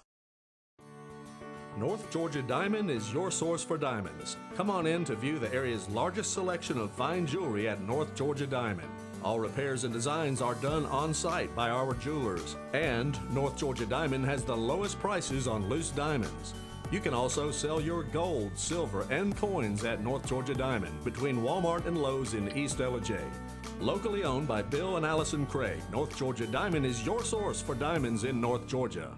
North Georgia Diamond is your source for diamonds. Come on in to view the area's largest selection of fine jewelry at North Georgia Diamond. All repairs and designs are done on site by our jewelers. And North Georgia Diamond has the lowest prices on loose diamonds. You can also sell your gold, silver, and coins at North Georgia Diamond between Walmart and Lowe's in East LJ. Locally owned by Bill and Allison Craig, North Georgia Diamond is your source for diamonds in North Georgia.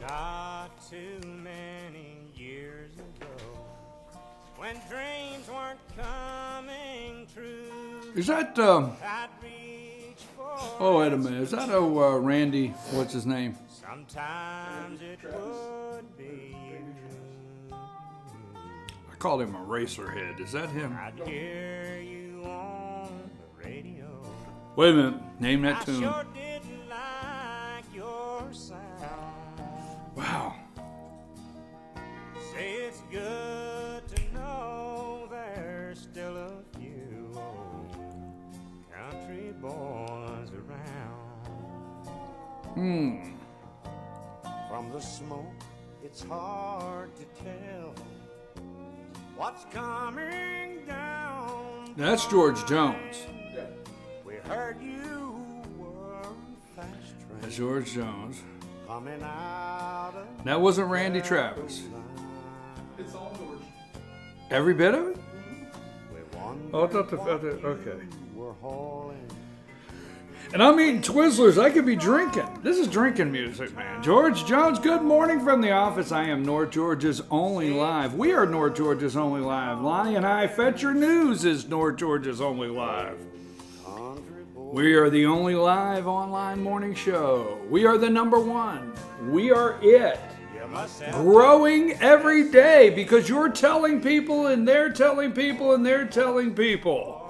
Not too many years ago, when dreams weren't coming true, Is that, oh, wait a minute. Is that, Randy, what's his name? sometimes it would be you. I called him a racerhead. Is that him? I'd hear you on the radio. Wait a minute. Name that tune. I sure didn't like your sound. Wow. Say it's good to know there's still a few old country boys around. From the smoke, it's hard to tell what's coming down. That's George Jones. We heard you were fast train. That's George Jones. Coming out of That wasn't Randy Travis. It's all George. Every bit of it? we wondered Oh, I thought okay. were hauling. And I'm eating Twizzlers. I could be drinking. This is drinking music, man. George Jones, good morning from the office. I am North Georgia's only live. We are North Georgia's only live. Lonnie and I, Fetch Your News is North Georgia's only live. We are the only live online morning show. We are the number one. We are it. Growing every day because you're telling people and they're telling people and they're telling people.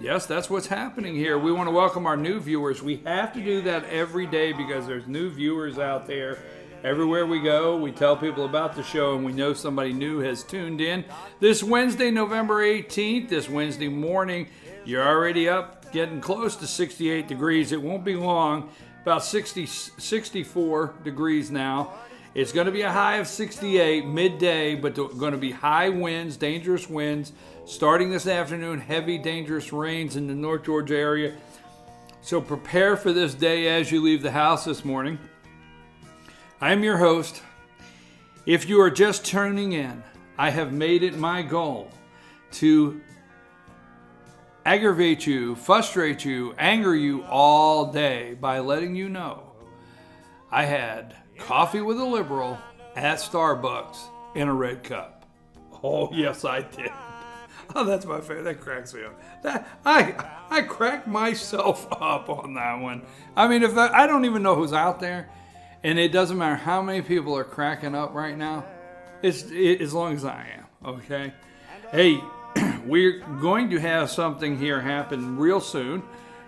Yes, that's what's happening here. We want to welcome our new viewers. We have to do that every day because there's new viewers out there. Everywhere we go, we tell people about the show and we know somebody new has tuned in. This Wednesday, November 18th, this Wednesday morning, you're already up, getting close to 68 degrees. It won't be long, about 64 degrees now. It's going to be a high of 68 midday, but going to be high winds, dangerous winds. Starting this afternoon, heavy, dangerous rains in the North Georgia area. So prepare for this day as you leave the house this morning. I am your host. If you are just tuning in, I have made it my goal to aggravate you, frustrate you, anger you all day by letting you know I had coffee with a liberal at Starbucks in a red cup. Oh, yes, I did. Oh, that's my favorite. That cracks me up. I crack myself up on that one. I mean, if I don't even know who's out there, and it doesn't matter how many people are cracking up right now, as long as I am, okay? Hey, we're going to have something here happen real soon.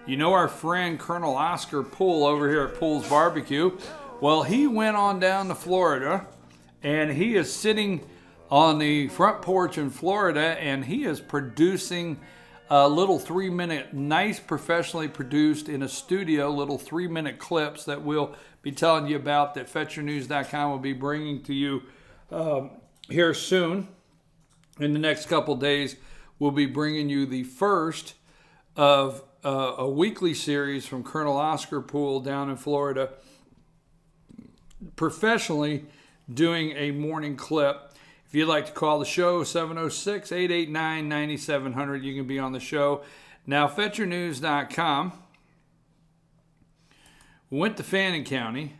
You know our friend Colonel Oscar Poole over here at Poole's Barbecue. Well, he went on down to Florida, and he is sitting on the front porch in Florida, and he is producing a little 3-minute, nice, professionally produced in a studio, little 3-minute clips that we'll be telling you about that FetchYourNews.com will be bringing to you here soon. In the next couple days, we'll be bringing you the first of a weekly series from Colonel Oscar Poole down in Florida, professionally doing a morning clip. If you'd like to call the show, 706-889-9700. You can be on the show. Now, FetchYourNews.com. We went to Fannin County.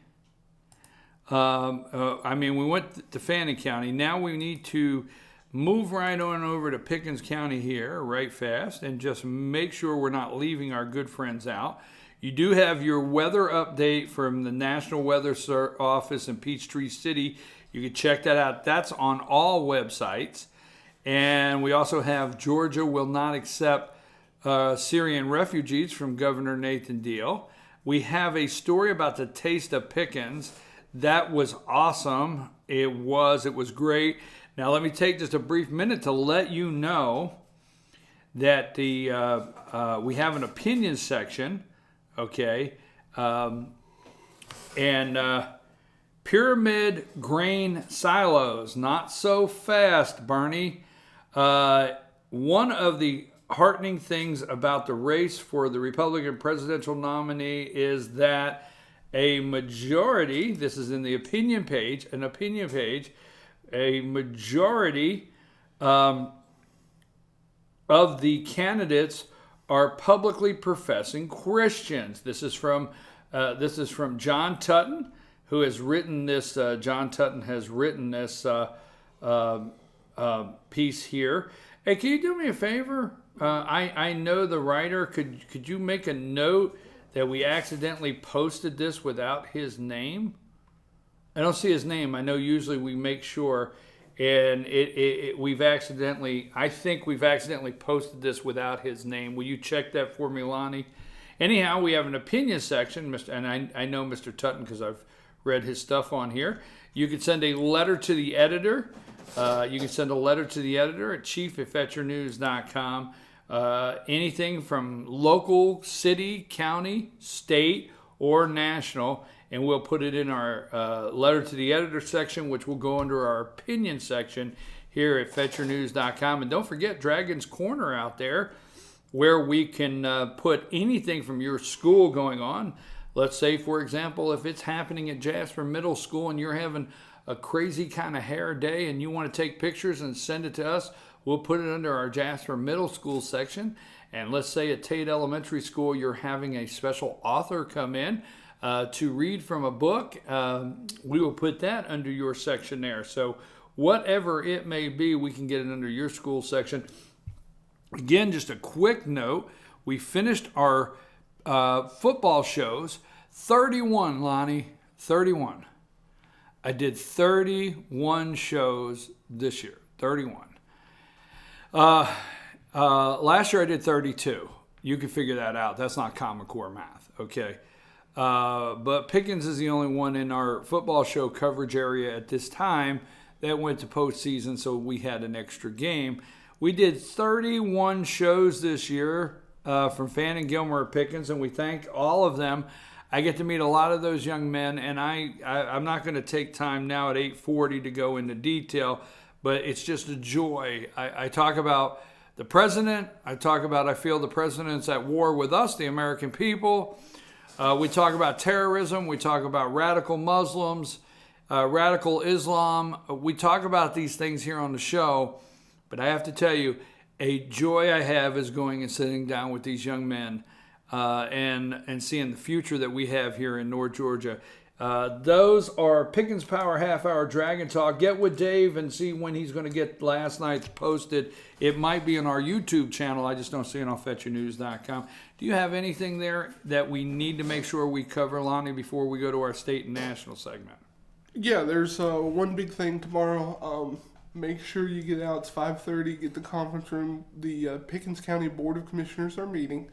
We went to Fannin County. Now we need to move right on over to Pickens County here, right fast, and just make sure we're not leaving our good friends out. You do have your weather update from the National Weather Office in Peachtree City. You can check that out. That's on all websites. And we also have Georgia will not accept Syrian refugees from Governor Nathan Deal. We have a story about the Taste of Pickens. That was awesome. It was great. Now let me take just a brief minute to let you know that we have an opinion section, okay? Pyramid grain silos, not so fast, Bernie. One of the heartening things about the race for the Republican presidential nominee is that a majority, this is in the opinion page, a majority of the candidates are publicly professing Christians. This is from John Tutton, who has written this. John Tutton has written this piece here. Hey, can you do me a favor? I know the writer. Could you make a note that we accidentally posted this without his name? I don't see his name. I know usually we make sure, and I think we've accidentally posted this without his name. Will you check that for me, Lonnie? Anyhow, we have an opinion section, and I know Mr. Tutton because I've read his stuff on here. You can send a letter to the editor. You can send a letter to the editor at chief@fetchyournews.com. Anything from local, city, county, state, or national, and we'll put it in our letter to the editor section, which will go under our opinion section here at FetchYourNews.com. And don't forget Dragon's Corner out there, where we can put anything from your school going on. Let's say, for example, if it's happening at Jasper Middle School and you're having a crazy kind of hair day and you want to take pictures and send it to us, we'll put it under our Jasper Middle School section. and let's say at Tate Elementary School you're having a special author come in to read from a book, we will put that under your section there. So whatever it may be, we can get it under your school section. Again, just a quick note, we finished our football shows. 31, Lonnie, 31. I did 31 shows this year, 31. Last year I did 32. You can figure that out. That's not Common Core math, okay? But Pickens is the only one in our football show coverage area at this time that went to postseason, so we had an extra game. We did 31 shows this year from Fannin, Gilmer, Pickens, and we thank all of them. I get to meet a lot of those young men, and I'm not going to take time now at 8:40 to go into detail, but it's just a joy. I talk about the president. I feel the president's at war with us, the American people. We talk about terrorism. We talk about radical Muslims, radical Islam. We talk about these things here on the show, but I have to tell you, a joy I have is going and sitting down with these young men and seeing the future that we have here in North Georgia. Those are Pickens Power Half Hour Dragon Talk. Get with Dave and see when he's going to get last night's posted. It might be on our YouTube channel. I just don't see it on FetchYourNews.com. Do you have anything there that we need to make sure we cover, Lonnie, before we go to our state and national segment? Yeah, there's one big thing tomorrow. Make sure you get out. It's 5:30. Get the conference room. The Pickens County Board of Commissioners are meeting.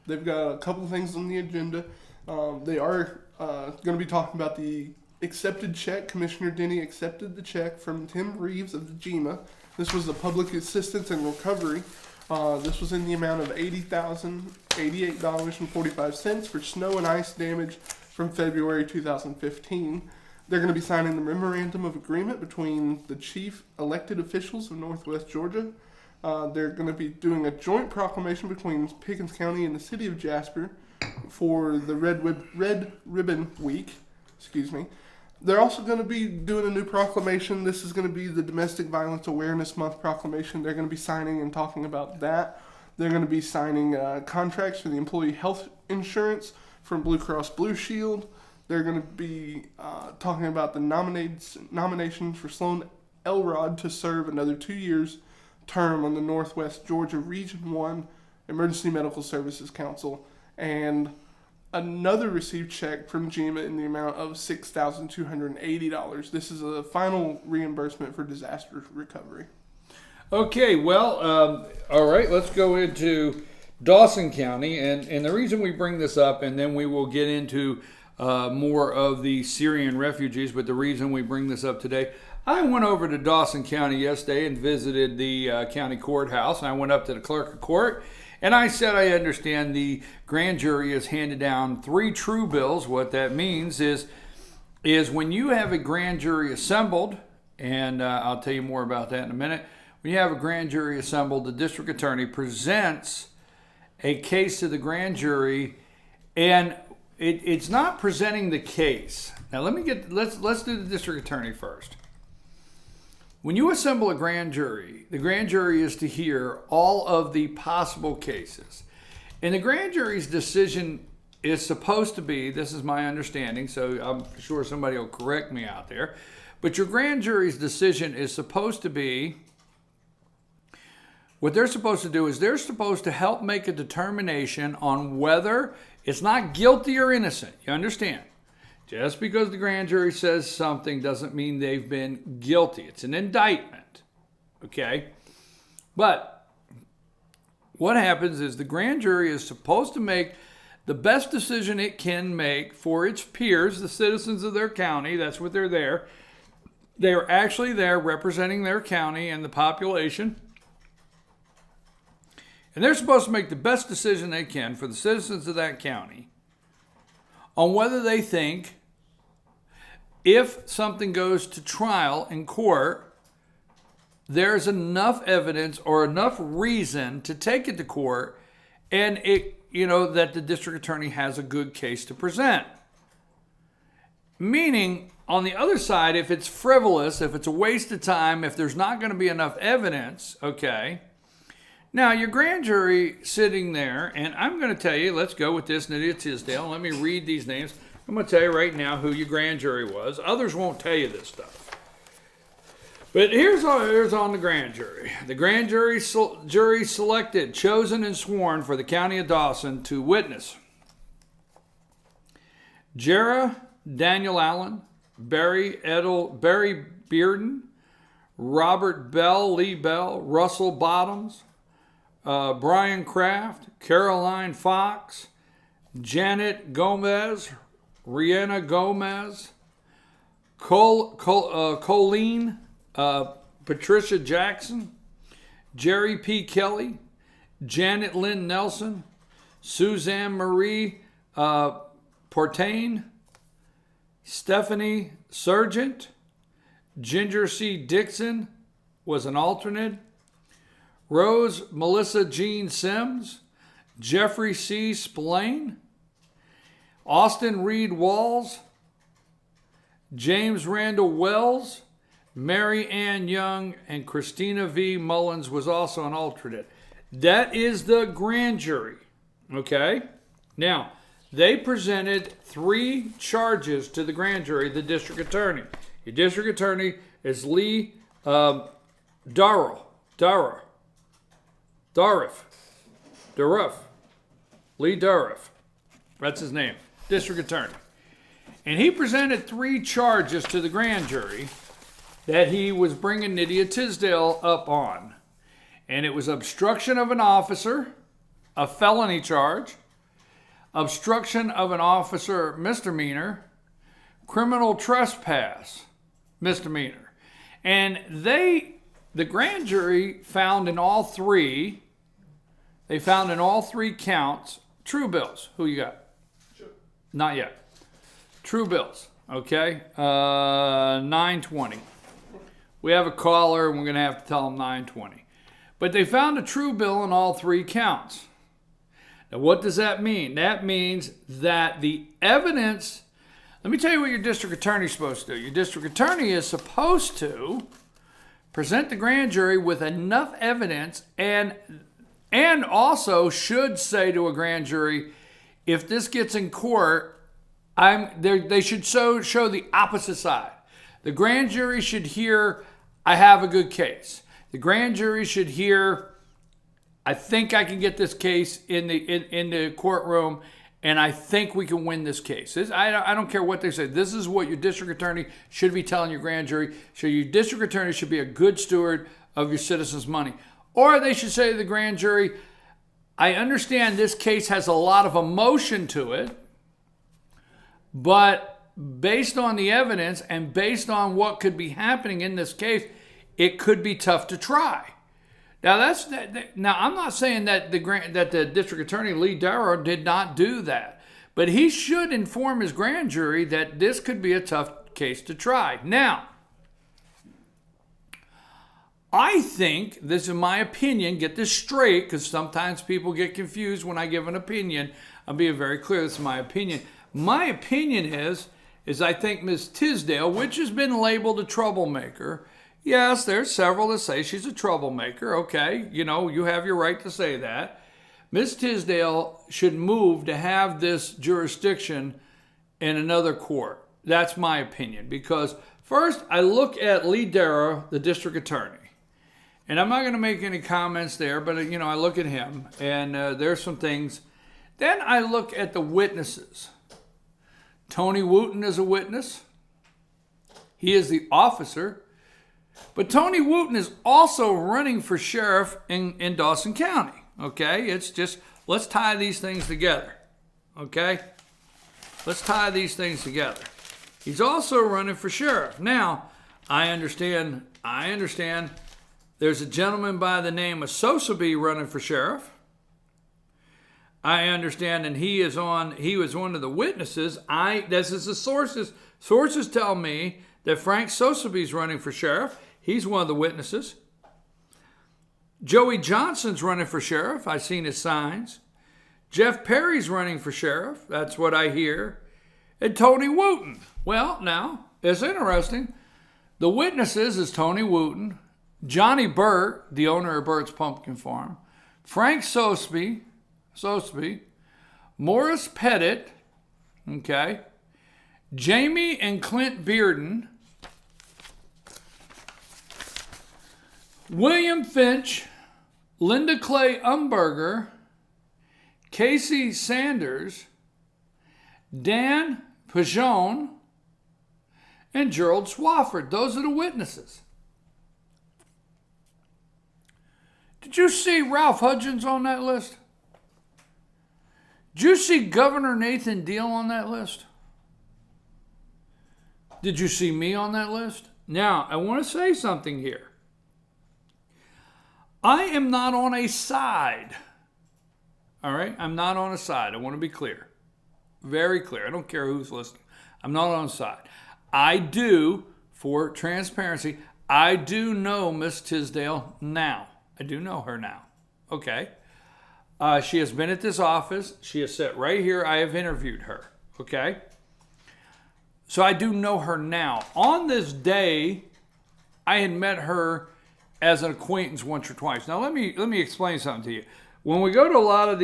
They've got a couple things on the agenda. They are going to be talking about the accepted check. Commissioner Denny accepted the check from Tim Reeves of the GMA. This was the Public Assistance and Recovery. This was in the amount of $80,088.45 for snow and ice damage from February 2015. They're going to be signing the Memorandum of Agreement between the chief elected officials of Northwest Georgia. They're going to be doing a joint proclamation between Pickens County and the city of Jasper for the Red Ribbon Week. They're also going to be doing a new proclamation. This is going to be the Domestic Violence Awareness Month proclamation. They're going to be signing and talking about that. They're going to be signing contracts for the employee health insurance from Blue Cross Blue Shield. They're going to be talking about the nominations for Sloan Elrod to serve another 2 years term on the Northwest Georgia Region 1 Emergency Medical Services Council, and another received check from GMA in the amount of $6,280. This is a final reimbursement for disaster recovery. Okay, well, all right, let's go into Dawson County, and the reason we bring this up, and then we will get into more of the Syrian refugees, but the reason we bring this up today, I went over to Dawson County yesterday and visited the county courthouse. I went up to the clerk of court, and I said I understand the grand jury has handed down 3 true bills. What that means is when you have a grand jury assembled, and I'll tell you more about that in a minute, when you have a grand jury assembled, the district attorney presents a case to the grand jury, and it's not presenting the case. Now let's do the district attorney first. When you assemble a grand jury, the grand jury is to hear all of the possible cases. And the grand jury's decision is supposed to be, this is my understanding, so I'm sure somebody will correct me out there, but your grand jury's decision is supposed to be, what they're supposed to do is they're supposed to help make a determination on whether it's not guilty or innocent. You understand? Just because the grand jury says something doesn't mean they've been guilty. It's an indictment, okay? But what happens is the grand jury is supposed to make the best decision it can make for its peers, the citizens of their county. That's what they're there. They're actually there representing their county and the population. And they're supposed to make the best decision they can for the citizens of that county on whether they think if something goes to trial in court, there's enough evidence or enough reason to take it to court and that the district attorney has a good case to present. Meaning, on the other side, if it's frivolous, if it's a waste of time, if there's not going to be enough evidence, okay, Now, your grand jury sitting there, and I'm going to tell you, let's go with this Nydia Tisdale. Let me read these names. I'm going to tell you right now who your grand jury was. Others won't tell you this stuff. But here's on the grand jury. The grand jury selected, chosen, and sworn for the county of Dawson to witness Jera Daniel Allen, Barry Bearden, Robert Bell, Lee Bell, Russell Bottoms, Brian Kraft, Caroline Fox, Janet Gomez, Rihanna Gomez, Colleen, Patricia Jackson, Jerry P. Kelly, Janet Lynn Nelson, Suzanne Marie Portain, Stephanie Sargent, Ginger C. Dixon was an alternate, Rose Melissa Jean Sims, Jeffrey C. Spillane, Austin Reed Walls, James Randall Wells, Mary Ann Young, and Christina V. Mullins was also an alternate. That is the grand jury. Okay? Now, they presented 3 charges to the grand jury, the district attorney. Your district attorney is Lee Darrell. Lee Durriff. That's his name. District attorney. And he presented 3 charges to the grand jury that he was bringing Nydia Tisdale up on. And it was obstruction of an officer, a felony charge, obstruction of an officer misdemeanor, criminal trespass misdemeanor. And the grand jury found in all 3 counts true bills. Who you got? Sure. Not yet. True bills. Okay. 920. We have a caller and we're going to have to tell them 920. But they found a true bill in all 3 counts. Now, what does that mean? That means that the evidence, let me tell you what your district attorney is supposed to do. Your district attorney is supposed to present the grand jury with enough evidence and also should say to a grand jury, if this gets in court, they should show the opposite side. The grand jury should hear, I have a good case. The grand jury should hear, I think I can get this case in the courtroom, and I think we can win this case. I don't care what they say. This is what your district attorney should be telling your grand jury. So your district attorney should be a good steward of your citizens' money. Or they should say to the grand jury, I understand this case has a lot of emotion to it, but based on the evidence and based on what could be happening in this case, it could be tough to try. Now I'm not saying that the district attorney Lee Darrow did not do that, but he should inform his grand jury that this could be a tough case to try. Now, I think, this is my opinion, get this straight, because sometimes people get confused when I give an opinion. I'm being very clear, this is my opinion. My opinion is I think Ms. Tisdale, which has been labeled a troublemaker, yes, there's several that say she's a troublemaker, okay, you have your right to say that. Ms. Tisdale should move to have this jurisdiction in another court. That's my opinion, because first, I look at Lee Darrow, the district attorney. And I'm not going to make any comments there, but, I look at him, and there's some things. Then I look at the witnesses. Tony Wooten is a witness. He is the officer. But Tony Wooten is also running for sheriff in Dawson County, okay? It's just, let's tie these things together, okay? Let's tie these things together. He's also running for sheriff. Now, I understand there's a gentleman by the name of Sosaby running for sheriff. I understand, and he was one of the witnesses. This is the sources. Sources tell me that Frank Sosaby's running for sheriff. He's one of the witnesses. Joey Johnson's running for sheriff. I've seen his signs. Jeff Perry's running for sheriff. That's what I hear. And Tony Wooten. Well, now, it's interesting. The witnesses is Tony Wooten, Johnny Burt, the owner of Burt's Pumpkin Farm, Frank Sosby, Morris Pettit, okay, Jamie and Clint Bearden, William Finch, Linda Clay Umberger, Casey Sanders, Dan Pajon, and Gerald Swafford. Those are the witnesses. Did you see Ralph Hudgens on that list? Did you see Governor Nathan Deal on that list? Did you see me on that list? Now, I want to say something here. I am not on a side. All right? I'm not on a side. I want to be clear. Very clear. I don't care who's listening. I'm not on a side. I do, for transparency, I do know Miss Tisdale now. I do know her now. Okay? She has been at this office. She has sat right here. I have interviewed her. Okay? So I do know her now. On this day, I had met her as an acquaintance once or twice. Now let me explain something to you. When we go to a lot of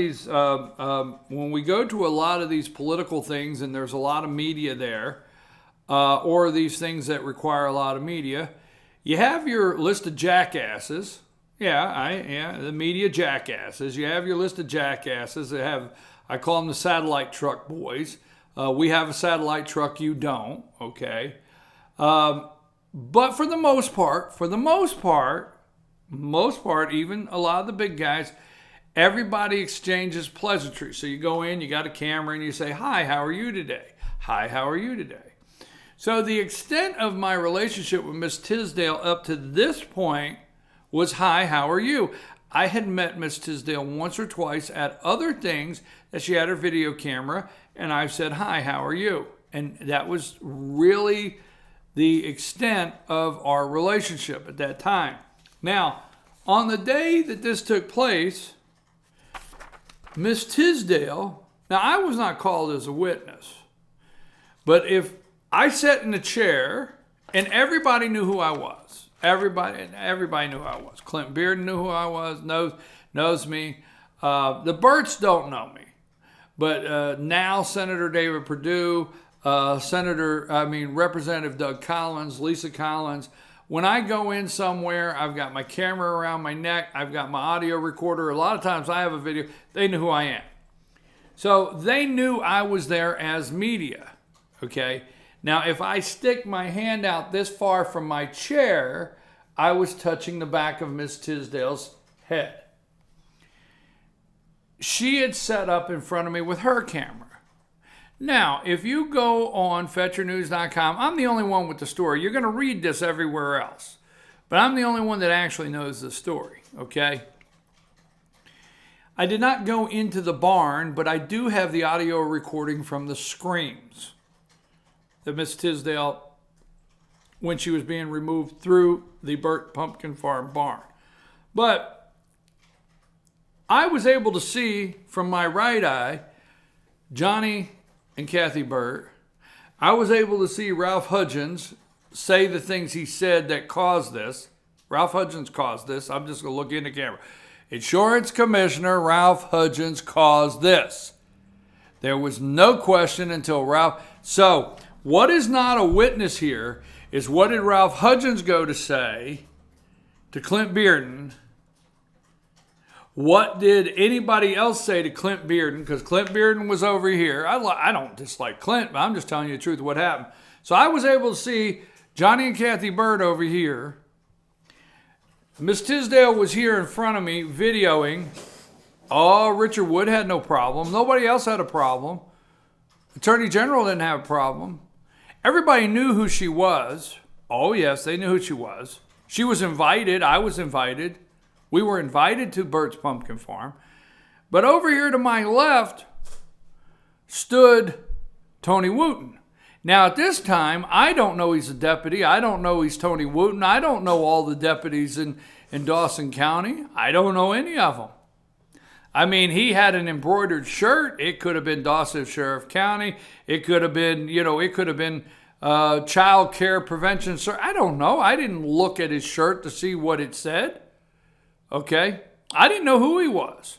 these, political things, and there's a lot of media there, or these things that require a lot of media, you have your list of jackasses. The media jackasses. You have your list of jackasses that have, I call them the satellite truck boys. We have a satellite truck, you don't, okay? But for the most part, even a lot of the big guys, everybody exchanges pleasantries. So you go in, you got a camera, and you say, "Hi, how are you today? Hi, how are you today?" So the extent of my relationship with Miss Tisdale up to this point was, "Hi, how are you?" I had met Miss Tisdale once or twice at other things that she had her video camera, and I've said, "Hi, how are you?" And that was really the extent of our relationship at that time. Now, on the day that this took place, Miss Tisdale, now I was not called as a witness, but if I sat in a chair and everybody knew who I was, everybody knew who I was. Clint Bearden knew who I was, knows me. The Burts don't know me, but now Senator David Perdue, Representative Doug Collins, Lisa Collins. When I go in somewhere, I've got my camera around my neck, I've got my audio recorder. A lot of times I have a video. They knew who I am. So they knew I was there as media, okay? Now, if I stick my hand out this far from my chair, I was touching the back of Miss Tisdale's head. She had set up in front of me with her camera. Now, if you go on FetcherNews.com, I'm the only one with the story. You're going to read this everywhere else. But I'm the only one that actually knows the story, okay? I did not go into the barn, but I do have the audio recording from the screams that Miss Tisdale, when she was being removed through the Burt Pumpkin Farm barn. But I was able to see from my right eye Johnny and Kathy Burt. I was able to see Ralph Hudgens say the things he said that caused this. Ralph Hudgens caused this. I'm just going to look in the camera. Insurance Commissioner Ralph Hudgens caused this. There was no question until Ralph. So, what is not a witness here is what did Ralph Hudgens go to say to Clint Bearden? What did anybody else say to Clint Bearden? Because Clint Bearden was over here. I don't dislike Clint, but I'm just telling you the truth of what happened. So I was able to see Johnny and Kathy Burt over here. Miss Tisdale was here in front of me videoing. Oh, Richard Wood had no problem. Nobody else had a problem. Attorney General didn't have a problem. Everybody knew who she was. Oh, yes, they knew who she was. She was invited. I was invited. We were invited to Burt's Pumpkin Farm. But over here to my left stood Tony Wooten. Now, at this time, I don't know he's a deputy. I don't know he's Tony Wooten. I don't know all the deputies in Dawson County. I don't know any of them. I mean, he had an embroidered shirt. It could have been Dawson Sheriff County. It could have been, Child Care Prevention. I don't know. I didn't look at his shirt to see what it said. Okay? I didn't know who he was.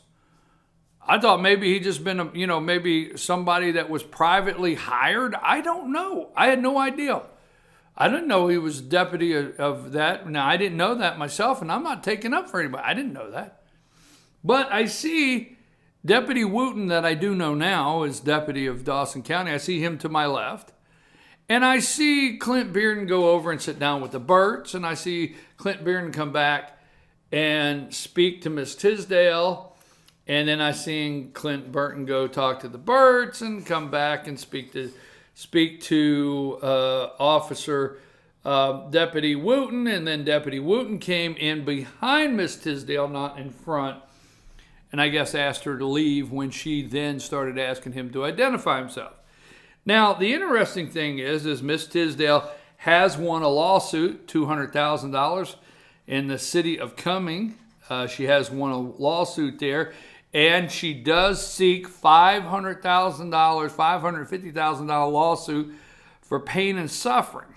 I thought maybe he just been, maybe somebody that was privately hired. I don't know. I had no idea. I didn't know he was deputy of that. Now, I didn't know that myself, and I'm not taking up for anybody. I didn't know that. But I see Deputy Wooten, that I do know now is deputy of Dawson County. I see him to my left. And I see Clint Bearden go over and sit down with the Burts, and I see Clint Bearden come back and speak to Miss Tisdale. And then I seen Clint Burton go talk to the Burts and come back and speak to Officer Deputy Wooten. And then Deputy Wooten came in behind Miss Tisdale, not in front, and I guess asked her to leave when she then started asking him to identify himself. Now, the interesting thing is Miss Tisdale has won a lawsuit, $200,000 in the city of Cumming. She has won a lawsuit there. And she does seek $500,000, $550,000 lawsuit for pain and suffering.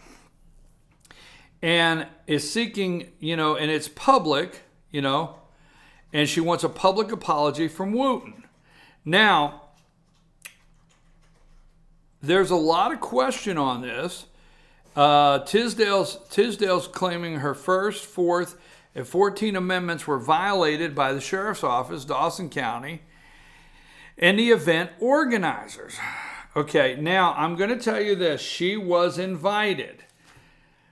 And is seeking, and it's public, and she wants a public apology from Wooten. Now, there's a lot of question on this. Tisdale's claiming her first, fourth, and 14 amendments were violated by the Sheriff's Office, Dawson County, and the event organizers. Okay, now I'm going to tell you this. She was invited.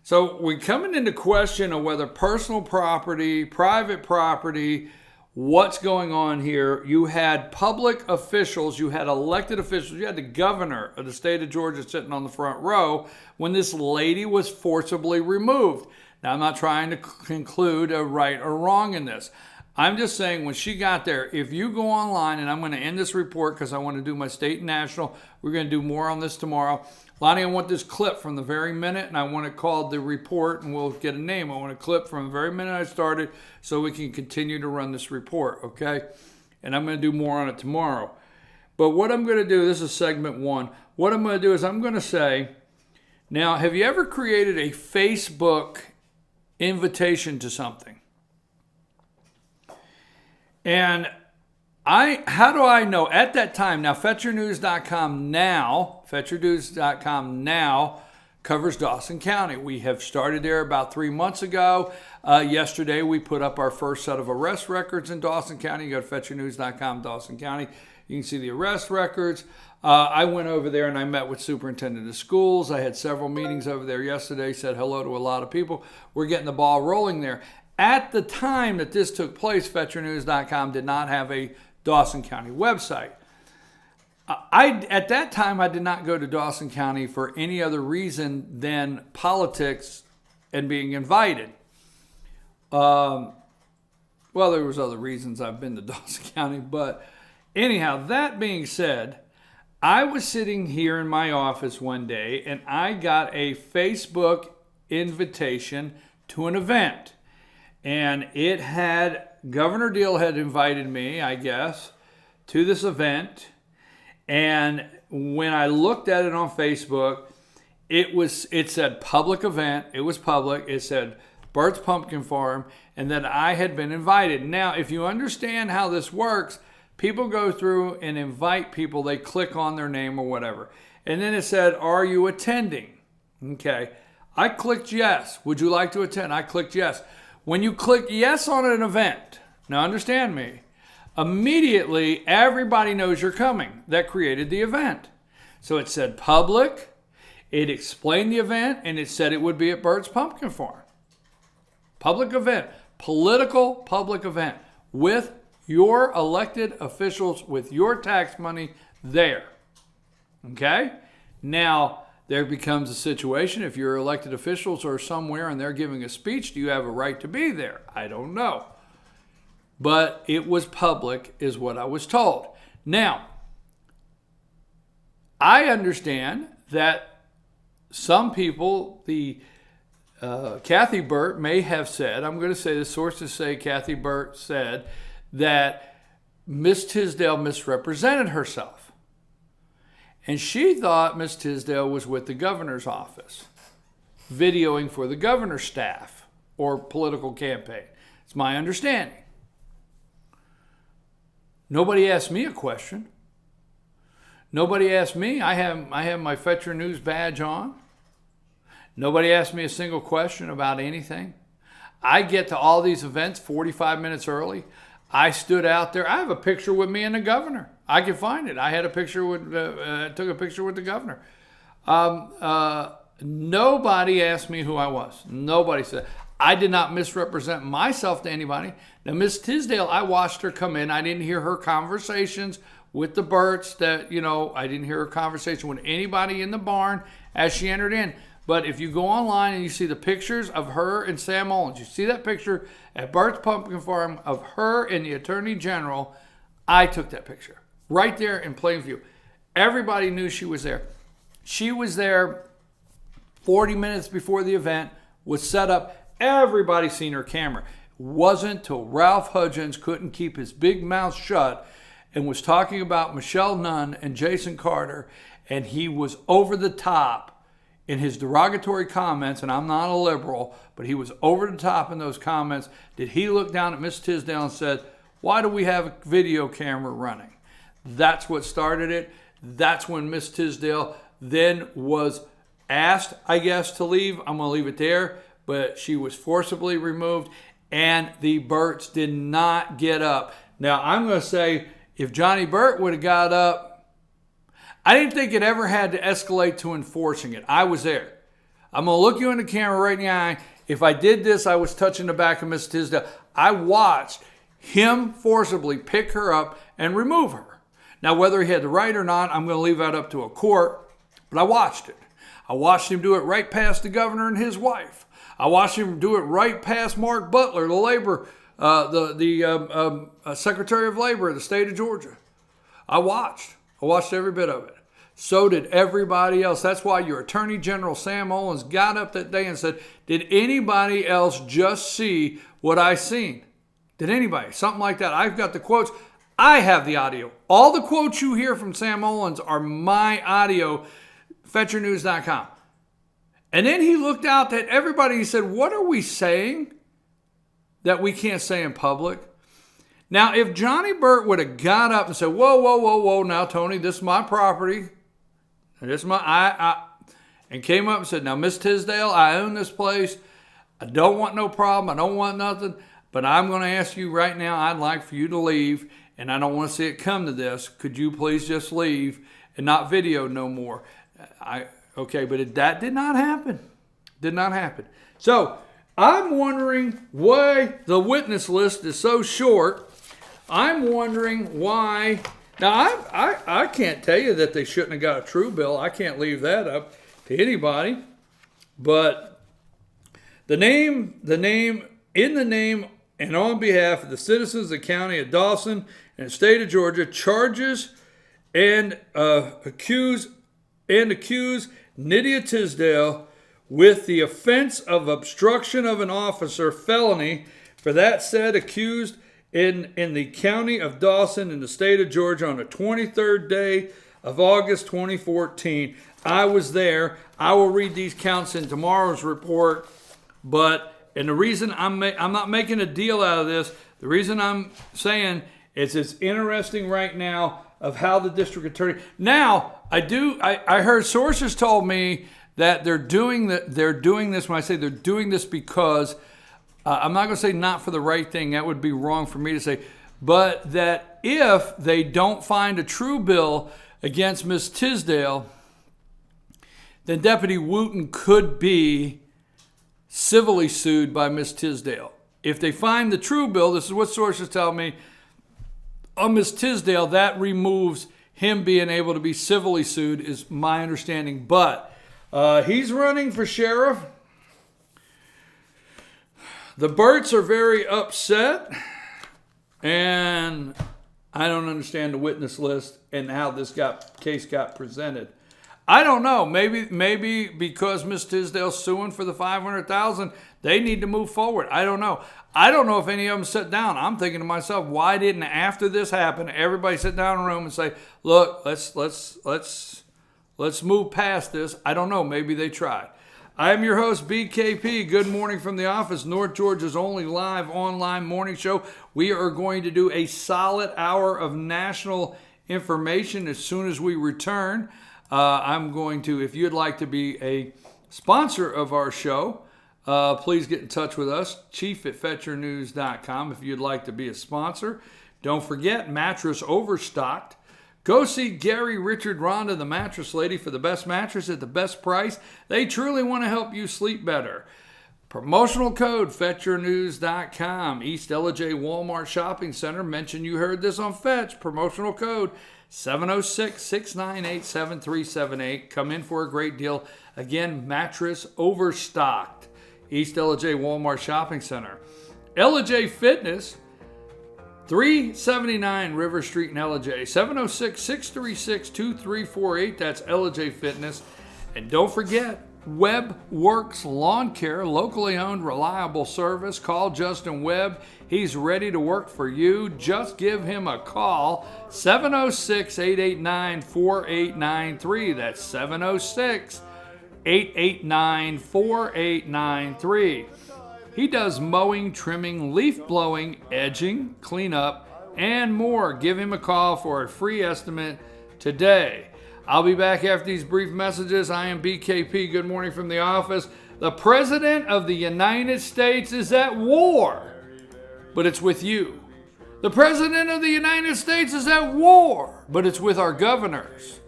So we're coming into question of whether personal property, private property, what's going on here. You had public officials, you had elected officials, you had the governor of the state of Georgia sitting on the front row when this lady was forcibly removed. Now, I'm not trying to conclude a right or wrong in this. I'm just saying when she got there, if you go online, and I'm going to end this report because I want to do my state and national. We're going to do more on this tomorrow. Lonnie, I want this clip from the very minute, and I want it called the report, and we'll get a name. I want a clip from the very minute I started so we can continue to run this report, okay? And I'm going to do more on it tomorrow. But what I'm going to do, this is segment 1. What I'm going to do is I'm going to say, now, have you ever created a Facebook invitation to something? And how do I know at that time? Now, FetcherNews.com now covers Dawson County. We have started there about 3 months ago. Yesterday, we put up our first set of arrest records in Dawson County. You go to FetcherNews.com, Dawson County. You can see the arrest records. I went over there and I met with superintendent of schools. I had several meetings over there yesterday, said hello to a lot of people. We're getting the ball rolling there. At the time that this took place, FetcherNews.com did not have a Dawson County website. At that time, I did not go to Dawson County for any other reason than politics and being invited. Well, there was other reasons I've been to Dawson County, but anyhow, that being said, I was sitting here in my office one day and I got a Facebook invitation to an event. And it had, Governor Deal had invited me, I guess, to this event. And when I looked at it on Facebook, it said public event. It was public. It said Bert's Pumpkin Farm, and that I had been invited. Now, if you understand how this works, people go through and invite people. They click on their name or whatever. And then it said, are you attending? Okay. I clicked yes. Would you like to attend? I clicked yes. When you click yes on an event, now understand me, immediately everybody knows you're coming that created the event. So it said public, it explained the event, and it said it would be at Bert's Pumpkin Farm. Public event, political public event with your elected officials, with your tax money there. Okay? Now, there becomes a situation, if your elected officials are somewhere and they're giving a speech, do you have a right to be there? I don't know. But it was public, is what I was told. Now, I understand that some people, Kathy Burt may have said, I'm going to say the sources say Kathy Burt said that Miss Tisdale misrepresented herself. And she thought Miss Tisdale was with the governor's office, videoing for the governor's staff or political campaign. It's my understanding. Nobody asked me a question. Nobody asked me. I have my Fetcher News badge on. Nobody asked me a single question about anything. I get to all these events 45 minutes early. I stood out there. I have a picture with me and the governor. I can find it. I had a picture with, took a picture with the governor. Nobody asked me who I was. Nobody said. I did not misrepresent myself to anybody. Now, Miss Tisdale, I watched her come in. I didn't hear her conversations with the Burts. I didn't hear her conversation with anybody in the barn as she entered in. But if you go online and you see the pictures of her and Sam Owens, you see that picture at Burt's Pumpkin Farm of her and the Attorney General, I took that picture right there in plain view. Everybody knew she was there. She was there 40 minutes before the event, was set up. Everybody seen her camera. It wasn't till Ralph Hudgens couldn't keep his big mouth shut and was talking about Michelle Nunn and Jason Carter, and he was over the top in his derogatory comments, and I'm not a liberal, but he was over the top in those comments, did he look down at Miss Tisdale and said, why do we have a video camera running? That's what started it. That's when Miss Tisdale then was asked, I guess, to leave. I'm going to leave it there. But she was forcibly removed, and the Burts did not get up. Now, I'm going to say, if Johnny Burt would have got up, I didn't think it ever had to escalate to enforcing it. I was there. I'm going to look you in the camera right in the eye. If I did this, I was touching the back of Miss Tisdale. I watched him forcibly pick her up and remove her. Now, whether he had the right or not, I'm going to leave that up to a court, but I watched it. I watched him do it right past the governor and his wife. I watched him do it right past Mark Butler, the labor, Secretary of Labor of the state of Georgia. I watched every bit of it. So did everybody else. That's why your Attorney General Sam Owens got up that day and said, did anybody else just see what I seen? Did anybody? Something like that. I've got the quotes. I have the audio. All the quotes you hear from Sam Owens are my audio, FetcherNews.com. And then he looked out at everybody. He said, what are we saying that we can't say in public? Now, if Johnny Burt would have got up and said, whoa, now, Tony, this is my property. This is and came up and said, now, Miss Tisdale, I own this place. I don't want no problem. I don't want nothing. But I'm going to ask you right now, I'd like for you to leave, and I don't want to see it come to this. Could you please just leave and not video no more? Okay, but that did not happen. Did not happen. So I'm wondering why the witness list is so short. I'm wondering why. Now, I can't tell you that they shouldn't have got a true bill. I can't leave that up to anybody. But in the name and on behalf of the citizens of the county of Dawson and the state of Georgia, charges and accuse Nydia Tisdale with the offense of obstruction of an officer, felony, for that said accused in the county of Dawson in the state of Georgia on the 23rd day of August 2014. I was there. I will read these counts in tomorrow's report, and the reason I'm not making a deal out of this, the reason I'm saying is it's interesting right now of how the district attorney. Now, I heard sources told me that they're doing this. When I say they're doing this because I'm not going to say not for the right thing. That would be wrong for me to say. But that if they don't find a true bill against Miss Tisdale, then Deputy Wooten could be civilly sued by Miss Tisdale. If they find the true bill, this is what sources tell me, on Miss Tisdale, that removes him being able to be civilly sued, is my understanding. But he's running for sheriff. The Burts are very upset, and I don't understand the witness list and how this case got presented. I don't know. Maybe because Miss Tisdale's suing for the $500,000, they need to move forward. I don't know. I don't know if any of them sit down. I'm thinking to myself, why didn't after this happened, everybody sit down in a room and say, look, let's move past this. I don't know. Maybe they tried. I am your host, BKP. Good morning from the office, North Georgia's only live online morning show. We are going to do a solid hour of national information as soon as we return. I'm going to, if you'd like to be a sponsor of our show, please get in touch with us, chief@fetchernews.com, if you'd like to be a sponsor. Don't forget, Mattress Overstocked. Go see Gary, Richard, Rhonda, the mattress lady, for the best mattress at the best price. They truly want to help you sleep better. Promotional code FetcherNews.com. East LJ Walmart Shopping Center. Mention you heard this on Fetch. Promotional code 706-698-7378. Come in for a great deal. Again, Mattress Overstocked. East LJ Walmart Shopping Center. LJ Fitness. 379 River Street in LJ. 706-636-2348. That's LJ Fitness. And don't forget, WebWorks Lawn Care, locally owned, reliable service. Call Justin Webb. He's ready to work for you. Just give him a call. 706-889-4893. That's 706-889-4893. He does mowing, trimming, leaf blowing, edging, cleanup, and more. Give him a call for a free estimate today. I'll be back after these brief messages. I am BKP. Good morning from the office. The President of the United States is at war, but it's with you. The President of the United States is at war, but it's with our governors.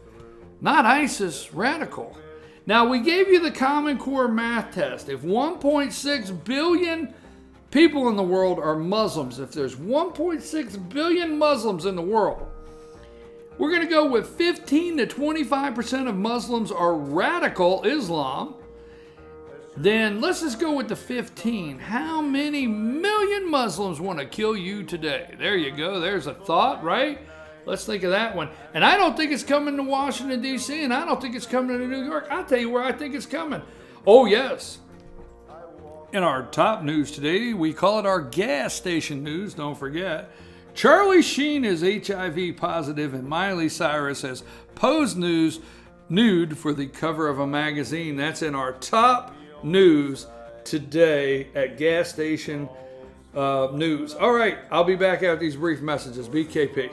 Not ISIS, radical. Now, we gave you the Common Core math test. If 1.6 billion people in the world are Muslims, if there's 1.6 billion Muslims in the world, we're going to go with 15 to 25% of Muslims are radical Islam. Then let's just go with the 15. How many million Muslims want to kill you today? There you go. There's a thought, right? Let's think of that one. And I don't think it's coming to Washington, D.C., and I don't think it's coming to New York. I'll tell you where I think it's coming. Oh, yes. In our top news today, we call it our gas station news, don't forget. Charlie Sheen is HIV positive, and Miley Cyrus has posed nude for the cover of a magazine. That's in our top news today at gas station news. All right, I'll be back after these brief messages. BKP.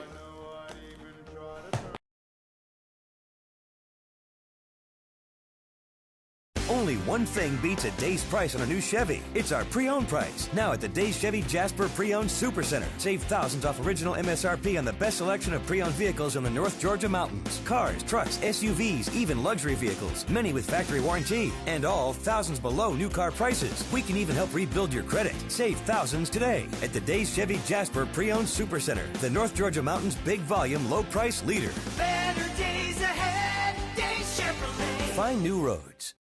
Only one thing beats a day's price on a new Chevy. It's our pre-owned price. Now at the Days Chevy Jasper Pre-Owned Supercenter. Save thousands off original MSRP on the best selection of pre-owned vehicles in the North Georgia mountains. Cars, trucks, SUVs, even luxury vehicles. Many with factory warranty. And all thousands below new car prices. We can even help rebuild your credit. Save thousands today at the Days Chevy Jasper Pre-Owned Supercenter. The North Georgia mountains big volume, low price leader. Better days ahead, Days Chevrolet. Find new roads.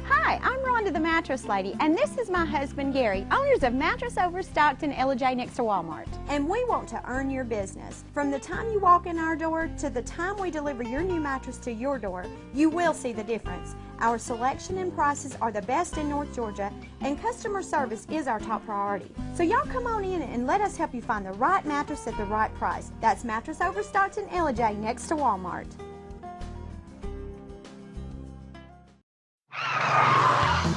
Hi, I'm Rhonda the Mattress Lady, and this is my husband Gary, owners of Mattress Overstocked in LJ next to Walmart. And we want to earn your business. From the time you walk in our door to the time we deliver your new mattress to your door, you will see the difference. Our selection and prices are the best in North Georgia, and customer service is our top priority. So y'all come on in and let us help you find the right mattress at the right price. That's Mattress Overstocked in LJ next to Walmart.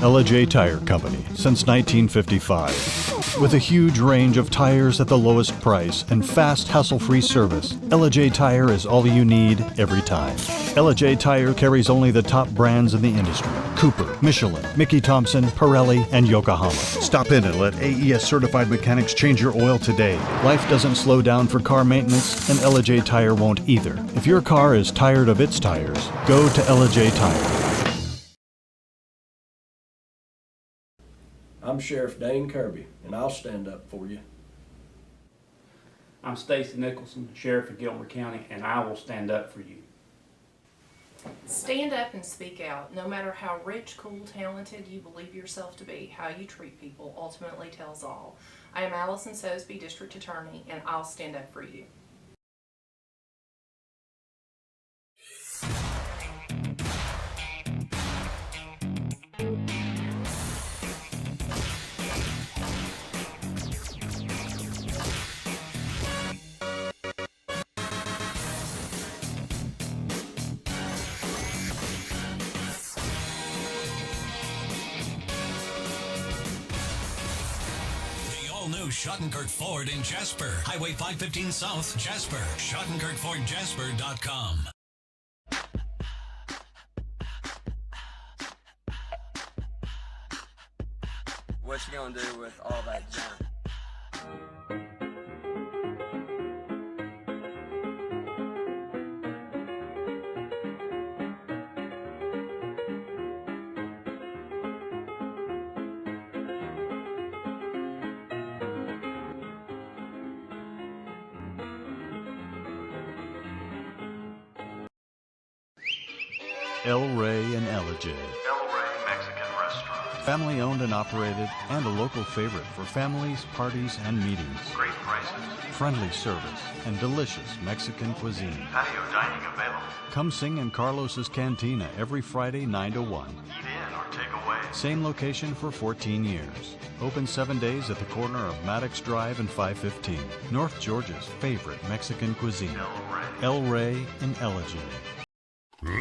LJ Tire Company since 1955. With a huge range of tires at the lowest price and fast, hassle-free service, LJ Tire is all you need every time. LJ Tire carries only the top brands in the industry: Cooper, Michelin, Mickey Thompson, Pirelli, and Yokohama. Stop in and let AES certified mechanics change your oil today. Life doesn't slow down for car maintenance, and LJ Tire won't either. If your car is tired of its tires, go to LJ Tire. I'm Sheriff Dane Kirby, and I'll stand up for you. I'm Stacy Nicholson, Sheriff of Gilmer County, and I will stand up for you. Stand up and speak out. No matter how rich, cool, talented you believe yourself to be, how you treat people ultimately tells all. I am Allison Sosby, District Attorney, and I'll stand up for you. new Schottenkirk Ford in Jasper. Highway 515 South, Jasper. SchottenkirkFordJasper.com. What you gonna do with all that junk? El Rey and Ellijay. El Rey Mexican Restaurant. Family owned and operated, and a local favorite for families, parties, and meetings. Great prices. Friendly service and delicious Mexican cuisine. Patio dining available. Come sing in Carlos's Cantina every Friday 9 to 1. Eat in or take away. Same location for 14 years. Open 7 days at the corner of Maddox Drive and 515. North Georgia's favorite Mexican cuisine. El Rey and Ellijay.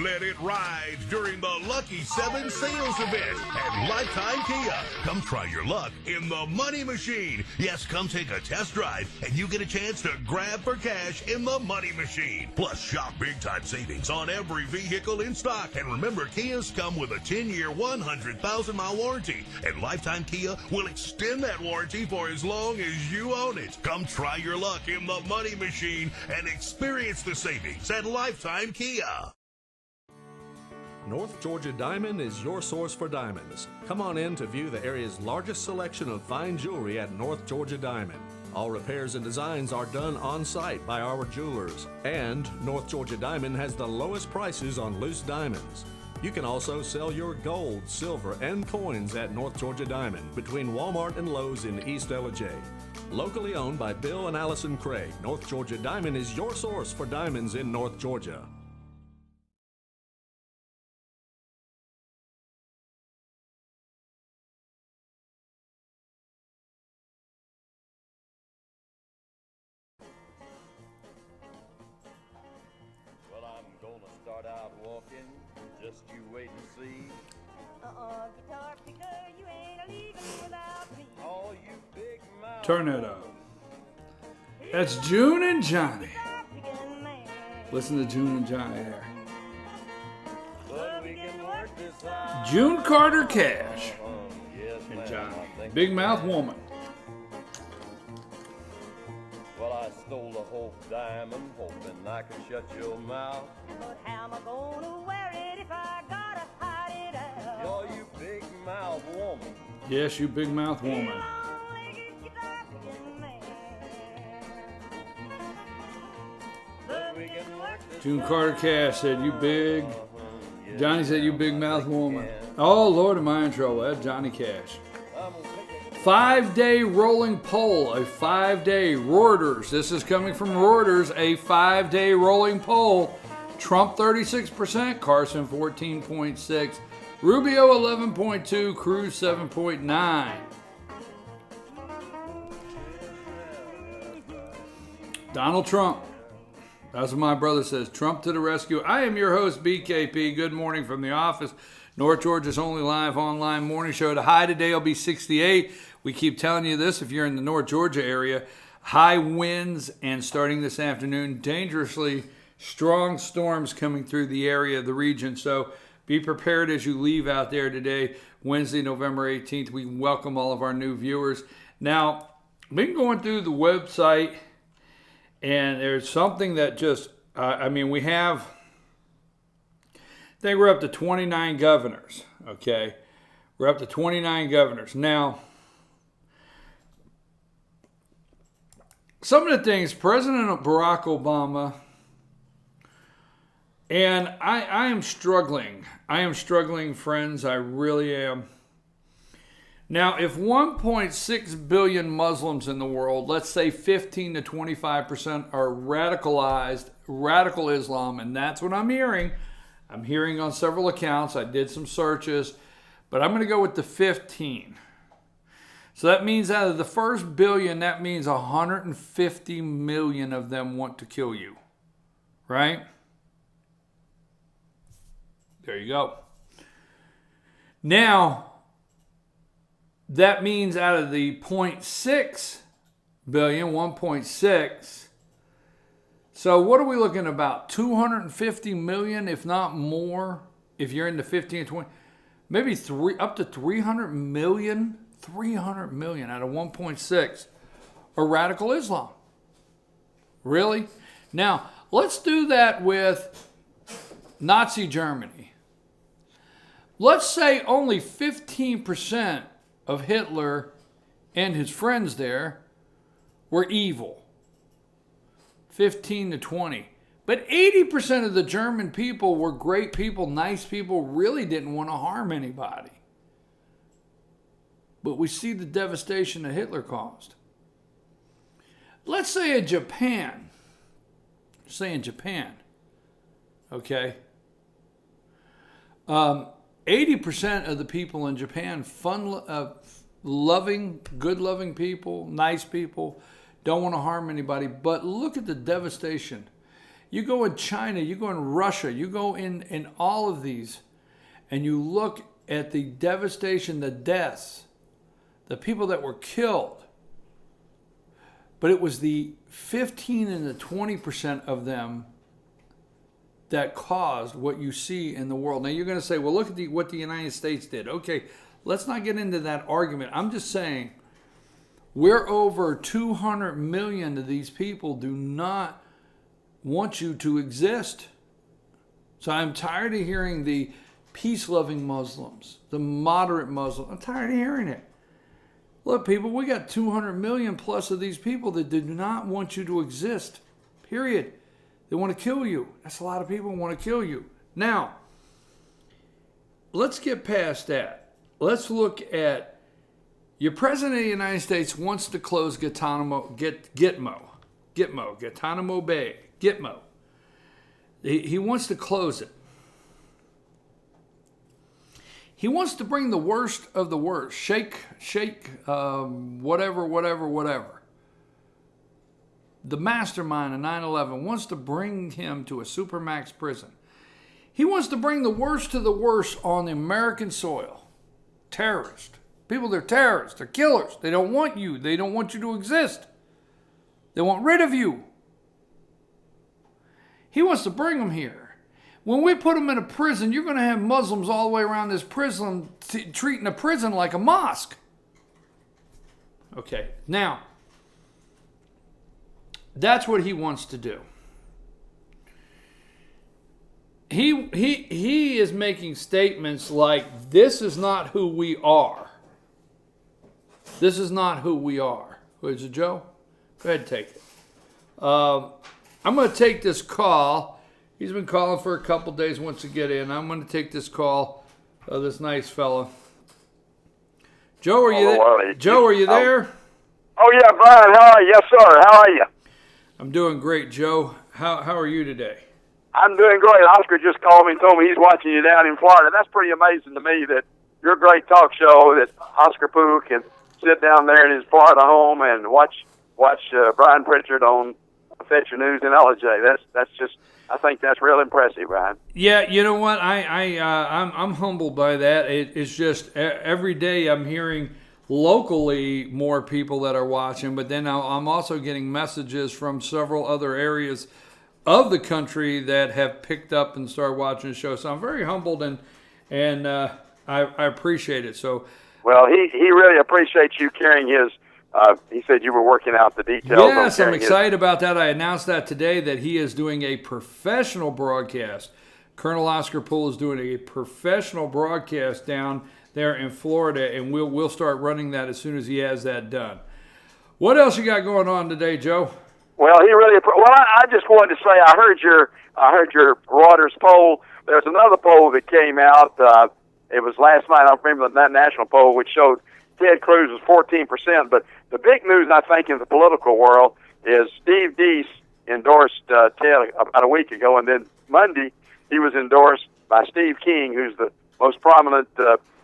Let it ride during the Lucky 7 sales event at Lifetime Kia. Come try your luck in the money machine. Yes, come take a test drive and you get a chance to grab for cash in the money machine. Plus, shop big time savings on every vehicle in stock. And remember, Kias come with a 10-year, 100,000-mile warranty. And Lifetime Kia will extend that warranty for as long as you own it. Come try your luck in the money machine and experience the savings at Lifetime Kia. North Georgia Diamond is your source for diamonds. Come on in to view the area's largest selection of fine jewelry at North Georgia Diamond. All repairs and designs are done on site by our jewelers. And North Georgia Diamond has the lowest prices on loose diamonds. You can also sell your gold, silver, and coins at North Georgia Diamond between Walmart and Lowe's in East Ellijay. Locally owned by Bill and Allison Craig, North Georgia Diamond is your source for diamonds in North Georgia. Start out walking, just you wait and see. Guitar picker, you ain't leaving without me. All you big mouth. Turn it up. That's June and Johnny. Listen to June and Johnny there. June Carter Cash and Johnny. Big Mouth Woman. Well, I stole the whole diamond, hoping I could shut your mouth. But how am I gonna wear it if I gotta hide it out? You're you big mouth woman. Yes, you big mouth woman. June Carter Cash said, you big. Johnny said, you big mouth woman. Oh, Lord, am I in trouble. That's Johnny Cash. 5-day rolling poll, a 5-day Reuters. This is coming from Reuters, a 5-day rolling poll. Trump 36%, Carson 14.6%, Rubio 11.2%, Cruz 7.9%. Donald Trump. That's what my brother says. Trump to the rescue. I am your host, BKP. Good morning from the office. North Georgia's only live online morning show. The high today will be 68. We keep telling you this if you're in the North Georgia area. High winds and starting this afternoon, dangerously strong storms coming through the area of the region. So be prepared as you leave out there today, Wednesday, November 18th. We welcome all of our new viewers. Now, I've been going through the website, and there's something that just, we have, I think we're up to 29 governors, okay? We're up to 29 governors. Now, some of the things, President Barack Obama, and I am struggling. I am struggling, friends. I really am. Now, if 1.6 billion Muslims in the world, let's say 15 to 25% are radicalized, radical Islam, and that's what I'm hearing. I'm hearing on several accounts. I did some searches, but I'm going to go with the 15. So that means out of the first billion, that means 150 million of them want to kill you, right? There you go. Now, that means out of the 0.6 billion, 1.6. So what are we looking at about? 250 million, if not more, if you're into 15 and 20. Maybe up to 300 million. 300 million out of 1.6 are radical Islam. Really? Now, let's do that with Nazi Germany. Let's say only 15% of Hitler and his friends there were evil. 15 to 20. But 80% of the German people were great people, nice people, really didn't want to harm anybody. But we see the devastation that Hitler caused. Let's say in Japan. Okay? 80% of the people in Japan, loving, good-loving people, nice people, don't want to harm anybody. But look at the devastation. You go in China, you go in Russia, you go in all of these, and you look at the devastation, the deaths, the people that were killed. But it was the 15 and the 20% of them that caused what you see in the world. Now you're going to say, well, look at what the United States did. Okay, let's not get into that argument. I'm just saying we're over 200 million of these people do not want you to exist. So I'm tired of hearing the peace-loving Muslims, the moderate Muslims. I'm tired of hearing it. Look, people, we got 200 million plus of these people that do not want you to exist, period. They want to kill you. That's a lot of people who want to kill you. Now, let's get past that. Let's look at your president of the United States wants to close Guantanamo Bay. Gitmo. He wants to close it. He wants to bring the worst of the worst. Whatever. The mastermind of 9/11 wants to bring him to a supermax prison. He wants to bring the worst of the worst on the American soil. Terrorists. People, they're terrorists. They're killers. They don't want you. They don't want you to exist. They want rid of you. He wants to bring them here. When we put them in a prison, you're going to have Muslims all the way around this prison treating a prison like a mosque. Okay, now, that's what he wants to do. He is making statements like, this is not who we are. This is not who we are. Who is it, Joe? Go ahead and take it. I'm going to take this call. He's been calling for a couple days, wants to get in. I'm going to take this call. This nice fella. Joe, are you there? Joe, are you there? Oh, yeah, Brian. How are you? Yes, sir. How are you? I'm doing great, Joe. How are you today? I'm doing great. Oscar just called me and told me he's watching you down in Florida. That's pretty amazing to me that your great talk show, that Oscar Pooh can sit down there in his Florida home and watch Brian Pritchard on Fetcher News in LJ. That's just, I think that's real impressive, Brian. Yeah, you know what? I'm humbled by that. It's just every day I'm hearing locally more people that are watching, but then I'm also getting messages from several other areas of the country that have picked up and started watching the show. So I'm very humbled and I appreciate it. So, well, he really appreciates you carrying his. He said you were working out the details. Yes, I'm excited about that. I announced that today that he is doing a professional broadcast. Colonel Oscar Poole is doing a professional broadcast down there in Florida, and we'll start running that as soon as he has that done. What else you got going on today, Joe? Well, I just wanted to say I heard your Reuters poll. There's another poll that came out. It was last night. I don't remember that national poll, which showed Ted Cruz was 14%. But the big news, I think, in the political world is Steve Deese endorsed Ted about a week ago, and then Monday he was endorsed by Steve King, who's the most prominent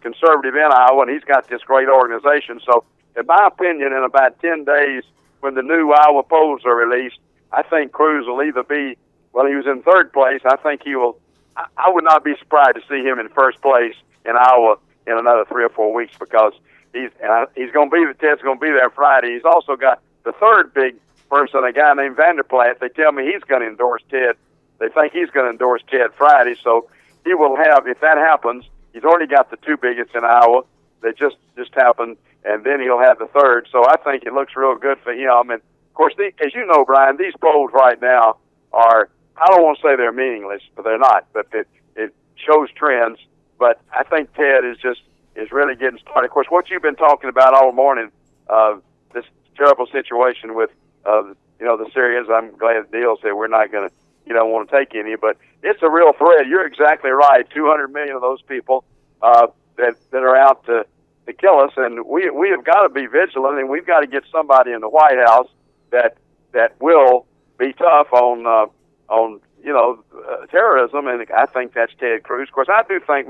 conservative in Iowa, and he's got this great organization. So, in my opinion, in about 10 days, when the new Iowa polls are released, I think Cruz will either be, well, he was in third place. I think he will. I would not be surprised to see him in first place in Iowa in another 3 or 4 weeks, because Ted's going to be there Friday. He's also got the third big person, a guy named Vanderplat, they tell me he's going to endorse Ted. They think he's going to endorse Ted Friday, so he will have, if that happens, he's already got the two biggest in Iowa. They just happened, and then he'll have the third. So I think it looks real good for him. And, of course, as you know, Brian, these polls right now are, I don't want to say they're meaningless, but they're not. But it shows trends. But I think Ted is really getting started. Of course, what you've been talking about all morning, this terrible situation with, the Syrians, I'm glad Neil said we're not going to, want to take any. But it's a real threat. You're exactly right. 200 million of those people that are out to kill us, and we have got to be vigilant, and we've got to get somebody in the White House that will be tough on terrorism, and I think that's Ted Cruz. Of course, I do think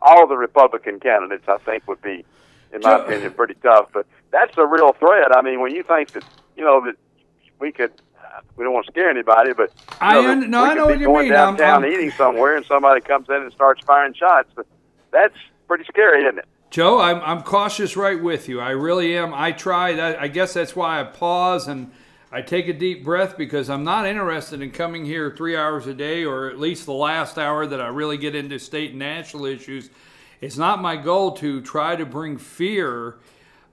all of the Republican candidates, I think, would be, in my opinion, pretty tough. But that's a real threat. I mean, when you think that that we could. We don't want to scare anybody, but I know what you going mean. Downtown eating somewhere, and somebody comes in and starts firing shots. That's pretty scary, isn't it? Joe, I'm cautious right with you. I really am. I try that. I guess that's why I pause and I take a deep breath, because I'm not interested in coming here 3 hours a day, or at least the last hour that I really get into state and national issues. It's not my goal to try to bring fear,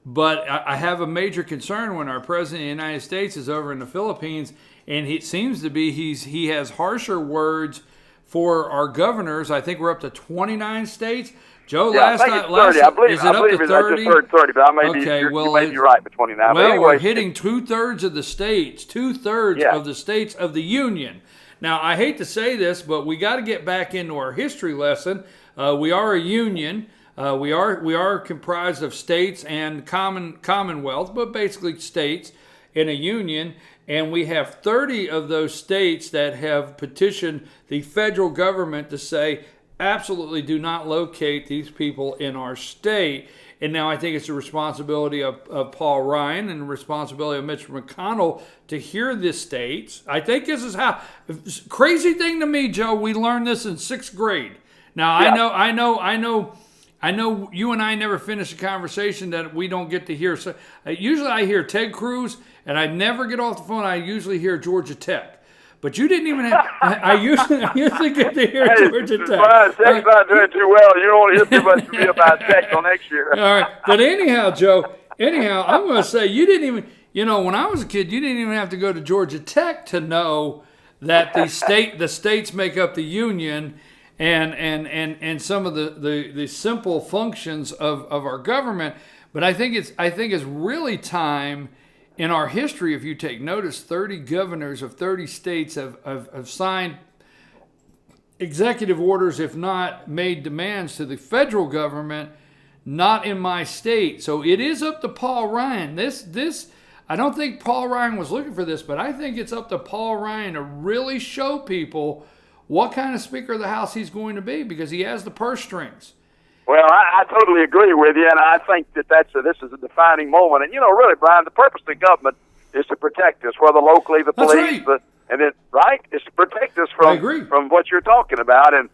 but I have a major concern when our president of the United States is over in the Philippines, and it seems to be he has harsher words for our governors. I think we're up to 29 states. Joe, last night, I believe, is it up to 30? I just heard 30, but you may be right, but 29. Well, anyway, we're hitting two-thirds of the states, of the states of the Union. Now, I hate to say this, but we got to get back into our history lesson. We are a union. We are comprised of states and commonwealth, but basically states in a union. And we have 30 of those states that have petitioned the federal government to say, absolutely do not locate these people in our state. And now I think it's the responsibility of Paul Ryan and the responsibility of Mitch McConnell to hear the states. I think this is how, crazy thing to me, Joe, we learned this in 6th grade. Now, yeah. I know you and I never finish a conversation that we don't get to hear. So usually I hear Ted Cruz, and I never get off the phone. I usually hear Georgia Tech. But you didn't even have. I usually get to hear Georgia Tech. Well, Tech's not doing too well. You don't want to hear too much from me about Tech till next year. All right, but anyhow, Joe. I'm going to say you didn't even. When I was a kid, you didn't even have to go to Georgia Tech to know that the states make up the union, and some of the simple functions of our government. But I think it's really time. In our history, if you take notice, 30 governors of 30 states have signed executive orders, if not made demands to the federal government, not in my state. So it is up to Paul Ryan. This I don't think Paul Ryan was looking for this, but I think it's up to Paul Ryan to really show people what kind of Speaker of the House he's going to be, because he has the purse strings. Well, I totally agree with you, and I think that this is a defining moment. And, really, Brian, the purpose of the government is to protect us, whether locally, the police, is to protect us from what you're talking about. And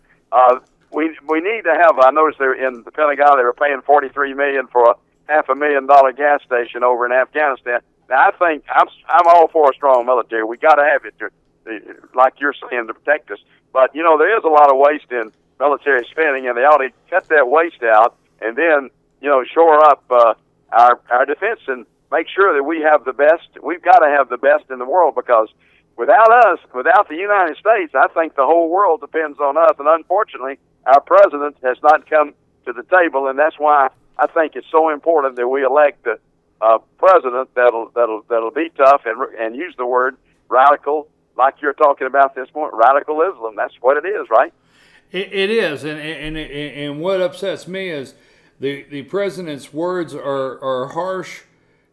we need to have, I noticed in the Pentagon they were paying $43 million for a $500,000 gas station over in Afghanistan. Now, I think I'm all for a strong military. We got to have it, like you're saying, to protect us. But, there is a lot of waste in military spending, and they ought to cut that waste out, and then shore up our defense and make sure that we have the best. We've got to have the best in the world, because without us, without the United States, I think the whole world depends on us. And unfortunately, our president has not come to the table, and that's why I think it's so important that we elect a president that'll be tough and use the word radical, like you're talking about this point, radicalism. That's what it is, right? It is, and what upsets me is the president's words are harsh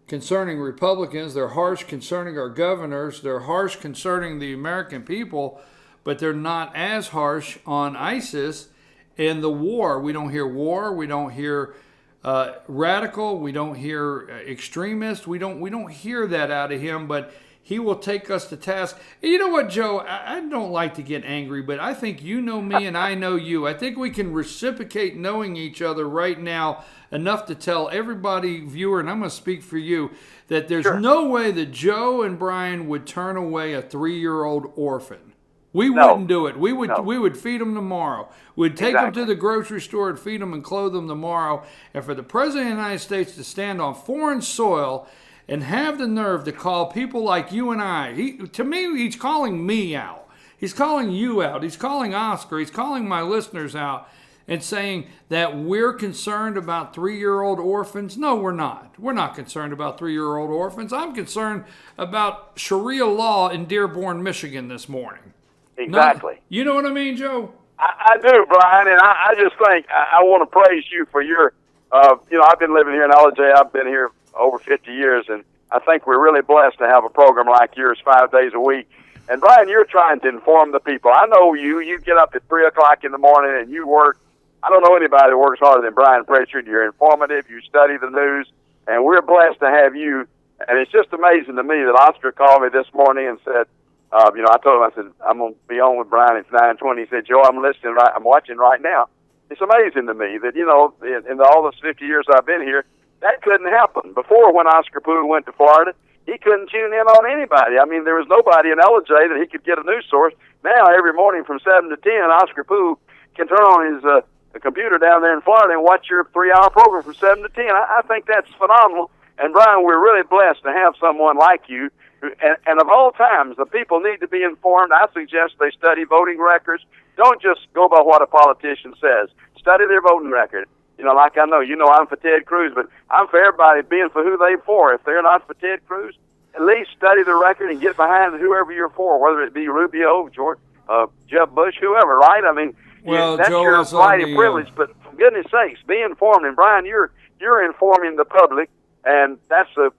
concerning Republicans. They're harsh concerning our governors. They're harsh concerning the American people, but they're not as harsh on ISIS and the war. We don't hear war. We don't hear radical. We don't hear extremist. We don't hear that out of him. But he will take us to task. And you know what, Joe? I don't like to get angry, but I think you know me and I know you. I think we can reciprocate knowing each other right now enough to tell everybody, viewer, and I'm going to speak for you, that there's no way that Joe and Brian would turn away a 3-year-old orphan. We wouldn't do it. We would feed them tomorrow. We'd take them to the grocery store and feed them and clothe them tomorrow. And for the President of the United States to stand on foreign soil and have the nerve to call people like you and I, to me, he's calling me out. He's calling you out. He's calling Oscar. He's calling my listeners out and saying that we're concerned about 3-year-old orphans. No, we're not. We're not concerned about 3-year-old orphans. I'm concerned about Sharia law in Dearborn, Michigan this morning. Exactly. No, you know what I mean, Joe? I do, Brian, and I just think I want to praise you for your, I've been living here in LJ. I've been here over 50 years, and I think we're really blessed to have a program like yours 5 days a week. And, Brian, you're trying to inform the people. I know you get up at 3 o'clock in the morning and you work. I don't know anybody that works harder than Brian Pritchard. You're informative. You study the news, and we're blessed to have you. And it's just amazing to me that Oscar called me this morning and said, I told him, I said, I'm going to be on with Brian. It's 9:20. He said, Joe, I'm watching right now. It's amazing to me that, in all those 50 years I've been here, that couldn't happen. Before, when Oscar Poole went to Florida, he couldn't tune in on anybody. I mean, there was nobody in LJ that he could get a news source. Now, every morning from 7 to 10, Oscar Poole can turn on his computer down there in Florida and watch your 3-hour program from 7 to 10. I think that's phenomenal. And, Brian, we're really blessed to have someone like you. And of all times, the people need to be informed. I suggest they study voting records. Don't just go by what a politician says. Study their voting record. Like I know, I'm for Ted Cruz, but I'm for everybody being for who they're for. If they're not for Ted Cruz, at least study the record and get behind whoever you're for, whether it be Rubio, George, Jeb Bush, whoever, right? I mean, that's Joe, your right and privilege, but for goodness sakes, be informed. And, Brian, you're informing the public. And that's the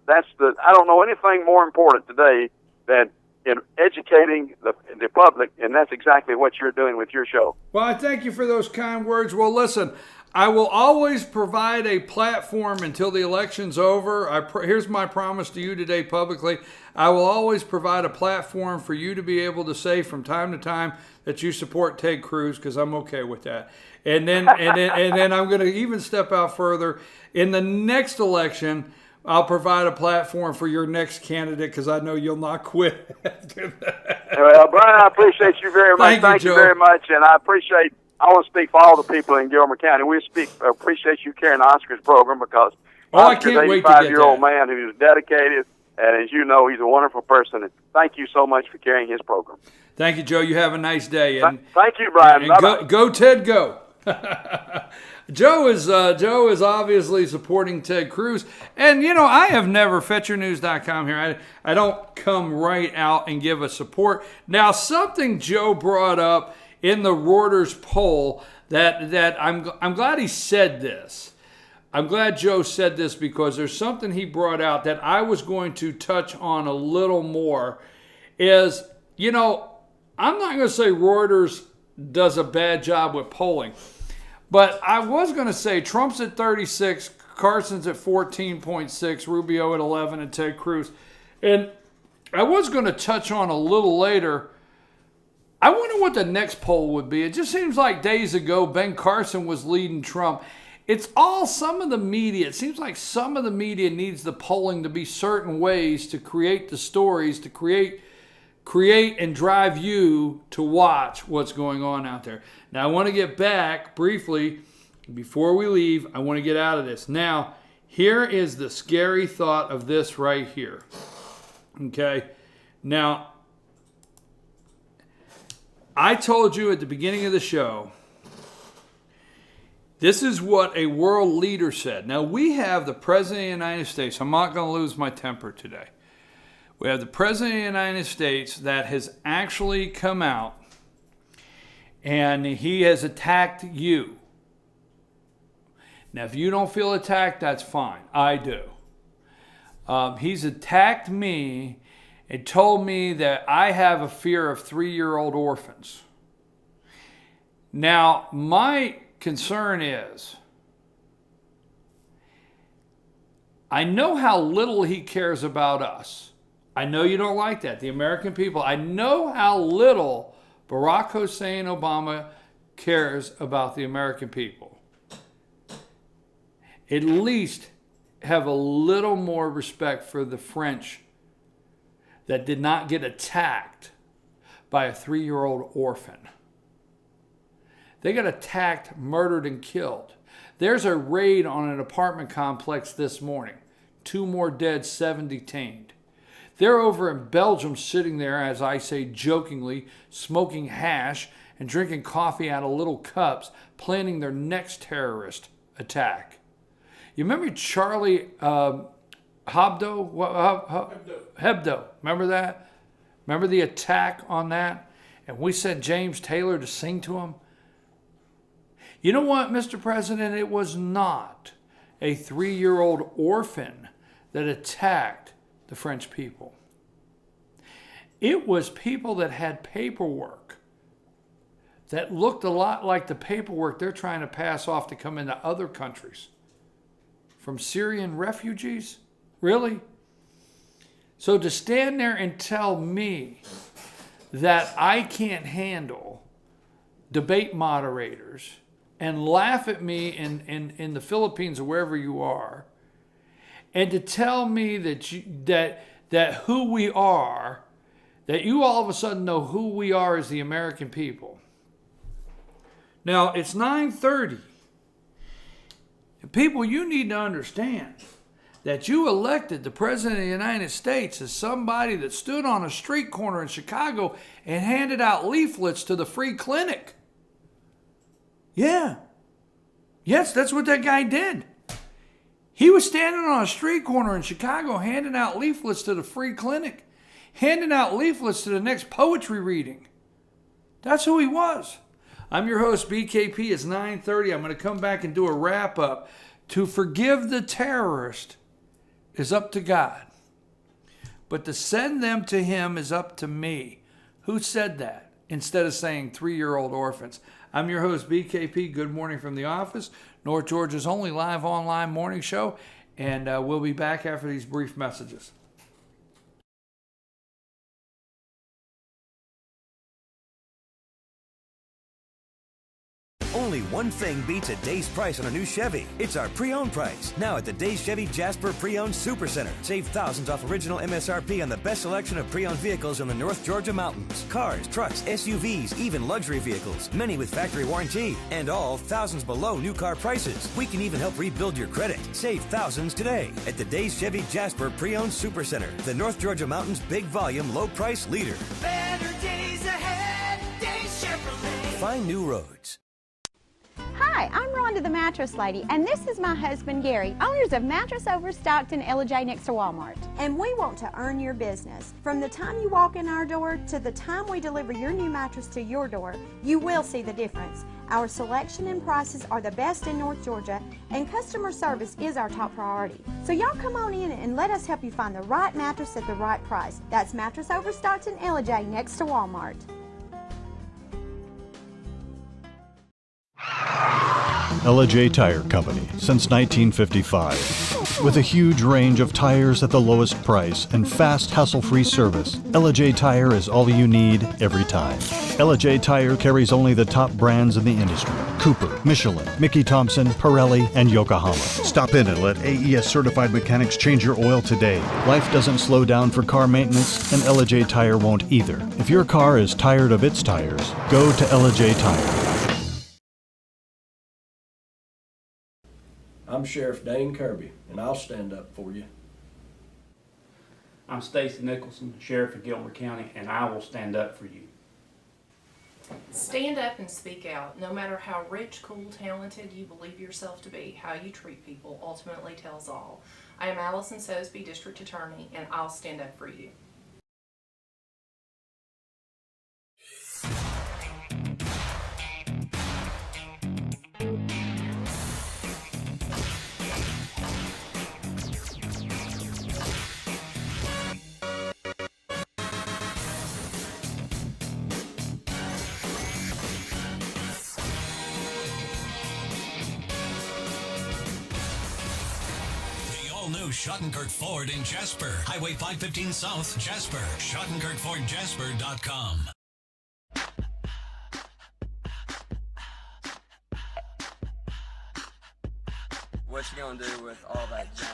I don't know anything more important today than in educating the public, and that's exactly what you're doing with your show. Well, I thank you for those kind words. Well, listen, I will always provide a platform until the election's over. Here's my promise to you today publicly. I will always provide a platform for you to be able to say from time to time that you support Ted Cruz, because I'm okay with that. And then I'm going to even step out further. In the next election, I'll provide a platform for your next candidate, because I know you'll not quit after that. Well, Brian, I appreciate you very much. Thank you very much, and I want to speak for all the people in Gilmer County. We appreciate you carrying Oscar's program, because Oscar's an 85-year-old man who's dedicated, and as you know, he's a wonderful person. And thank you so much for carrying his program. Thank you, Joe. You have a nice day. And thank you, Brian. And go Ted, go. Joe is obviously supporting Ted Cruz. And, I have never, FetcherNews.com here, I don't come right out and give a support. Now, something Joe brought up in the Reuters poll that I'm glad he said this. I'm glad Joe said this, because there's something he brought out that I was going to touch on a little more is, I'm not going to say Reuters does a bad job with polling, but I was going to say Trump's at 36, Carson's at 14.6, Rubio at 11, and Ted Cruz. And I was going to touch on a little later, I wonder what the next poll would be. It just seems like days ago Ben Carson was leading Trump. It's all some of the media. It seems like some of the media needs the polling to be certain ways to create the stories, to create and drive you to watch what's going on out there. Now, I want to get back briefly, before we leave, I want to get out of this. Now, here is the scary thought of this right here. Okay? Now, I told you at the beginning of the show, this is what a world leader said. Now, we have the President of the United States. I'm not going to lose my temper today. We have the President of the United States that has actually come out and he has attacked you. Now, if you don't feel attacked, that's fine. I do. He's attacked me and told me that I have a fear of 3-year-old orphans. Now, my concern is, I know how little he cares about us. I know you don't like that. The American people. I know how little Barack Hussein Obama cares about the American people. At least have a little more respect for the French that did not get attacked by a 3-year-old orphan. They got attacked, murdered, and killed. There's a raid on an apartment complex this morning. 2 more dead, 7 detained. They're over in Belgium sitting there, as I say jokingly, smoking hash and drinking coffee out of little cups, planning their next terrorist attack. You remember Charlie Hebdo? Hebdo. Remember that? Remember the attack on that? And we sent James Taylor to sing to him? You know what, Mr. President? It was not a 3-year-old orphan that attacked the French people. It was people that had paperwork that looked a lot like the paperwork they're trying to pass off to come into other countries. From Syrian refugees? Really? So to stand there and tell me that I can't handle debate moderators and laugh at me in the Philippines or wherever you are, and to tell me that who we are, that you all of a sudden know who we are as the American people. Now, it's 9:30. People, you need to understand that you elected the President of the United States as somebody that stood on a street corner in Chicago and handed out leaflets to the free clinic. Yeah. Yes, that's what that guy did. He was standing on a street corner in Chicago handing out leaflets to the free clinic, handing out leaflets to the next poetry reading. That's who he was. I'm your host, BKP. It's 9:30. I'm going to come back and do a wrap-up. To forgive the terrorist is up to God. But to send them to him is up to me. Who said that? Instead of saying 3-year-old orphans. I'm your host, BKP. Good morning from the office. North Georgia's only live online morning show. And we'll be back after these brief messages. Only one thing beats a day's price on a new Chevy. It's our pre-owned price. Now at the Days Chevy Jasper Pre-Owned Super Center. Save thousands off original MSRP on the best selection of pre-owned vehicles in the North Georgia mountains. Cars, trucks, SUVs, even luxury vehicles. Many with factory warranty. And all thousands below new car prices. We can even help rebuild your credit. Save thousands today at the Days Chevy Jasper Pre-Owned Super Center. The North Georgia mountains big volume, low price leader. Better days ahead, Days Chevrolet. Find new roads. Hi, I'm Rhonda the Mattress Lady, and this is my husband Gary, owners of Mattress Overstocked in Ella next to Walmart. And we want to earn your business. From the time you walk in our door to the time we deliver your new mattress to your door, you will see the difference. Our selection and prices are the best in North Georgia, and customer service is our top priority. So y'all come on in and let us help you find the right mattress at the right price. That's Mattress Overstocked in Ella next to Walmart. Ella Tire Company since 1955. With a huge range of tires at the lowest price and fast, hassle-free service, Ella Tire is all you need every time. Ella Tire carries only the top brands in the industry: Cooper, Michelin, Mickey Thompson, Pirelli, and Yokohama. Stop in and let AES certified mechanics change your oil today. Life doesn't slow down for car maintenance, and Ella Tire won't either. If your car is tired of its tires, go to Ella Tire. I'm Sheriff Dane Kirby, and I'll stand up for you. I'm Stacy Nicholson, Sheriff of Gilmer County, and I will stand up for you. Stand up and speak out. No matter how rich, cool, talented you believe yourself to be, how you treat people ultimately tells all. I am Allison Sosby, District Attorney, and I'll stand up for you. All-new Schottenkirk Ford in Jasper. Highway 515 South, Jasper. SchottenkirkFordJasper.com. What you gonna do with all that junk?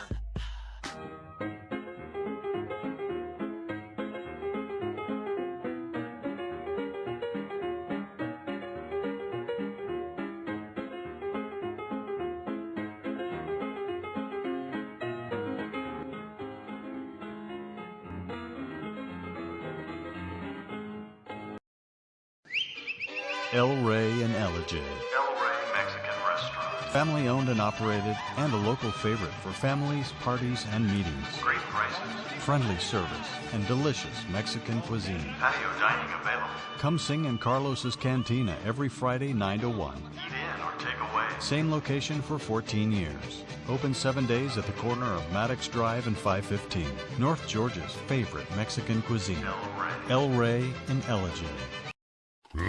El Rey and Elijah. El Rey Mexican Restaurant. Family owned and operated, and a local favorite for families, parties, and meetings. Great prices. Friendly service and delicious Mexican cuisine. Patio dining available. Come sing in Carlos's Cantina every Friday 9 to 1. Eat in or take away. Same location for 14 years. Open 7 days at the corner of Maddox Drive and 515. North Georgia's favorite Mexican cuisine. El Rey and Elijah.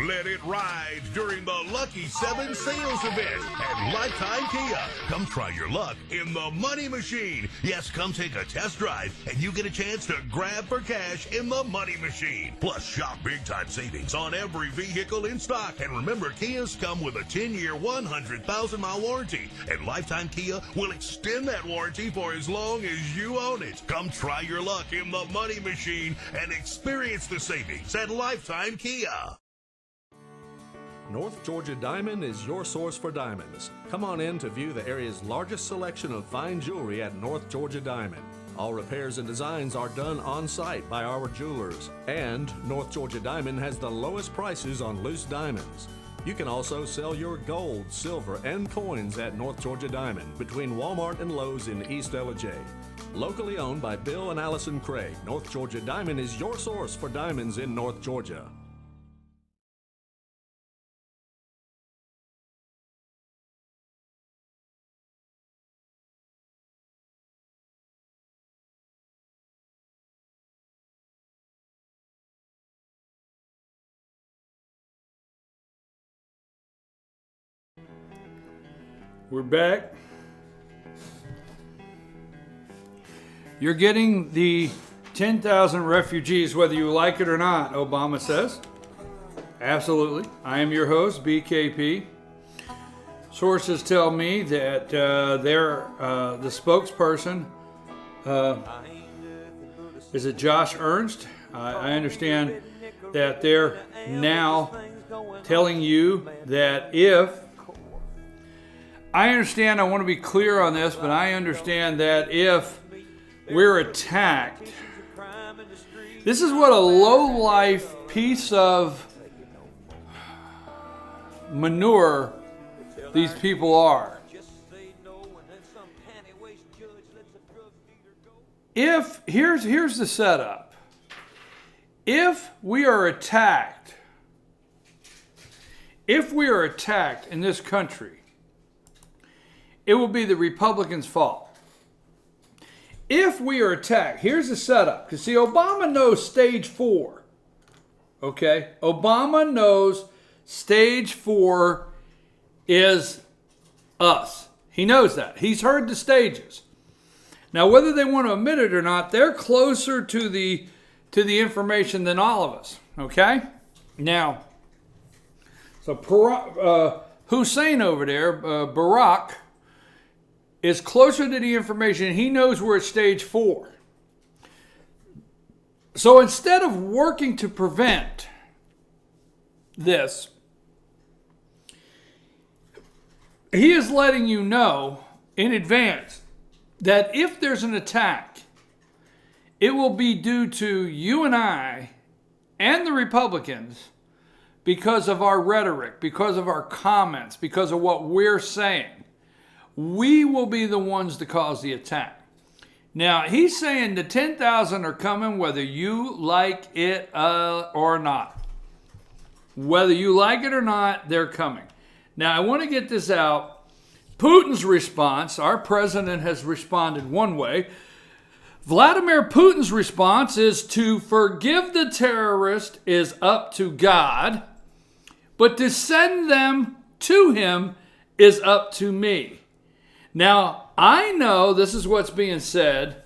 Let it ride during the Lucky 7 sales event at Lifetime Kia. Come try your luck in the Money Machine. Yes, come take a test drive and you get a chance to grab for cash in the Money Machine. Plus, shop big-time savings on every vehicle in stock. And remember, Kias come with a 10-year, 100,000-mile warranty. And Lifetime Kia will extend that warranty for as long as you own it. Come try your luck in the Money Machine and experience the savings at Lifetime Kia. North Georgia Diamond is your source for diamonds. Come on in to view the area's largest selection of fine jewelry at North Georgia Diamond. All repairs and designs are done on site by our jewelers. And North Georgia Diamond has the lowest prices on loose diamonds. You can also sell your gold, silver, and coins at North Georgia Diamond between Walmart and Lowe's in East Ellijay. Locally owned by Bill and Allison Craig, North Georgia Diamond is your source for diamonds in North Georgia. We're back. You're getting the 10,000 refugees, whether you like it or not, Obama says. Absolutely. I am your host, BKP. Sources tell me that the spokesperson, is it Josh Ernst? I understand that they're now telling you that I want to be clear on this, but I understand that if we're attacked, this is what a low-life piece of manure these people are. Here's the setup. If we are attacked in this country, it will be the Republicans' fault. If we are attacked, here's the setup. Because, see, Obama knows stage 4. Okay? Obama knows stage 4 is us. He knows that. He's heard the stages. Now, whether they want to admit it or not, they're closer to the information than all of us. Okay? Now, so Hussein over there, Barack, is closer to the information. He knows we're at stage 4. So instead of working to prevent this, he is letting you know in advance that if there's an attack, it will be due to you and I and the Republicans because of our rhetoric, because of our comments, because of what we're saying. We will be the ones to cause the attack. Now, he's saying the 10,000 are coming whether you like it or not. Whether you like it or not, they're coming. Now, I want to get this out. Putin's response, our president has responded one way. Vladimir Putin's response is to forgive the terrorist is up to God, but to send them to him is up to me. Now, I know this is what's being said.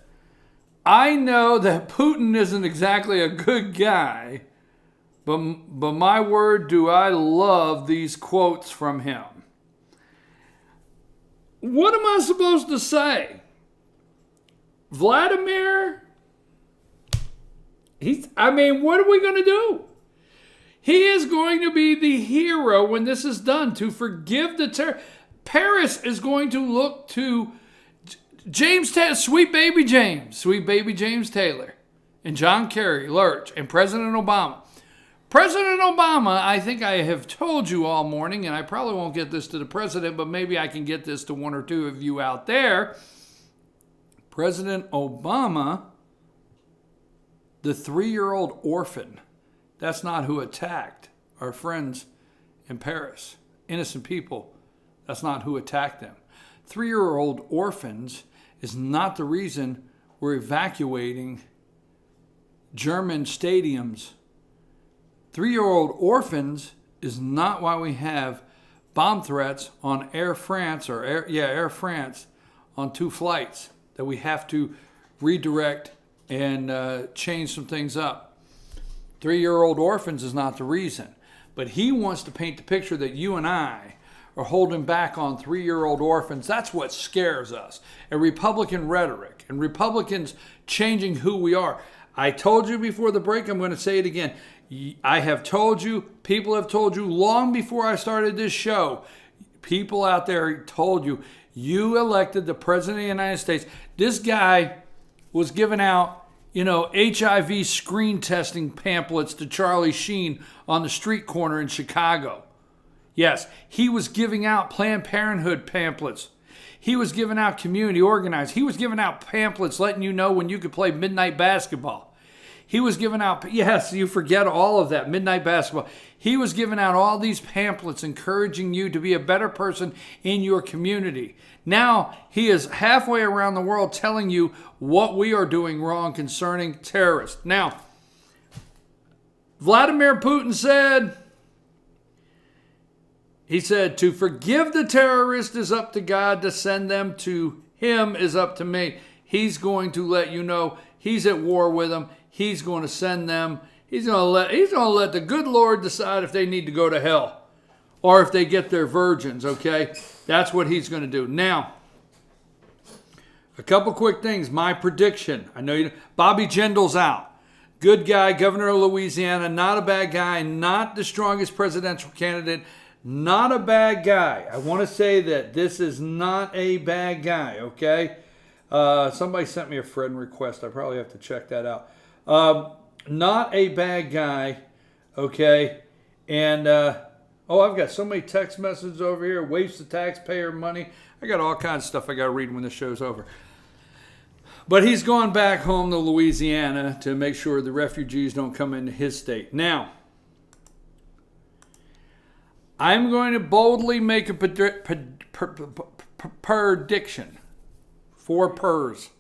I know that Putin isn't exactly a good guy, but my word, do I love these quotes from him. What am I supposed to say? Vladimir, what are we going to do? He is going to be the hero when this is done, to forgive the terror. Paris is going to look to James Taylor, Sweet Baby James Taylor, and John Kerry, Lurch, and President Obama. President Obama, I think I have told you all morning, and I probably won't get this to the president, but maybe I can get this to one or two of you out there. President Obama, the 3-year-old orphan, that's not who attacked our friends in Paris. Innocent people, that's not who attacked them. 3-year-old orphans is not the reason we're evacuating German stadiums. 3-year-old orphans is not why we have bomb threats on Air France Air France on 2 flights that we have to redirect and change some things up. 3-year-old orphans is not the reason, but he wants to paint the picture that you and I are holding back on 3-year-old orphans. That's what scares us. And Republican rhetoric and Republicans changing who we are. I told you before the break, I'm going to say it again. I have told you, people have told you long before I started this show, people out there told you, you elected the President of the United States. This guy was giving out, HIV screen testing pamphlets to Charlie Sheen on the street corner in Chicago. Yes, he was giving out Planned Parenthood pamphlets. He was giving out community organized. He was giving out pamphlets letting you know when you could play midnight basketball. He was giving out, yes, you forget all of that, midnight basketball. He was giving out all these pamphlets encouraging you to be a better person in your community. Now he is halfway around the world telling you what we are doing wrong concerning terrorists. Now, Vladimir Putin said, to forgive the terrorists is up to God, to send them to him is up to me. He's going to let you know he's at war with them. He's going to send them. He's going to let the good Lord decide if they need to go to hell or if they get their virgins, okay? That's what he's going to do. Now, a couple quick things. My prediction. I know Bobby Jindal's out. Good guy, governor of Louisiana, not a bad guy, not the strongest presidential candidate, not a bad guy. I want to say that this is not a bad guy, okay? Somebody sent me a friend request. I probably have to check that out. Not a bad guy, okay? And, I've got so many text messages over here. Waste of taxpayer money. I got all kinds of stuff I got to read when the show's over. But he's gone back home to Louisiana to make sure the refugees don't come into his state. Now, I'm going to boldly make a prediction. 4 pers.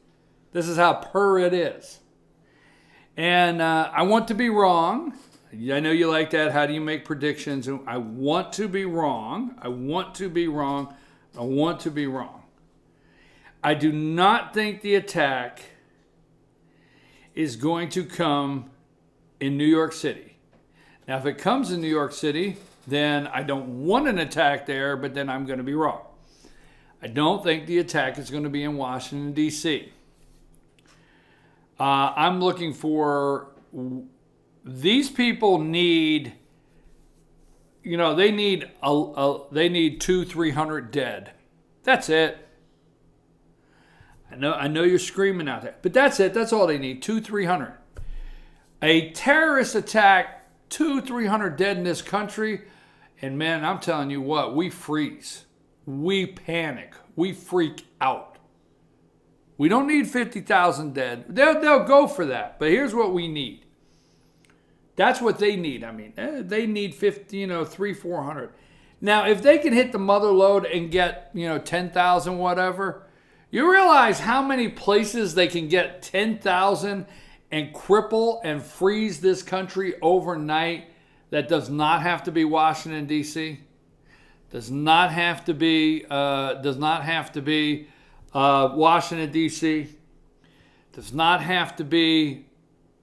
This is how purr it is. And I want to be wrong. I know you like that. How do you make predictions? I want to be wrong. I want to be wrong. I want to be wrong. I do not think the attack is going to come in New York City. Now, if it comes in New York City, then I don't want an attack there, but then I'm going to be wrong. I don't think the attack is going to be in Washington, D.C. I'm looking for, these people need, they need 200-300 dead. That's it. I know you're screaming out there, but that's it. That's all they need, 200-300. A terrorist attack, 200-300 dead in this country, and man, I'm telling you what, we freeze. We panic. We freak out. We don't need 50,000 dead. They'll go for that. But here's what we need. That's what they need. They need 300-400. Now, if they can hit the mother load and get, 10,000 whatever, you realize how many places they can get 10,000 and cripple and freeze this country overnight that does not have to be Washington, D.C.? Does not have to be Washington, D.C. Does not have to be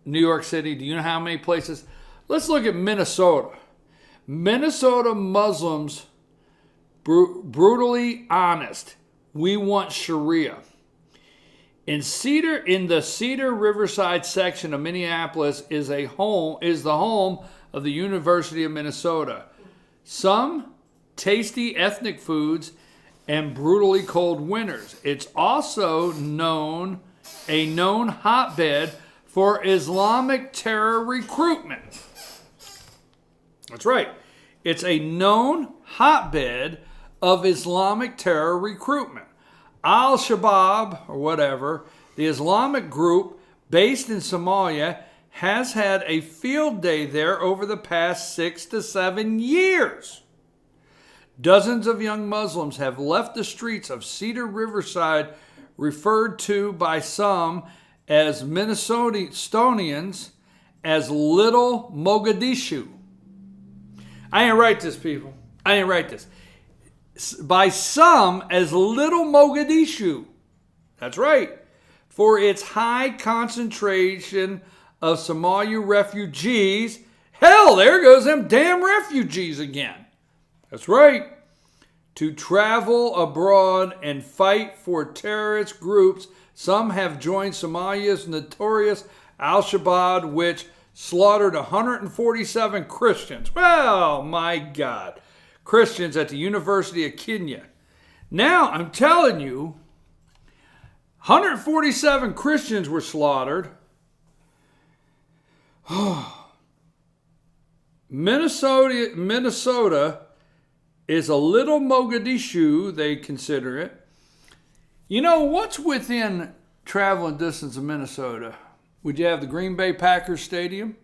New York City. Do you know how many places? Let's look at Minnesota. Minnesota Muslims, brutally honest. We want Sharia. In the Cedar Riverside section of Minneapolis is the home of the University of Minnesota. Some tasty ethnic foods and brutally cold winters. It's also a known hotbed for Islamic terror recruitment. That's right. It's a known hotbed of Islamic terror recruitment. Al-Shabaab, or whatever, the Islamic group based in Somalia, has had a field day there over the past 6 to 7 years. Dozens of young Muslims have left the streets of Cedar Riverside, referred to by some as Minnesotans as Little Mogadishu. I ain't write this, people. I ain't write this. By some as Little Mogadishu. That's right. For its high concentration of Somali refugees. Hell, there goes them damn refugees again. That's right. To travel abroad and fight for terrorist groups. Some have joined Somalia's notorious Al-Shabaab, which slaughtered 147 Christians. Well, my God. Christians at the University of Kenya. Now, I'm telling you, 147 Christians were slaughtered. Minnesota is a little Mogadishu, they consider it. You know, what's within traveling distance of Minnesota? Would you have the Green Bay Packers Stadium?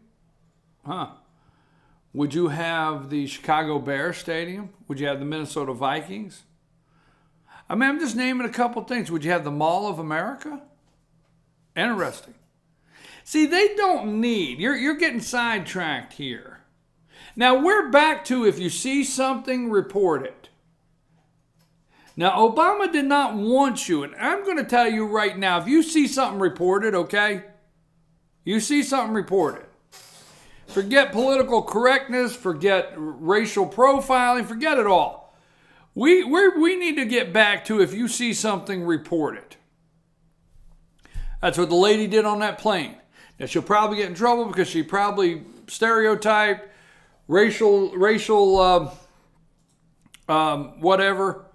Huh. Would you have the Chicago Bears Stadium? Would you have the Minnesota Vikings? I mean, I'm just naming a couple things. Would you have the Mall of America? Interesting. See, they don't need, you're getting sidetracked here. Now, we're back to if you see something, report it. Now, Obama did not want you, and I'm going to tell you right now, if you see something, report it, okay? You see something, report it. Forget political correctness, forget racial profiling, forget it all. We need to get back to if you see something, report it. That's what the lady did on that plane. Now, she'll probably get in trouble because she probably stereotyped racial whatever,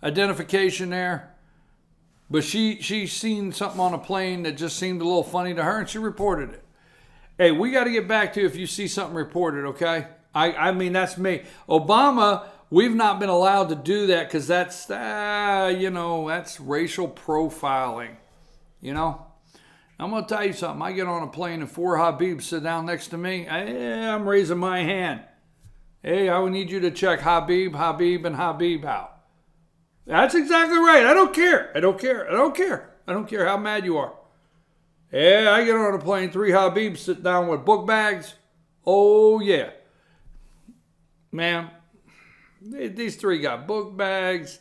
identification there. But she seen something on a plane that just seemed a little funny to her, and she reported it. Hey, we got to get back to if you see something, reported, okay? I mean, that's me. Obama, we've not been allowed to do that because that's, that's racial profiling, you know? I'm going to tell you something. I get on a plane and 4 Habibs sit down next to me. I'm raising my hand. Hey, I would need you to check Habib, and Habib out. That's exactly right. I don't care. I don't care how mad you are. Yeah, I get on a plane, 3 Habibs sit down with book bags. Oh, yeah. Man, these 3 got book bags.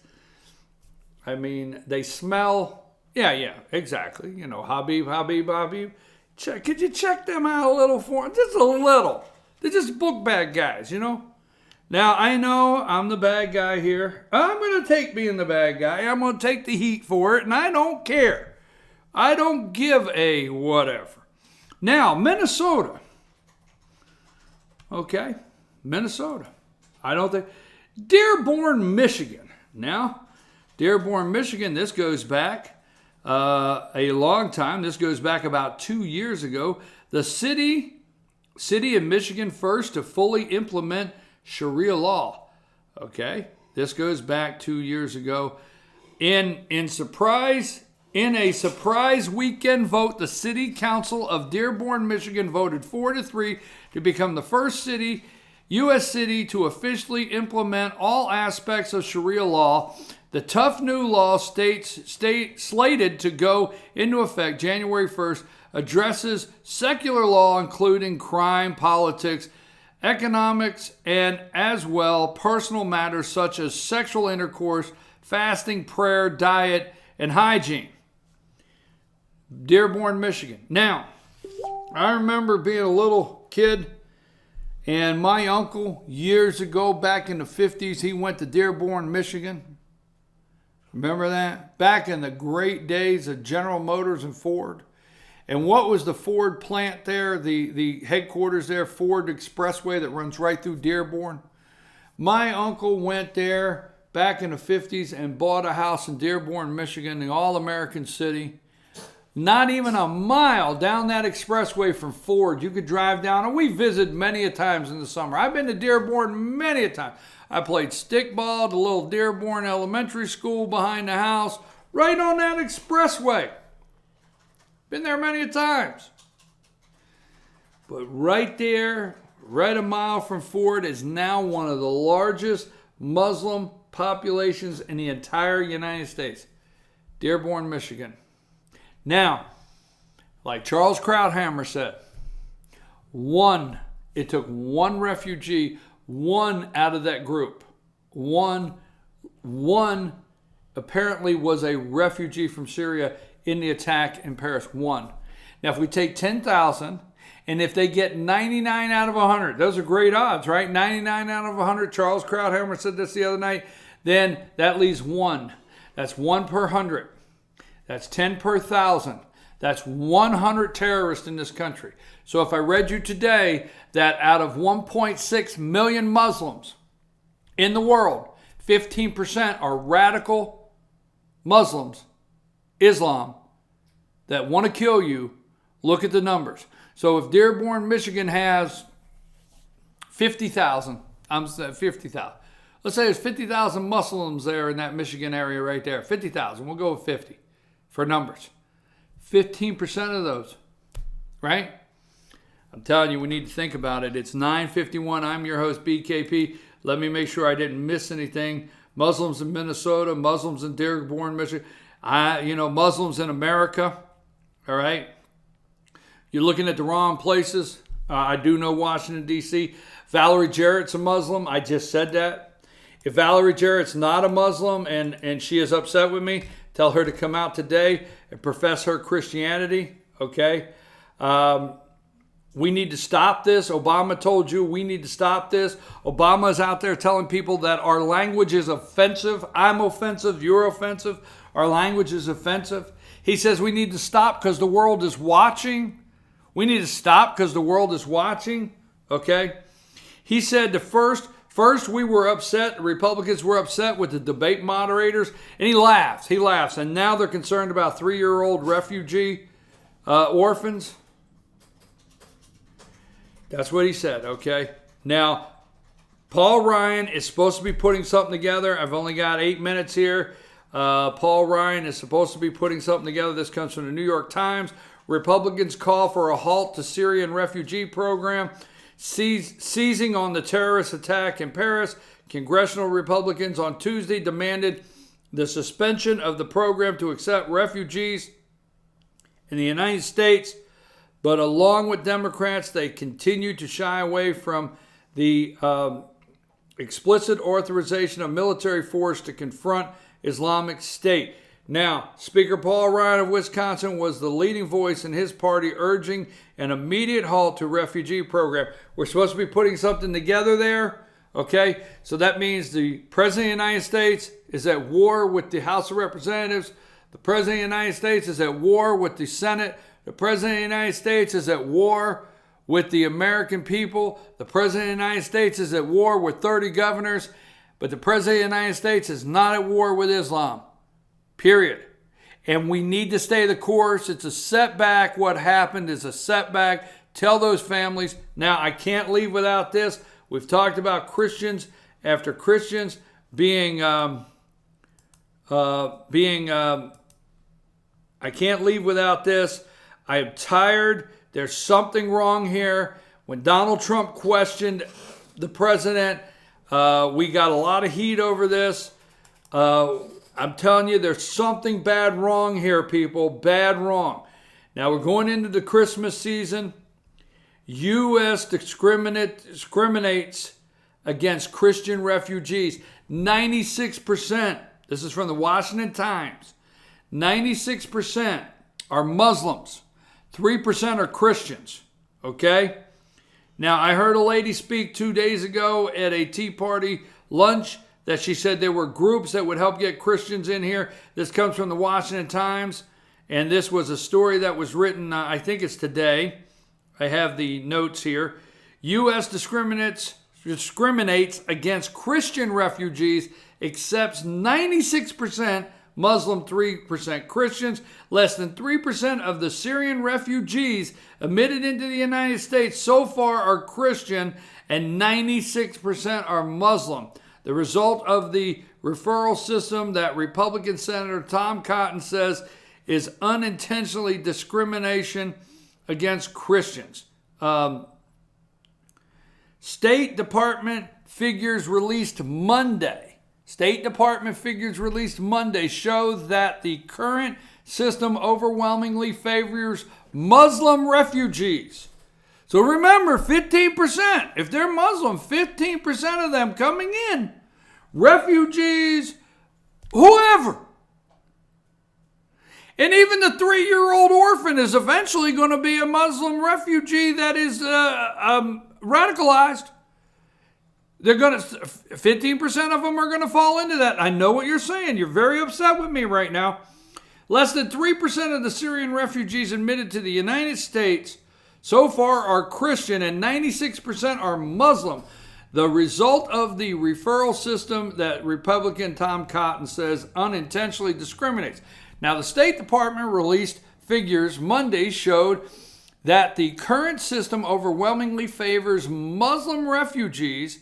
I mean, they smell. Yeah, exactly. You know, Habib. Could you check them out a little for me? Just a little. They're just book bag guys, you know? Now, I know I'm the bad guy here. I'm going to take being the bad guy. I'm going to take the heat for it, and I don't care. I don't give a whatever. Now, Minnesota. Okay, Minnesota. I don't think. Dearborn, Michigan. Now, Dearborn, Michigan, this goes back a long time. This goes back about 2 years ago. The city of Michigan first to fully implement Sharia law. Okay, this goes back 2 years ago. In a surprise weekend vote, the City Council of Dearborn, Michigan voted 4-3 to become the first U.S. city to officially implement all aspects of Sharia law. The tough new law slated to go into effect January 1st addresses secular law, including crime, politics, economics, and as well personal matters such as sexual intercourse, fasting, prayer, diet, and hygiene. Dearborn, Michigan. Now, I remember being a little kid, and my uncle, years ago, back in the 50s, he went to Dearborn, Michigan. Remember that? Back in the great days of General Motors and Ford. And what was the Ford plant there, the headquarters there, Ford Expressway that runs right through Dearborn? My uncle went there back in the 50s and bought a house in Dearborn, Michigan, the all-American city. Not even a mile down that expressway from Ford. You could drive down, and we visited many a times in the summer. I've been to Dearborn many a time. I played stickball at the little Dearborn Elementary School behind the house, right on that expressway. Been there many a times. But right there, right a mile from Ford, is now one of the largest Muslim populations in the entire United States. Dearborn, Michigan. Now, like Charles Krauthammer said, it took one refugee, one out of that group. One apparently was a refugee from Syria in the attack in Paris. One. Now, if we take 10,000, and if they get 99 out of 100, those are great odds, right? 99 out of 100, Charles Krauthammer said this the other night, then that leaves one. That's 1 per 100. That's 10 per 1,000. That's 100 terrorists in this country. So if I read you today that out of 1.6 million Muslims in the world, 15% are radical Muslims, Islam, that want to kill you, look at the numbers. So if Dearborn, Michigan has 50,000, I'm saying 50,000. Let's say there's 50,000 Muslims there in that Michigan area right there. 50,000. We'll go with 50 for numbers. 15% of those, right? I'm telling you, we need to think about it. It's 9:51. I'm your host, BKP. Let me make sure I didn't miss anything. Muslims in Minnesota, Muslims in Dearborn, Michigan, Muslims in America, all right? You're looking at the wrong places. I do know Washington, D.C. Valerie Jarrett's a Muslim. I just said that. If Valerie Jarrett's not a Muslim and she is upset with me, tell her to come out today and profess her Christianity, okay? We need to stop this. Obama told you we need to stop this. Obama is out there telling people that our language is offensive. I'm offensive. You're offensive. Our language is offensive. He says we need to stop because the world is watching. We need to stop because the world is watching, okay? He said First, we were upset. The Republicans were upset with the debate moderators. And he laughs. And now they're concerned about 3-year-old refugee orphans. That's what he said, okay? Now, Paul Ryan is supposed to be putting something together. I've only got 8 minutes here. Paul Ryan is supposed to be putting something together. This comes from the New York Times. Republicans call for a halt to Syrian refugee program. Seizing on the terrorist attack in Paris, congressional Republicans on Tuesday demanded the suspension of the program to accept refugees in the United States. But along with Democrats, they continue to shy away from the explicit authorization of military force to confront Islamic State. Now, Speaker Paul Ryan of Wisconsin was the leading voice in his party urging an immediate halt to refugee program. We're supposed to be putting something together there, okay? So that means the President of the United States is at war with the House of Representatives. The President of the United States is at war with the Senate. The President of the United States is at war with the American people. The President of the United States is at war with 30 governors. But the President of the United States is not at war with Islam. Period. And we need to stay the course. It's a setback. What happened is a setback. Tell those families. Now, I can't leave without this. We've talked about Christians after Christians being I can't leave without this. I am tired. There's something wrong here. When Donald Trump questioned the president, we got a lot of heat over this. I'm telling you, there's something bad wrong here, people. Bad wrong. Now, we're going into the Christmas season. U.S. discriminates against Christian refugees. 96%. This is from the Washington Times. 96% are Muslims. 3% are Christians. Okay? Now, I heard a lady speak 2 days ago at a Tea Party lunch that she said there were groups that would help get Christians in here. This comes from the Washington Times, and this was a story that was written, I think it's today. I have the notes here. U.S. discriminates against Christian refugees, accepts 96% Muslim, 3% Christians. Less than 3% of the Syrian refugees admitted into the United States so far are Christian, and 96% are Muslim. The result of the referral system that Republican Senator Tom Cotton says is unintentionally discrimination against Christians. State Department figures released Monday. State Department figures released Monday show that the current system overwhelmingly favors Muslim refugees. So remember, 15%, if they're Muslim, 15% of them coming in, refugees, whoever. And even the 3-year-old orphan is eventually going to be a Muslim refugee that is radicalized. They're going to, 15% of them are going to fall into that. I know what you're saying. You're very upset with me right now. Less than 3% of the Syrian refugees admitted to the United States so far are Christian, and 96% are Muslim. The result of the referral system that Republican Tom Cotton says unintentionally discriminates. Now, the State Department released figures Monday showed that the current system overwhelmingly favors Muslim refugees.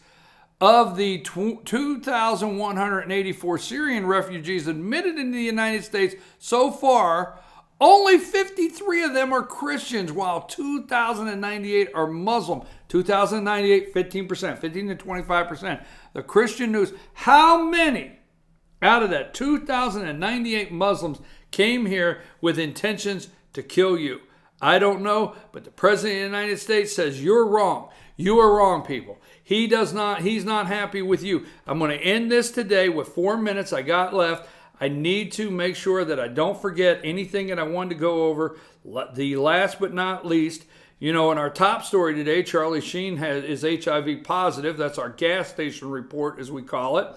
Of the 2,184 Syrian refugees admitted into the United States so far, only 53 of them are Christians, while 2,098 are Muslim. 2,098, 15%, 15 to 25%. The Christian News. How many out of that 2,098 Muslims came here with intentions to kill you? I don't know, but the President of the United States says you're wrong. You are wrong, people. He's not happy with you. I'm going to end this today with 4 minutes I got left. I need to make sure that I don't forget anything that I wanted to go over. The last but not least, in our top story today, Charlie Sheen is HIV positive. That's our gas station report, as we call it.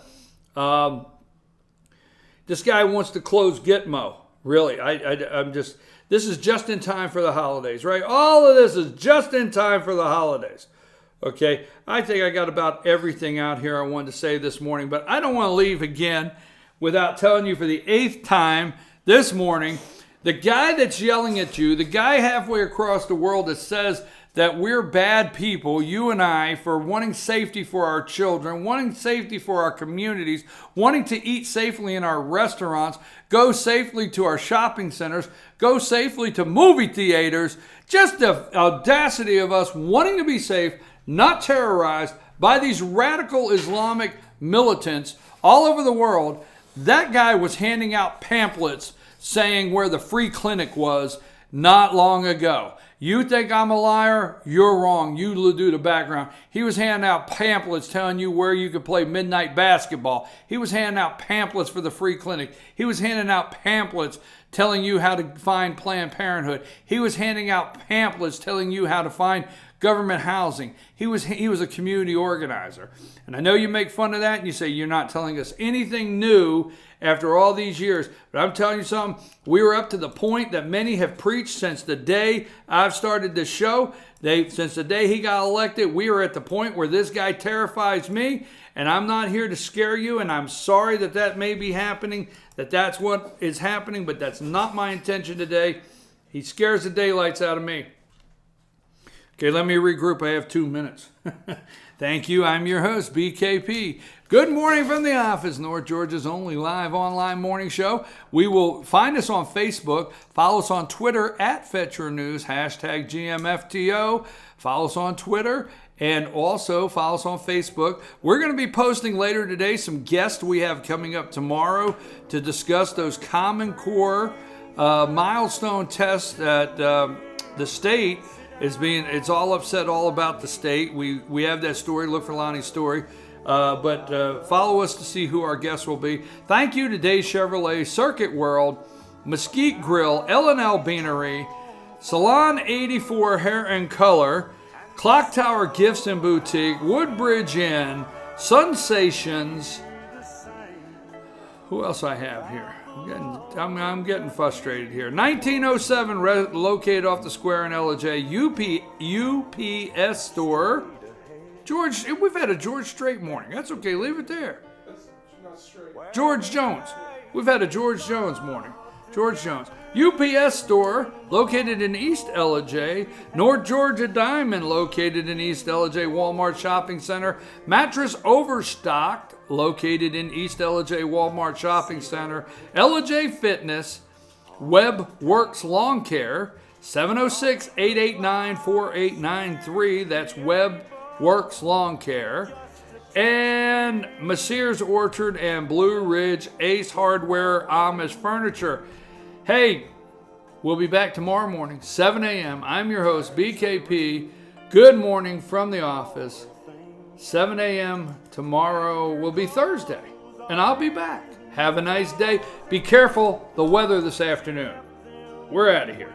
This guy wants to close Gitmo. Really, I'm just, this is just in time for the holidays, right? All of this is just in time for the holidays. Okay, I think I got about everything out here I wanted to say this morning, but I don't want to leave again without telling you for the 8th time this morning, the guy that's yelling at you, the guy halfway across the world that says that we're bad people, you and I, for wanting safety for our children, wanting safety for our communities, wanting to eat safely in our restaurants, go safely to our shopping centers, go safely to movie theaters, just the audacity of us wanting to be safe, not terrorized by these radical Islamic militants all over the world. That guy was handing out pamphlets saying where the free clinic was not long ago. You think I'm a liar? You're wrong. You do the background. He was handing out pamphlets telling you where you could play midnight basketball. He was handing out pamphlets for the free clinic. He was handing out pamphlets telling you how to find Planned Parenthood. He was handing out pamphlets telling you how to find government housing. He was a community organizer. And I know you make fun of that and you say you're not telling us anything new after all these years. But I'm telling you something, we were up to the point that many have preached since the day I've started this show. Since the day he got elected, we are at the point where this guy terrifies me. And I'm not here to scare you, and I'm sorry that may be happening, that's what is happening, but that's not my intention today. He scares the daylights out of me. Okay, let me regroup. I have 2 minutes. Thank you. I'm your host, BKP. Good morning from the office, North Georgia's only live online morning show. We will find us on Facebook. Follow us on Twitter at Fetcher News, hashtag GMFTO. Follow us on Twitter and also follow us on Facebook. We're going to be posting later today some guests we have coming up tomorrow to discuss those Common Core milestone tests that the state it's all upset all about the state. We have that story. Look for Lonnie's story. But follow us to see who our guests will be. Thank you to Dave Chevrolet, Circuit World, Mesquite Grill, L&L Beanery, Salon 84 Hair and Color, Clock Tower Gifts and Boutique, Woodbridge Inn, Sensations. Who else I have here? I'm getting frustrated here. 1907, located off the square in LJ. UPS store. George, we've had a George Strait morning. That's okay, leave it there. George Jones. We've had a George Jones morning. George Jones. UPS store, located in East LJ. North Georgia Diamond, located in East LJ. Walmart Shopping Center. Mattress Overstocked, located in East LJ Walmart Shopping Center. LJ Fitness. Web Works Lawn Care. 706-889-4893. That's Web Works Lawn Care. And Messrs. Orchard and Blue Ridge Ace Hardware Amish Furniture. Hey, we'll be back tomorrow morning, 7 a.m. I'm your host, BKP. Good morning from the office. 7 a.m. tomorrow will be Thursday, and I'll be back. Have a nice day. Be careful the weather this afternoon. We're out of here.